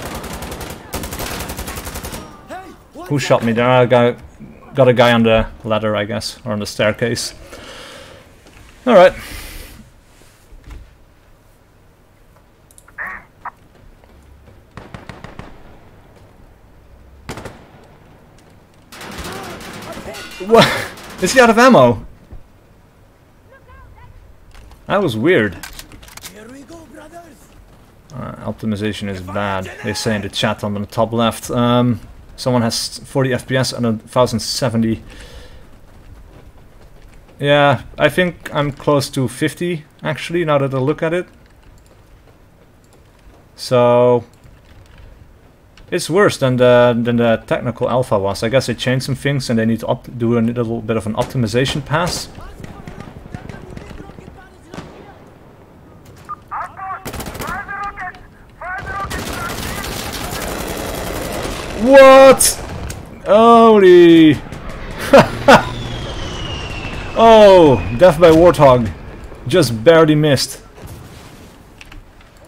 Speaker 1: who shot me there. I got a guy on the ladder, I guess, or on the staircase. Alright. What? Is he out of ammo? That was weird.
Speaker 2: Here we go, brothers.
Speaker 1: Optimization is bad, they say in the chat on the top left. Someone has 40 FPS and 1070. Yeah, I think I'm close to 50 actually, now that I look at it. So it's worse than the technical alpha was. I guess they changed some things and they need to do a little bit of an optimization pass. What? Holy! Oh, death by warthog. Just barely missed.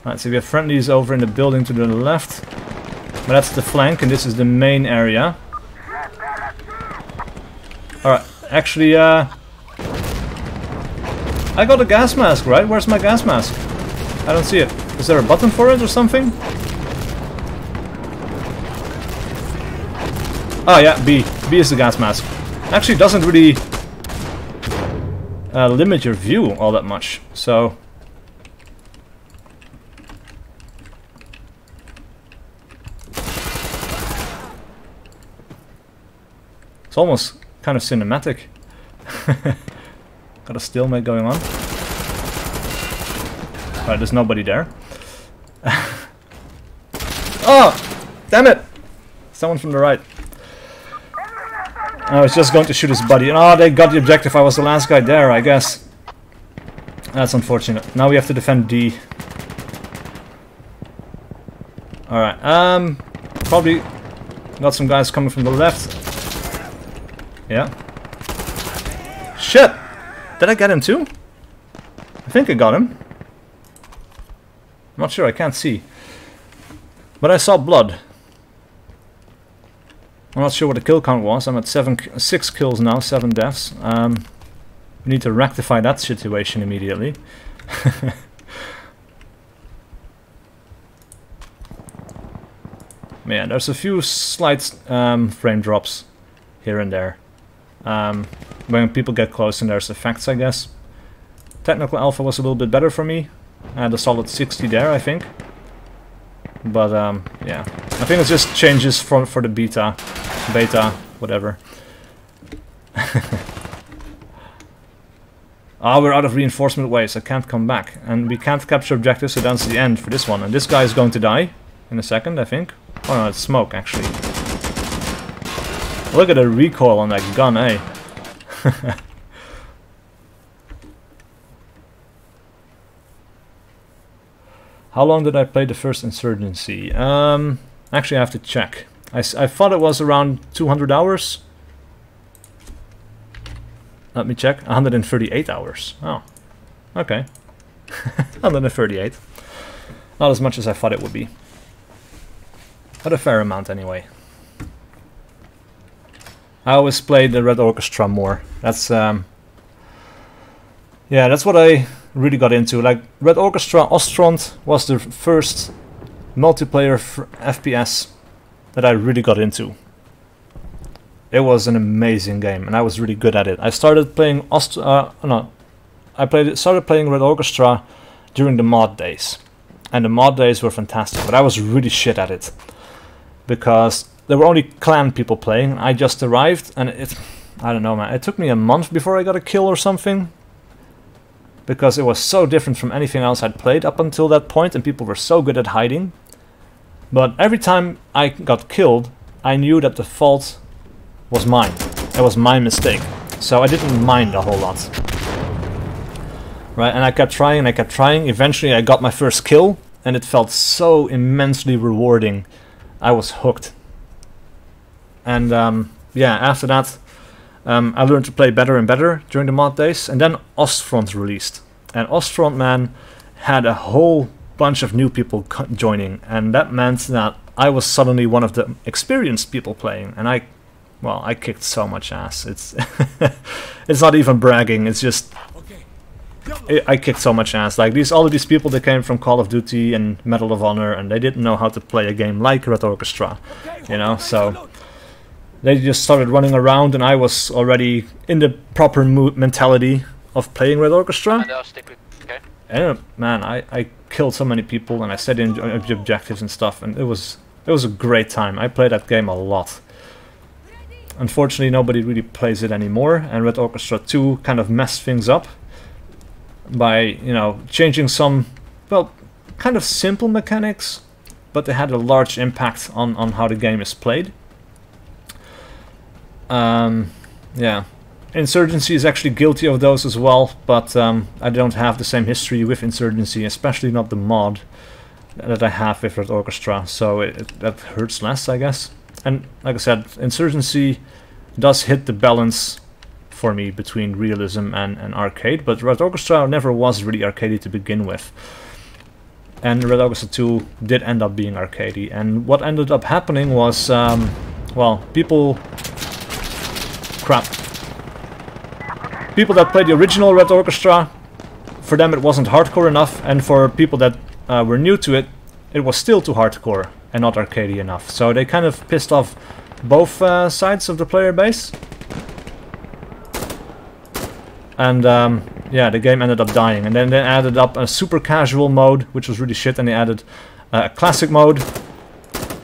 Speaker 1: Alright, so we have friendlies over in the building to the left. But that's the flank and this is the main area. Alright, actually, I got a gas mask, right? Where's my gas mask? I don't see it. Is there a button for it or something? Oh yeah, B. B is the gas mask. Actually doesn't really limit your view all that much, so... It's almost kind of cinematic. Got a stalemate going on. Alright, there's nobody there. Oh! Damn it! Someone from the right. I was just going to shoot his buddy. Oh, they got the objective. I was the last guy there, I guess. That's unfortunate. Now we have to defend D. Alright, probably got some guys coming from the left. Yeah. Shit! Did I get him too? I think I got him. I'm not sure, I can't see. But I saw blood. I'm not sure what the kill count was. I'm at 6 kills now, 7 deaths. We need to rectify that situation immediately. Man, there's a few slight frame drops here and there. When people get close and there's effects, I guess. Technical alpha was a little bit better for me. I had a solid 60 there, I think. But yeah, I think it just changes for the beta, whatever. Ah, we're out of reinforcement waves. I can't come back, and we can't capture objectives, so that's the end for this one. And this guy is going to die in a second, I think. Oh no, it's smoke actually. Look at the recoil on that gun, eh? How long did I play the first Insurgency? Actually I have to check. I thought it was around 200 hours. Let me check. 138 hours. Oh, okay. 138. Not as much as I thought it would be. But a fair amount anyway. I always played the Red Orchestra more. That's yeah, that's what I really got into. Like Red Orchestra Ostrand was the first multiplayer FPS that I really got into. It was an amazing game, and I was really good at it. I started playing started playing Red Orchestra during the mod days, and the mod days were fantastic. But I was really shit at it because there were only clan people playing. I just arrived, and I don't know, man. It took me a month before I got a kill or something, because it was so different from anything else I'd played up until that point, and people were so good at hiding. But every time I got killed, I knew that the fault was mine. It was my mistake. So I didn't mind a whole lot. Right, and I kept trying and I kept trying. Eventually I got my first kill, and it felt so immensely rewarding. I was hooked. And yeah, after that I learned to play better and better during the mod days. And then Ostfront released. And Ostfront, man, had a whole bunch of new people joining. And that meant that I was suddenly one of the experienced people playing. And I kicked so much ass. It's it's not even bragging. It's just I kicked so much ass. Like all of these people that came from Call of Duty and Medal of Honor, and they didn't know how to play a game like Red Orchestra, you know. So they just started running around, and I was already in the proper mentality of playing Red Orchestra. And man, I killed so many people, and I set in objectives and stuff, and it was a great time. I played that game a lot. Unfortunately, nobody really plays it anymore, and Red Orchestra 2 kind of messed things up by, you know, changing some, well, kind of simple mechanics, but they had a large impact on how the game is played. Yeah, Insurgency is actually guilty of those as well, but I don't have the same history with Insurgency, especially not the mod that I have with Red Orchestra, so that hurts less, I guess. And like I said, Insurgency does hit the balance for me between realism and arcade, but Red Orchestra never was really arcadey to begin with. And Red Orchestra 2 did end up being arcadey, and what ended up happening was, well, people that played the original Red Orchestra, for them it wasn't hardcore enough, and for people that were new to it, it was still too hardcore and not arcadey enough. So they kind of pissed off both sides of the player base. And yeah, the game ended up dying. And then they added up a super casual mode, which was really shit, and they added a classic mode.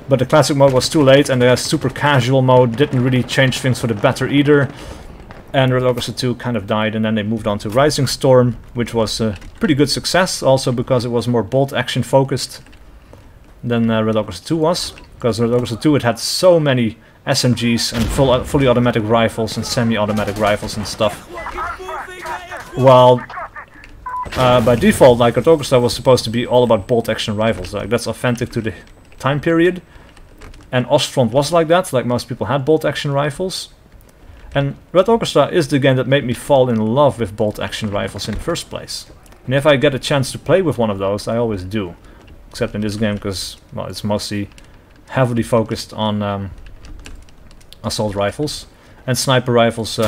Speaker 1: But the classic mode was too late, and the super casual mode didn't really change things for the better either. And Red Orchestra 2 kind of died, and then they moved on to Rising Storm, which was a pretty good success, also because it was more bolt action focused than Red Orchestra 2 was. Because Red Orchestra 2, it had so many SMGs and fully automatic rifles and semi-automatic rifles and stuff. Well, by default, like, Red Orchestra was supposed to be all about bolt action rifles. Like, that's authentic to the time period. And Ostfront was like that, like most people had bolt action rifles. And Red Orchestra is the game that made me fall in love with bolt action rifles in the first place. And if I get a chance to play with one of those, I always do. Except in this game, because, well, it's mostly heavily focused on assault rifles. And sniper rifles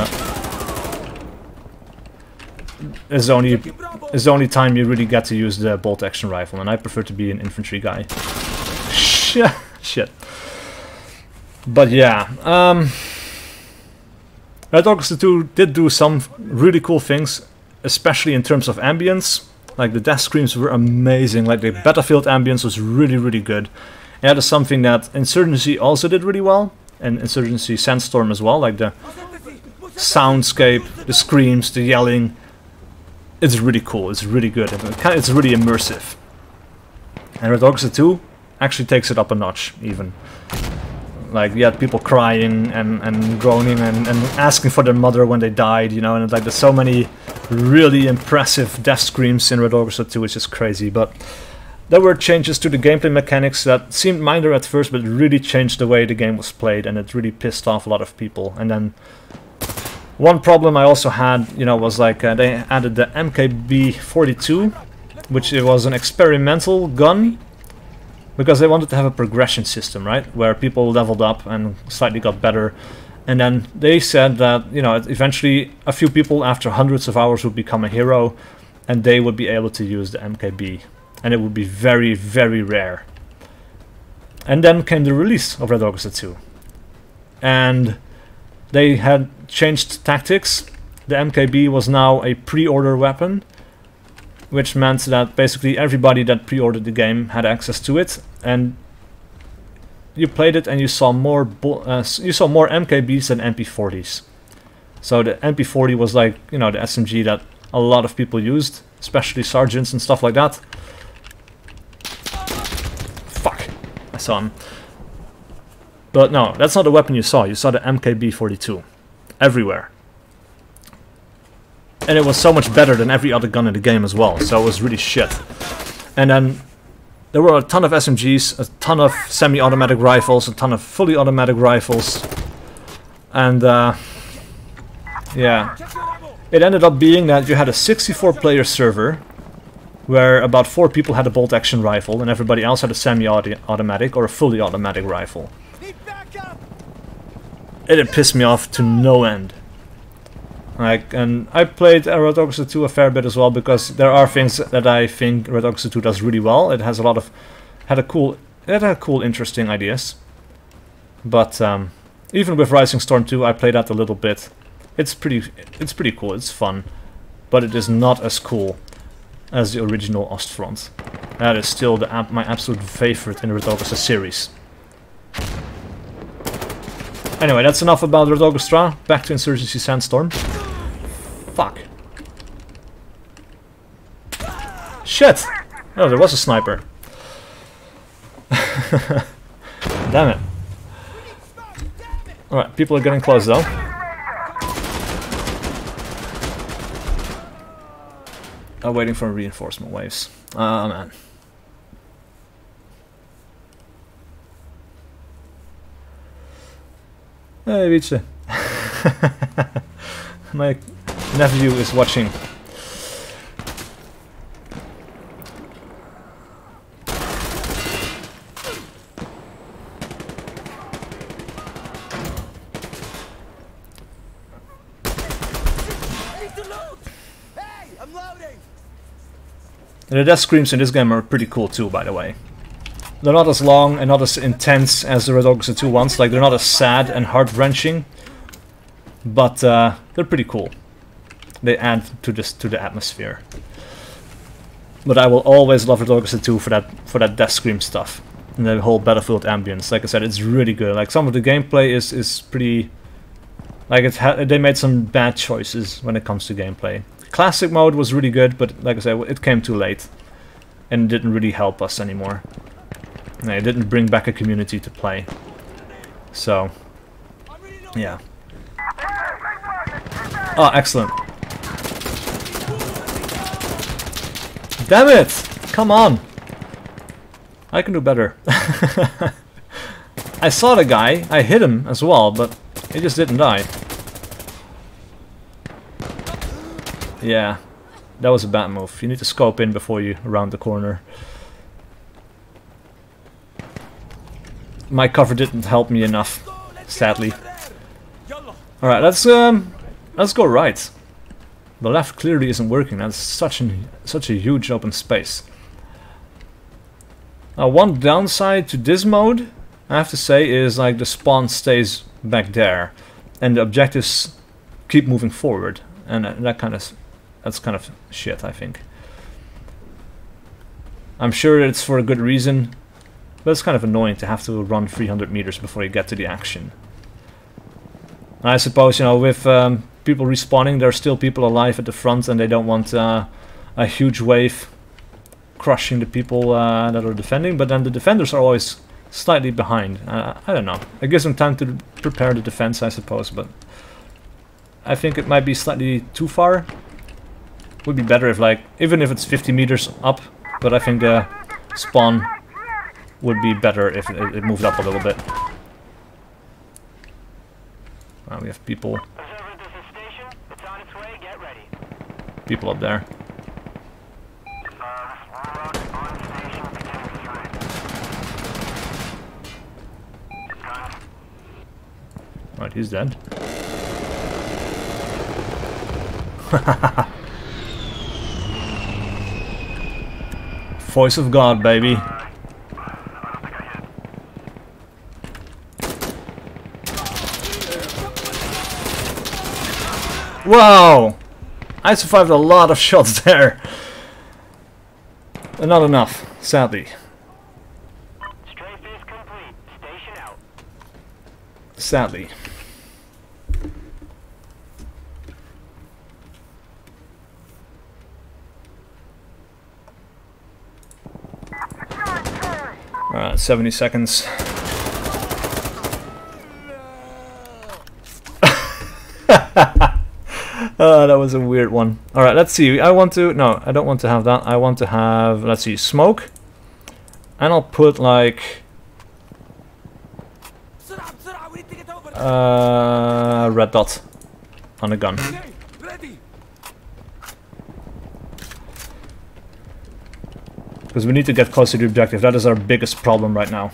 Speaker 1: is the only time you really get to use the bolt action rifle, and I prefer to be an infantry guy. Shit. But yeah, Red Orchestra 2 did do some really cool things, especially in terms of ambience. Like, the death screams were amazing, like the battlefield ambience was really, really good. And that is something that Insurgency also did really well, and Insurgency Sandstorm as well, like the soundscape, the screams, the yelling. It's really cool, it's really good, it's really immersive. And Red Orchestra 2 actually takes it up a notch, even. Like, you had people crying and groaning and asking for their mother when they died, you know, and like there's so many really impressive death screams in Red Orchestra 2, which is crazy. But there were changes to the gameplay mechanics that seemed minor at first, but really changed the way the game was played, and it really pissed off a lot of people. And then one problem I also had, you know, was like they added the MKB-42, which it was an experimental gun, because they wanted to have a progression system, right, where people leveled up and slightly got better. And then they said that, you know, eventually a few people after hundreds of hours would become a hero, and they would be able to use the MKB, and it would be very, very rare. And then came the release of Red Orchestra 2, and they had changed tactics. The MKB was now a pre-order weapon, which meant that basically everybody that pre-ordered the game had access to it, and you played it and you saw more MKBs than MP40s. So the MP40 was like, you know, the SMG that a lot of people used, especially sergeants and stuff like that. Fuck, I saw him. But no, that's not the weapon you saw. You saw the MKB-42 everywhere. And it was so much better than every other gun in the game as well, so it was really shit. And then there were a ton of SMGs, a ton of semi-automatic rifles, a ton of fully automatic rifles. And yeah, it ended up being that you had a 64-player server where about 4 people had a bolt-action rifle and everybody else had a semi-automatic or a fully automatic rifle. It pissed me off to no end. Like, and I played Red Orchestra 2 a fair bit as well, because there are things that I think Red Orchestra 2 does really well. It has a lot of, had cool, interesting ideas. But even with Rising Storm 2, I played that a little bit. It's pretty cool. It's fun, but it is not as cool as the original Ostfront. That is still my absolute favorite in the Red Orchestra series. Anyway, that's enough about Red Orchestra. Back to Insurgency Sandstorm. Fuck. Shit! Oh, there was a sniper. Damn it. Alright, people are getting close though. I'm waiting for reinforcement waves. Ah, man. Hey, Vice. My nephew is watching. And the death screams in this game are pretty cool too, by the way. They're not as long and not as intense as the Red Orchestra 2 ones. Like, they're not as sad and heart-wrenching, but they're pretty cool. They add to the atmosphere. But I will always love Red Orchestra 2 for that death scream stuff and the whole battlefield ambience. Like I said, it's really good. Like, some of the gameplay is pretty. Like, they made some bad choices when it comes to gameplay. Classic mode was really good, but like I said, it came too late and didn't really help us anymore. It didn't bring back a community to play. So, yeah. Oh, excellent. Damn it! Come on! I can do better. I saw the guy, I hit him as well, but he just didn't die. Yeah, that was a bad move. You need to scope in before you round the corner. My cover didn't help me enough, sadly. Alright, let's go right. The left clearly isn't working. That's such a huge open space. Now, one downside to this mode, I have to say, is like the spawn stays back there, and the objectives keep moving forward, and that's kind of shit, I think. I'm sure it's for a good reason, but it's kind of annoying to have to run 300 meters before you get to the action. And I suppose, you know, with people respawning, there are still people alive at the front, and they don't want a huge wave crushing the people that are defending, but then the defenders are always slightly behind. I don't know. It gives them time to prepare the defense, I suppose, but I think it might be slightly too far. Would be better if, like, even if it's 50 meters up, but I think spawn would be better if it moved up a little bit. We have people. People up there. Right, he's dead. Voice of God, baby. Wow! I survived a lot of shots there. Not enough, sadly.
Speaker 2: Strafe is complete. Station out.
Speaker 1: Sadly. Alright, 70 seconds. That was a weird one. Alright, let's see. I want to... No, I don't want to have that. I want to have... Let's see, smoke. And I'll put like... red dot on the gun. Because we need to get closer to the objective. That is our biggest problem right now.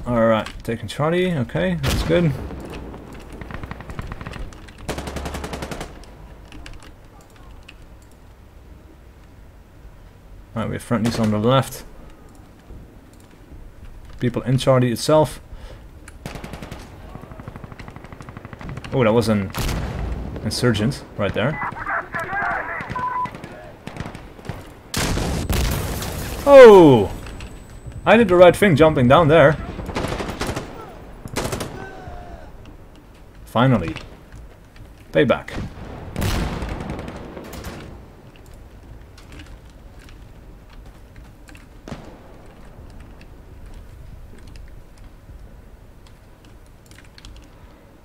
Speaker 1: Alright, taking Charlie. Okay, that's good. Alright, we have friendlies on the left. People in Charlie itself. Oh, that was an insurgent right there. Oh! I did the right thing jumping down there. Finally. Payback.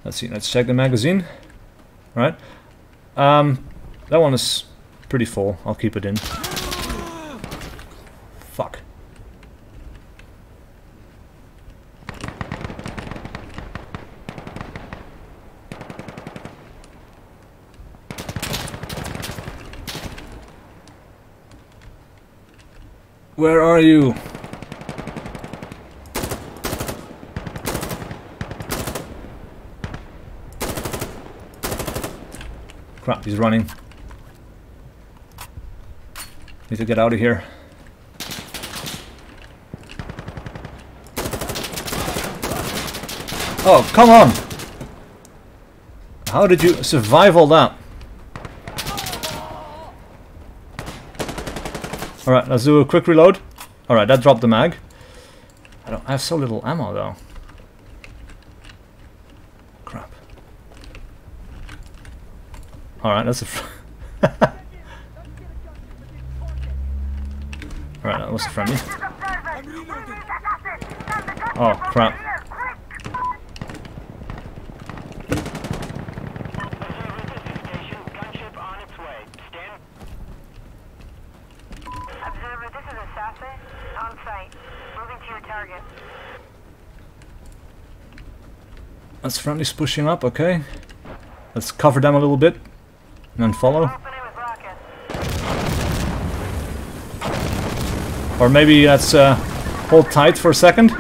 Speaker 1: Let's see, let's check the magazine. Right. That one is pretty full. I'll keep it in. Fuck. Where are you? Crap, he's running. Need to get out of here. Oh, come on! How did you survive all that? Alright, let's do a quick reload. Alright, that dropped the mag. I have so little ammo though. Crap. Alright, that's a... Alright, that was a friendly. Oh, crap. That's friendly's pushing up, okay. Let's cover them a little bit and then follow. Or maybe let's hold tight for a second.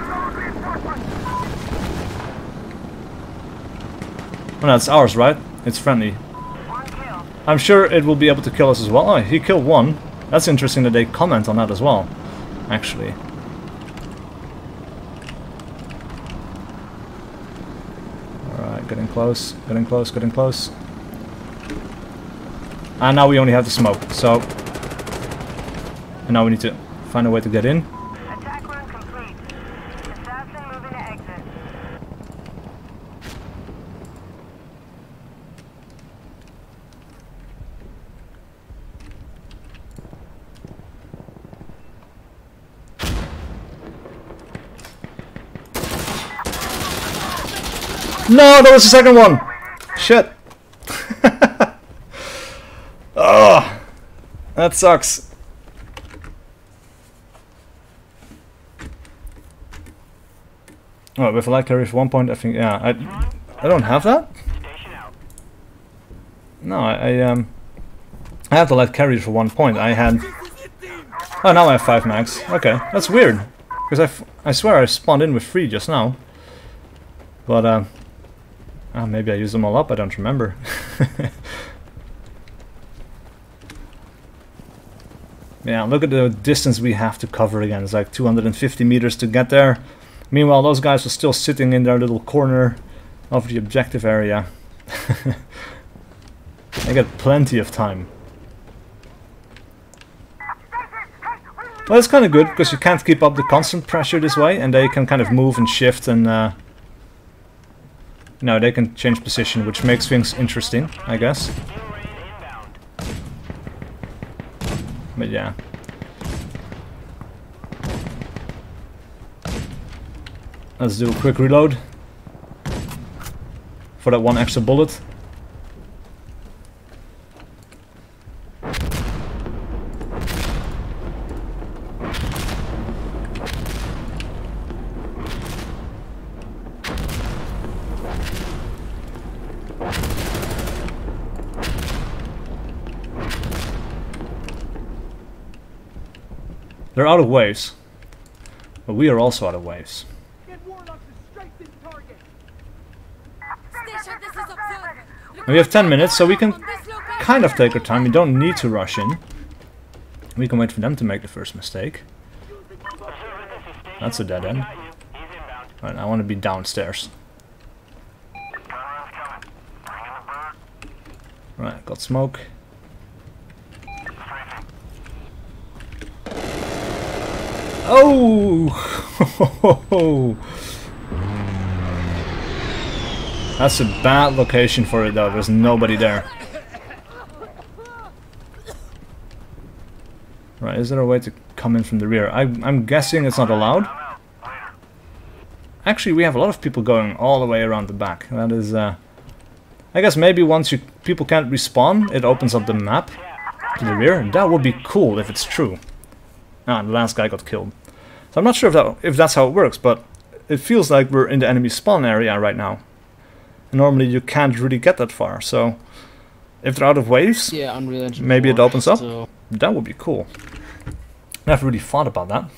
Speaker 1: Oh, no, it's ours, right? It's friendly. I'm sure it will be able to kill us as well. Oh, he killed one. That's interesting that they comment on that as well, actually. Getting close, getting close, getting close. And now we only have the smoke, so... And now we need to find a way to get in.
Speaker 8: Attack run complete. Assassin moving to exit.
Speaker 1: No, that was the second one! shit! Oh, that sucks. Oh, with a light carry for 1 point, I think, yeah, I don't have that? No, I have the light carry for 1 point. I had... Oh, now I have 5 mags. Okay, that's weird. Because I swear I spawned in with 3 just now. But, maybe I used them all up, I don't remember. Yeah, look at the distance we have to cover again. It's like 250 meters to get there. Meanwhile, those guys are still sitting in their little corner of the objective area. They get plenty of time. Well, it's kind of good, because you can't keep up the constant pressure this way, and they can kind of move and shift and... no, they can change position, which makes things interesting, I guess. But yeah. Let's do a quick reload. For that 1 extra bullet. They're out of waves, but we are also out of waves. And we have 10 minutes, so we can kind of take our time. We don't need to rush in. We can wait for them to make the first mistake. That's a dead end. Right, I want to be downstairs. Right, got smoke. Oh! That's a bad location for it though, there's nobody there. Right, is there a way to come in from the rear? I'm guessing it's not allowed. Actually, we have a lot of people going all the way around the back. That is, I guess maybe once people can't respawn, it opens up the map to the rear. That would be cool if it's true. Ah, the last guy got killed. So I'm not sure if that's how it works, but it feels like we're in the enemy spawn area right now. And normally you can't really get that far, so if they're out of waves,
Speaker 5: yeah, Unreal Engine
Speaker 1: maybe
Speaker 5: 4,
Speaker 1: it opens up.
Speaker 5: so
Speaker 1: That would be cool. I never really thought about that.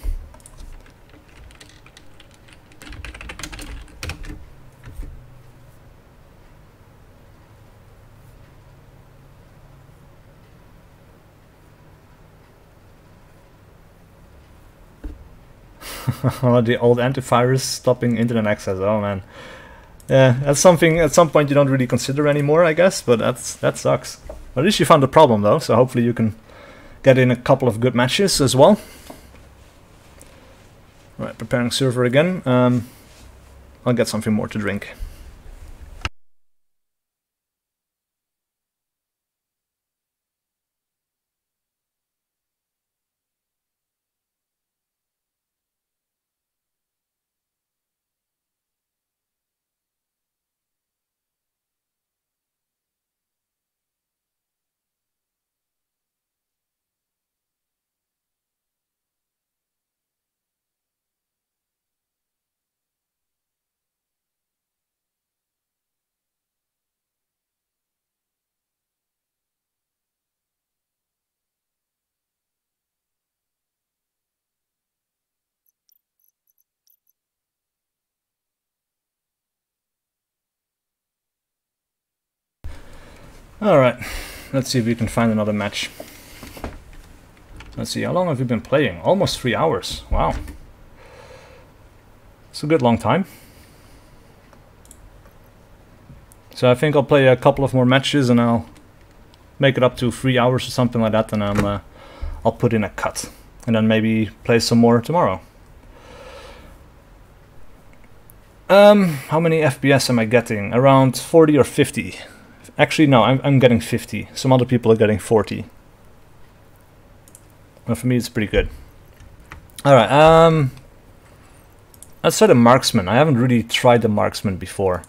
Speaker 1: The old antivirus stopping internet access. Oh man, yeah, that's something at some point you don't really consider anymore, I guess. But that sucks. At least you found the problem though, so hopefully you can get in a couple of good matches as well. Right, preparing server again. I'll get something more to drink. Alright, let's see if we can find another match. Let's see, how long have we been playing? Almost 3 hours. Wow. It's a good long time. So I think I'll play a couple of more matches and I'll make it up to 3 hours or something like that, and I'll put in a cut. And then maybe play some more tomorrow. How many FPS am I getting? Around 40 or 50. Actually, no, I'm getting 50. Some other people are getting 40. Well, for me, it's pretty good. Alright, let's try the marksman. I haven't really tried the marksman before.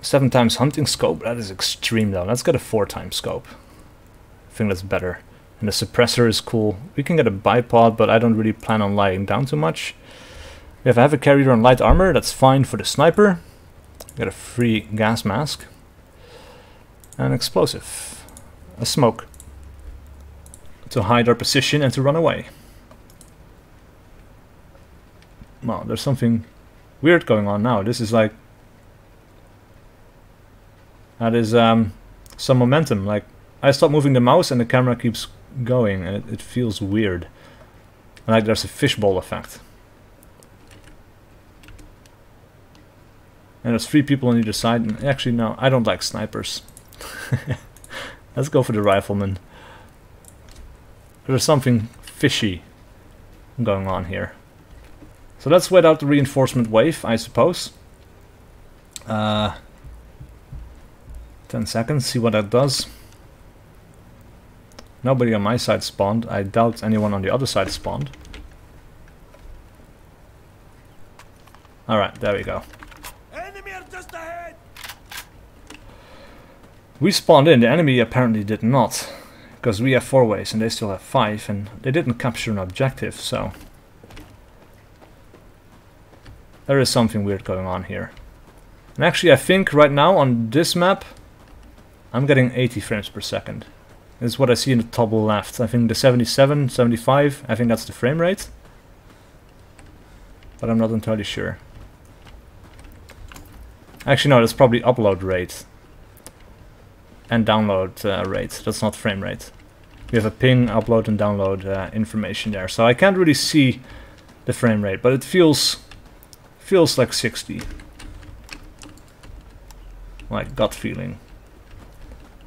Speaker 1: 7 times hunting scope, that is extreme though. Let's get a 4 times scope. I think that's better. And the suppressor is cool. We can get a bipod, but I don't really plan on lying down too much. We have a heavy carrier and light armor, that's fine for the sniper. Got a free gas mask. And an explosive. A smoke. To hide our position and to run away. Well, there's something weird going on now. This is like... That is some momentum. Like, I stop moving the mouse and the camera keeps going, and it feels weird. Like there's a fishbowl effect. And there's 3 people on either side. And actually, no, I don't like snipers. Let's go for the rifleman. There's something fishy going on here. So let's wait out the reinforcement wave, I suppose. 10 seconds, see what that does. Nobody on my side spawned. I doubt anyone on the other side spawned. Alright, there we go.
Speaker 2: Enemy are just ahead.
Speaker 1: We spawned in, the enemy apparently did not. Because we have 4 ways and they still have 5, and they didn't capture an objective, so... There is something weird going on here. And actually I think right now on this map I'm getting 80 frames per second. This is what I see in the top left. I think the 77, 75, I think that's the frame rate. But I'm not entirely sure. Actually no, that's probably upload rate. And download rate. That's not frame rate. We have a ping, upload and download information there. So I can't really see the frame rate, but it feels like 60. Like gut feeling.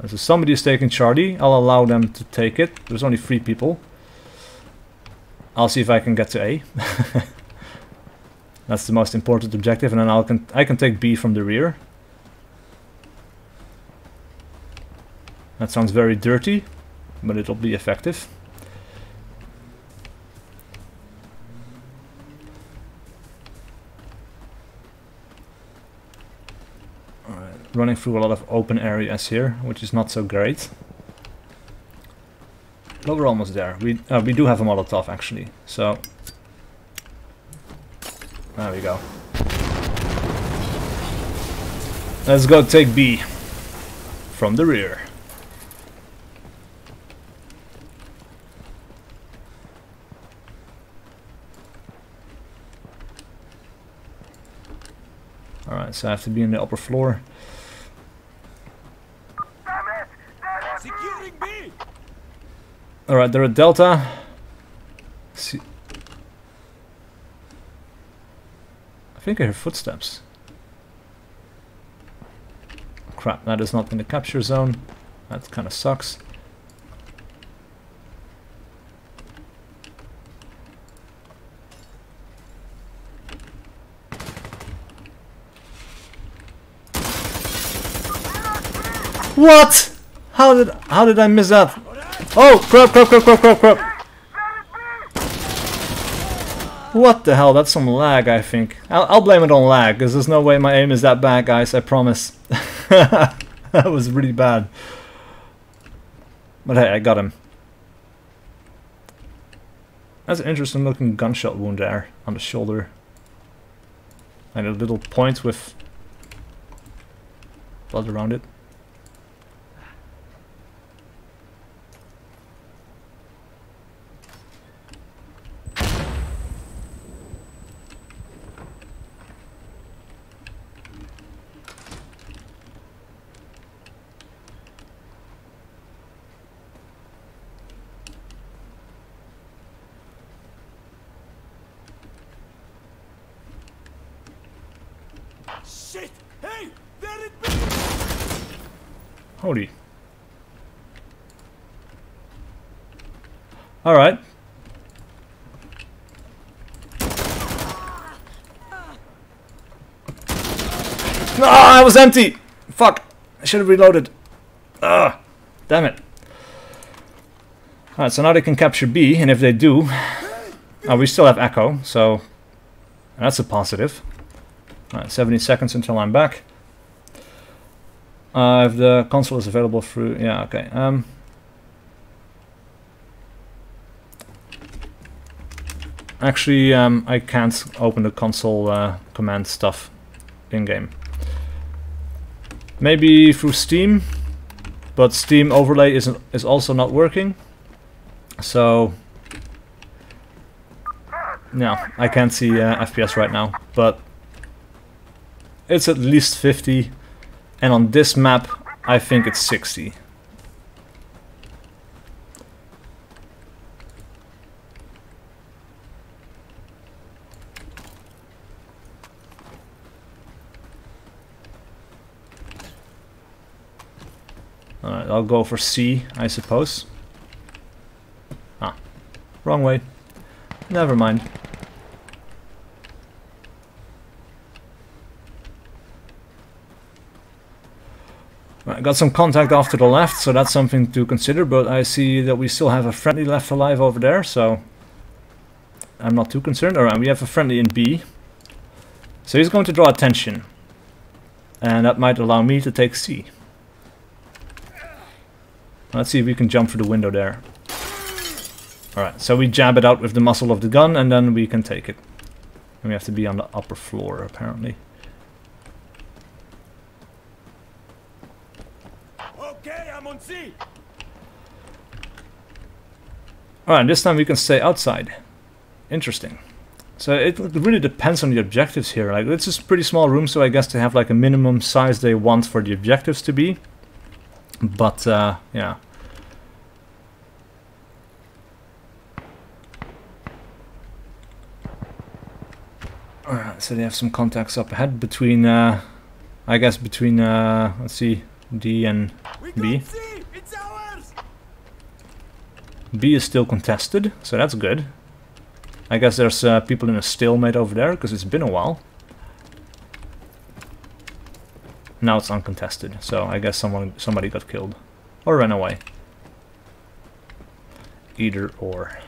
Speaker 1: So somebody is taking Charlie. I'll allow them to take it. There's only 3 people. I'll see if I can get to A. That's the most important objective, and then I can take B from the rear. That sounds very dirty, but it'll be effective. Running through a lot of open areas here, which is not so great. But we're almost there. We do have a Molotov actually, so there we go. Let's go take B from the rear. Alright, so I have to be in the upper floor.
Speaker 2: Securing B.
Speaker 1: Alright, they're at Delta. See. I think I hear footsteps. Crap, that is not in the capture zone. That kind of sucks. What? How did I miss that? Oh, crap. What the hell? That's some lag, I think. I'll blame it on lag, because there's no way my aim is that bad, guys, I promise. That was really bad. But hey, I got him. That's an interesting looking gunshot wound there on the shoulder. And a little point with blood around it.
Speaker 2: Shit! Hey! There it be!
Speaker 1: Holy. Alright. Ah, I was empty! Fuck! I should have reloaded. Ah, damn it. Alright, so now they can capture B, and if they do... we still have Echo, so... That's a positive. Alright, 70 seconds until I'm back. If the console is available through... Yeah, okay. Actually, I can't open the console command stuff in-game. Maybe through Steam, but Steam overlay is also not working. So... no, I can't see FPS right now, but it's at least 50, and on this map I think it's 60. Alright, I'll go for C, I suppose. Ah, wrong way. Never mind. I got some contact off to the left, so that's something to consider, but I see that we still have a friendly left alive over there, so I'm not too concerned. Alright, we have a friendly in B. So he's going to draw attention, and that might allow me to take C. Let's see if we can jump through the window there. Alright, so we jab it out with the muzzle of the gun, and then we can take it. And we have to be on the upper floor, apparently.
Speaker 2: Okay, I'm on C.
Speaker 1: Alright, this time we can stay outside. Interesting. So it really depends on the objectives here. Like, this is a pretty small room, so I guess they have like a minimum size they want for the objectives to be. But, yeah. Alright, so they have some contacts up ahead between, I guess between, let's see, D and B.
Speaker 2: It's ours.
Speaker 1: B is still contested, so that's good. I guess there's people in a stalemate over there, because it's been a while. Now it's uncontested, so I guess somebody got killed. Or ran away. Either or.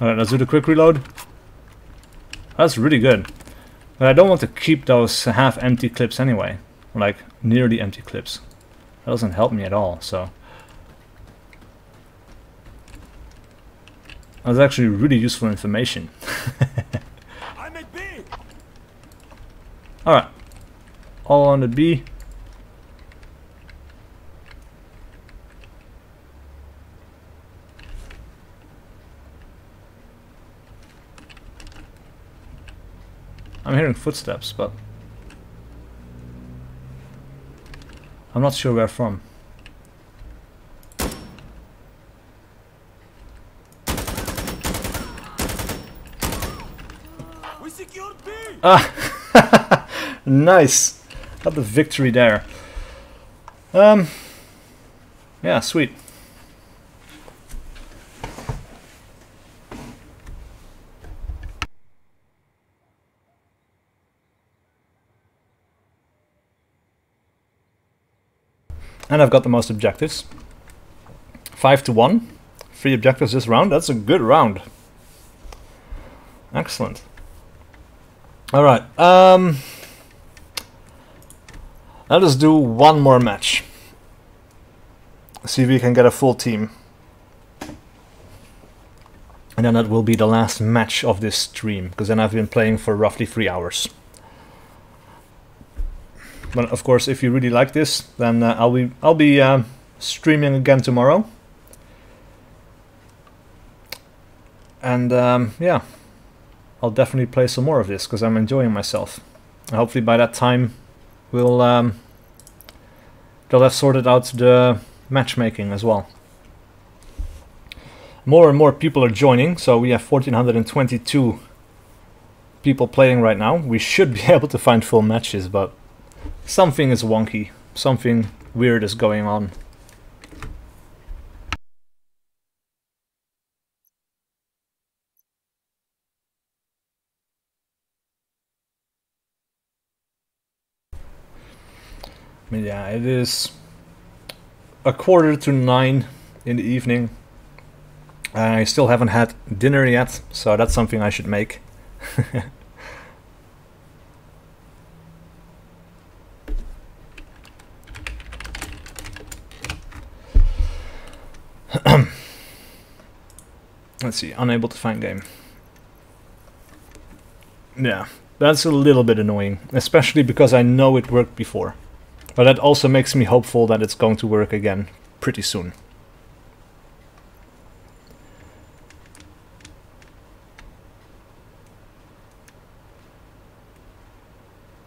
Speaker 1: Alright, let's do the quick reload. That's really good. But I don't want to keep those half-empty clips anyway. Like, nearly empty clips. That doesn't help me at all, so... That's actually really useful information.
Speaker 2: I'm at B.
Speaker 1: Alright. All on the B. I'm hearing footsteps, but I'm not sure where from.
Speaker 2: We secured B.
Speaker 1: Ah, nice. Got the victory there. Yeah, sweet. And I've got the most objectives. 5-1. 3 objectives this round. That's a good round. Excellent. Alright. Let us do one more match. See if we can get a full team. And then that will be the last match of this stream. Because then I've been playing for roughly 3 hours. But of course, if you really like this, then I'll be streaming again tomorrow. And yeah, I'll definitely play some more of this because I'm enjoying myself. And hopefully by that time, they'll have sorted out the matchmaking as well. More and more people are joining, so we have 1,422 people playing right now. We should be able to find full matches, but something is wonky. Something weird is going on. Yeah, it is a 8:45 in the evening. I still haven't had dinner yet, so that's something I should make. Let's see, unable to find game. Yeah, that's a little bit annoying, especially because I know it worked before. But that also makes me hopeful that it's going to work again pretty soon.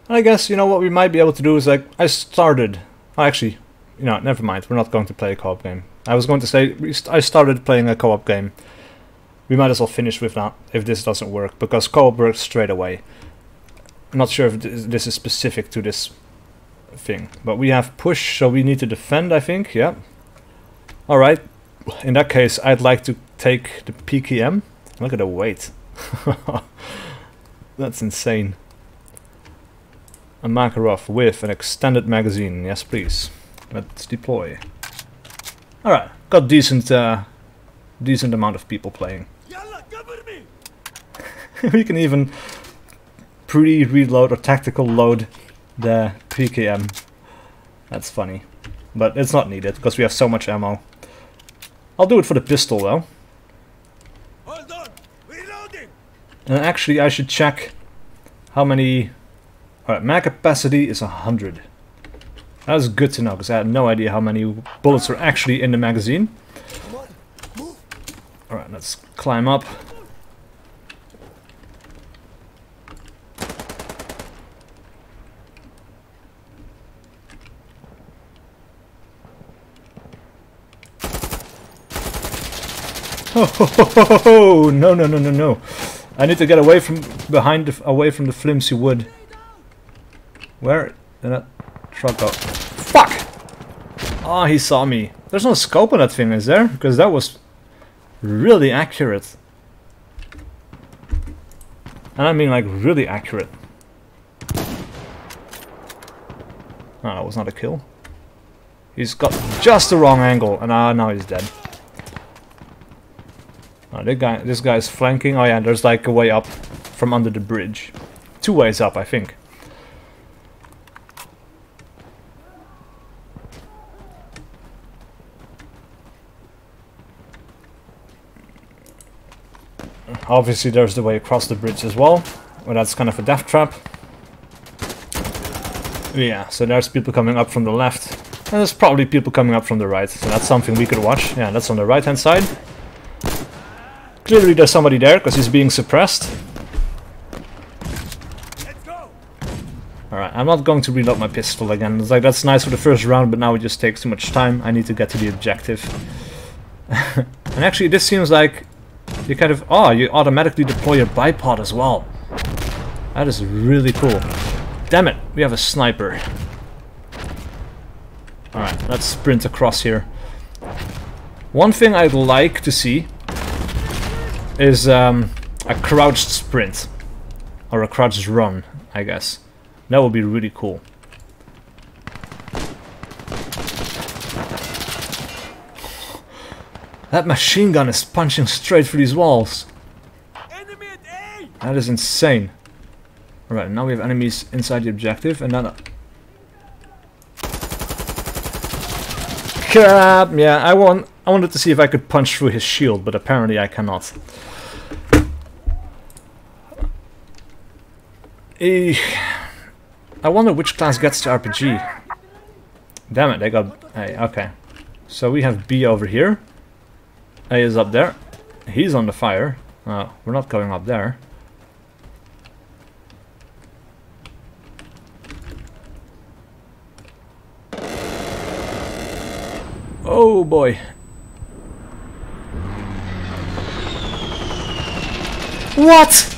Speaker 1: I guess, you know, what we might be able to do is, like, actually, you know, never mind, we're not going to play a co-op game. I was going to say, I started playing a co-op game. We might as well finish with that if this doesn't work, because co-op works straight away. I'm not sure if this is specific to this thing, but we have push, so we need to defend, I think, yeah. Alright, in that case, I'd like to take the PKM. Look at the weight. That's insane. A Makarov with an extended magazine, yes please. Let's deploy. Alright, got decent amount of people playing.
Speaker 2: Yalla, cover me!
Speaker 1: We can even pre-reload or tactical load the PKM. That's funny. But it's not needed, because we have so much ammo. I'll do it for the pistol though.
Speaker 2: Hold on! Reloading!
Speaker 1: And actually I should check how many... Alright, mag capacity is 100. That's good to know, because I had no idea how many bullets are actually in the magazine. Alright, let's climb up. Oh, no, no, no, no, no. I need to get away from away from the flimsy wood. Where did that truck go? Fuck! Oh, he saw me. There's no scope on that thing, is there? Because that was really accurate. And I mean, like, really accurate. Oh, that was not a kill. He's got just the wrong angle, and now he's dead. Oh, this guy's flanking. Oh yeah, there's like a way up from under the bridge. 2 ways up, I think. Obviously there's the way across the bridge as well, but that's kind of a death trap. Yeah, so there's people coming up from the left, and there's probably people coming up from the right, so that's something we could watch. Yeah, that's on the right hand side. Clearly there's somebody there, because he's being suppressed.
Speaker 2: Let's go!
Speaker 1: Alright, I'm not going to reload my pistol again. It's like, that's nice for the first round, but now it just takes too much time. I need to get to the objective. And actually this seems like you kind of... Oh, you automatically deploy your bipod as well. That is really cool. Damn it, we have a sniper. Alright, let's sprint across here. One thing I'd like to see is a crouched sprint. Or a crouched run, I guess. That would be really cool. That machine gun is punching straight through these walls.
Speaker 2: Enemy at A!
Speaker 1: That is insane. Alright, now we have enemies inside the objective, and then... Crap! Yeah, I wanted to see if I could punch through his shield, but apparently I cannot. I wonder which class gets the RPG. Damn it, they got A, okay. So we have B over here. A is up there. He's on the fire. We're not going up there. Oh boy. What?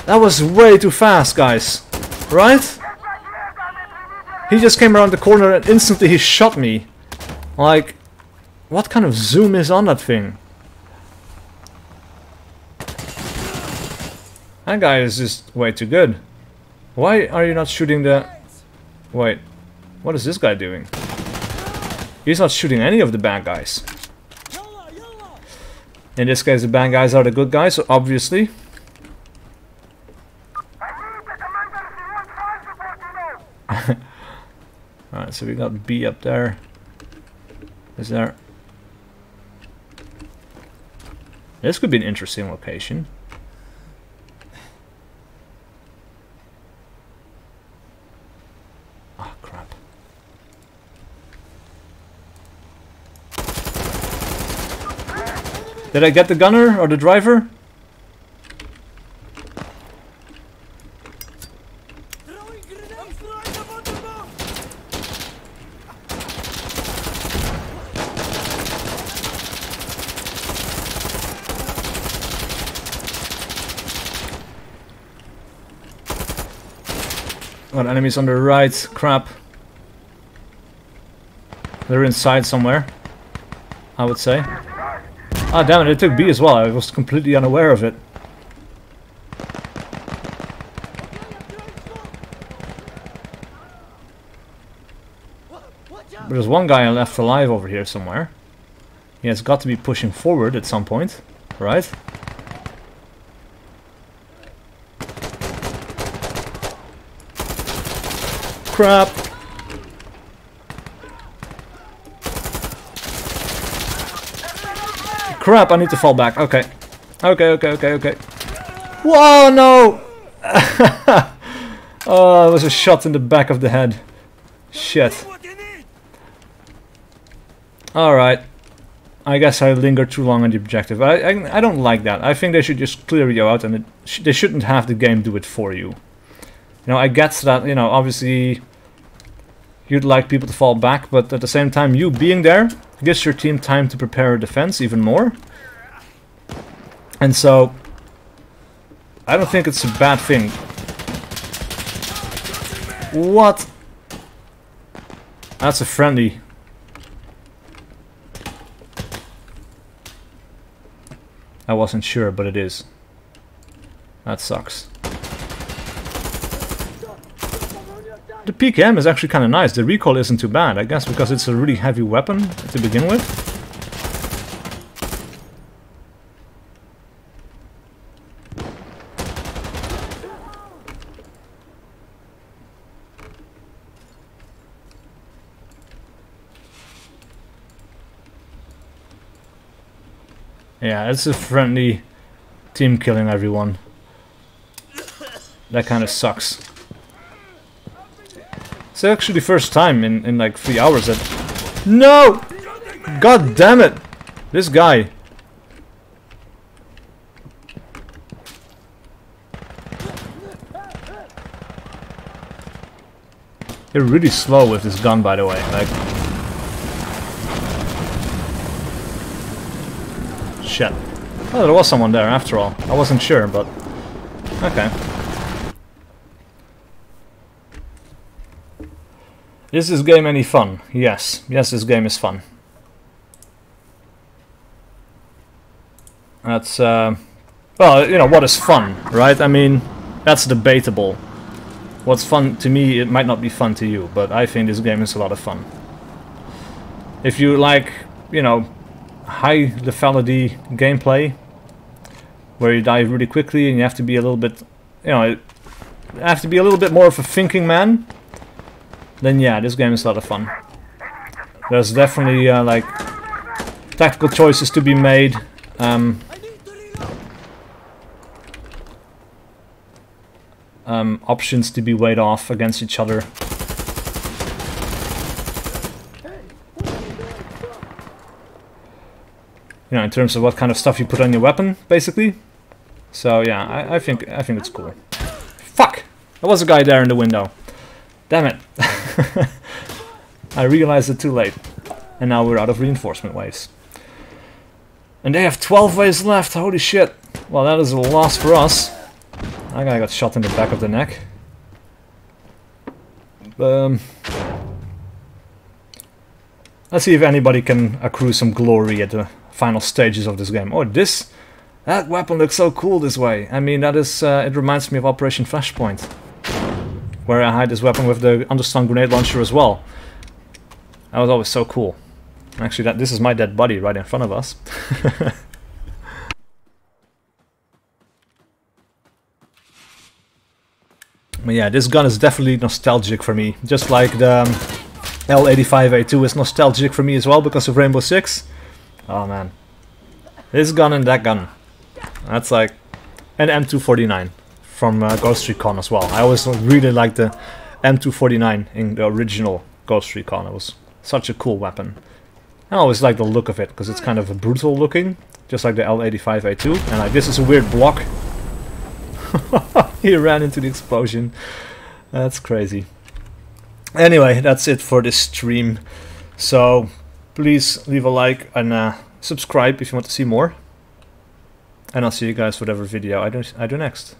Speaker 1: That was way too fast, guys. Right? He just came around the corner and instantly he shot me. Like, what kind of zoom is on that thing? That guy is just way too good. Why are you not shooting the... Wait. What is this guy doing? He's not shooting any of the bad guys. In this case, the bad guys are the good guys, obviously. Alright, so we got B up there. Is there... This could be an interesting location. Ah, crap. Did I get the gunner or the driver? Got enemies on the right. Crap. They're inside somewhere, I would say. Ah, damn it, it took B as well. I was completely unaware of it. There's one guy I left alive over here somewhere. He has got to be pushing forward at some point, right? Crap! Crap, I need to fall back. Okay. Okay. Whoa, no! Oh, it was a shot in the back of the head. Shit. Alright. I guess I lingered too long on the objective. I don't like that. I think they should just clear you out and they shouldn't have the game do it for you. You know, I get that, you know, obviously you'd like people to fall back, but at the same time, you being there gives your team time to prepare a defense even more. And so, I don't think it's a bad thing. What? That's a friendly. I wasn't sure, but it is. That sucks. The PKM is actually kind of nice. The recoil isn't too bad, I guess, because it's a really heavy weapon to begin with. Yeah, it's a friendly team killing everyone. That kind of sucks. It's actually the first time in like 3 hours that... No! God damn it! This guy. You're really slow with this gun, by the way. Like... Shit. Oh, there was someone there after all. I wasn't sure, but... Okay. Is this game any fun? Yes. Yes, this game is fun. That's, well, you know, what is fun, right? I mean, that's debatable. What's fun to me, it might not be fun to you, but I think this game is a lot of fun. If you like, you know, high lethality gameplay, where you die really quickly and you have to be a little bit, you know, you have to be a little bit more of a thinking man, then yeah, this game is a lot of fun. There's definitely like tactical choices to be made. Options to be weighed off against each other. You know, in terms of what kind of stuff you put on your weapon, basically. So yeah, I think it's cool. Fuck! There was a guy there in the window. Damn it! I realized it too late, and now we're out of reinforcement waves. And they have 12 waves left. Holy shit! Well, that is a loss for us. That guy got shot in the back of the neck. Let's see if anybody can accrue some glory at the final stages of this game. Oh, that weapon looks so cool this way. I mean, that is, it reminds me of Operation Flashpoint. where I had this weapon with the underslung grenade launcher as well. That was always so cool. Actually, this is my dead body right in front of us. But yeah, this gun is definitely nostalgic for me. Just like the L85A2 is nostalgic for me as well because of Rainbow Six. Oh man. This gun and that gun. That's like... And M249 from Ghost Recon as well. I always really liked the M249 in the original Ghost Recon. It was such a cool weapon. I always like the look of it because it's kind of brutal looking. Just like the L85A2. And like, this is a weird block. He ran into the explosion. That's crazy. Anyway, that's it for this stream. So please leave a like and subscribe if you want to see more. And I'll see you guys whatever video I do next.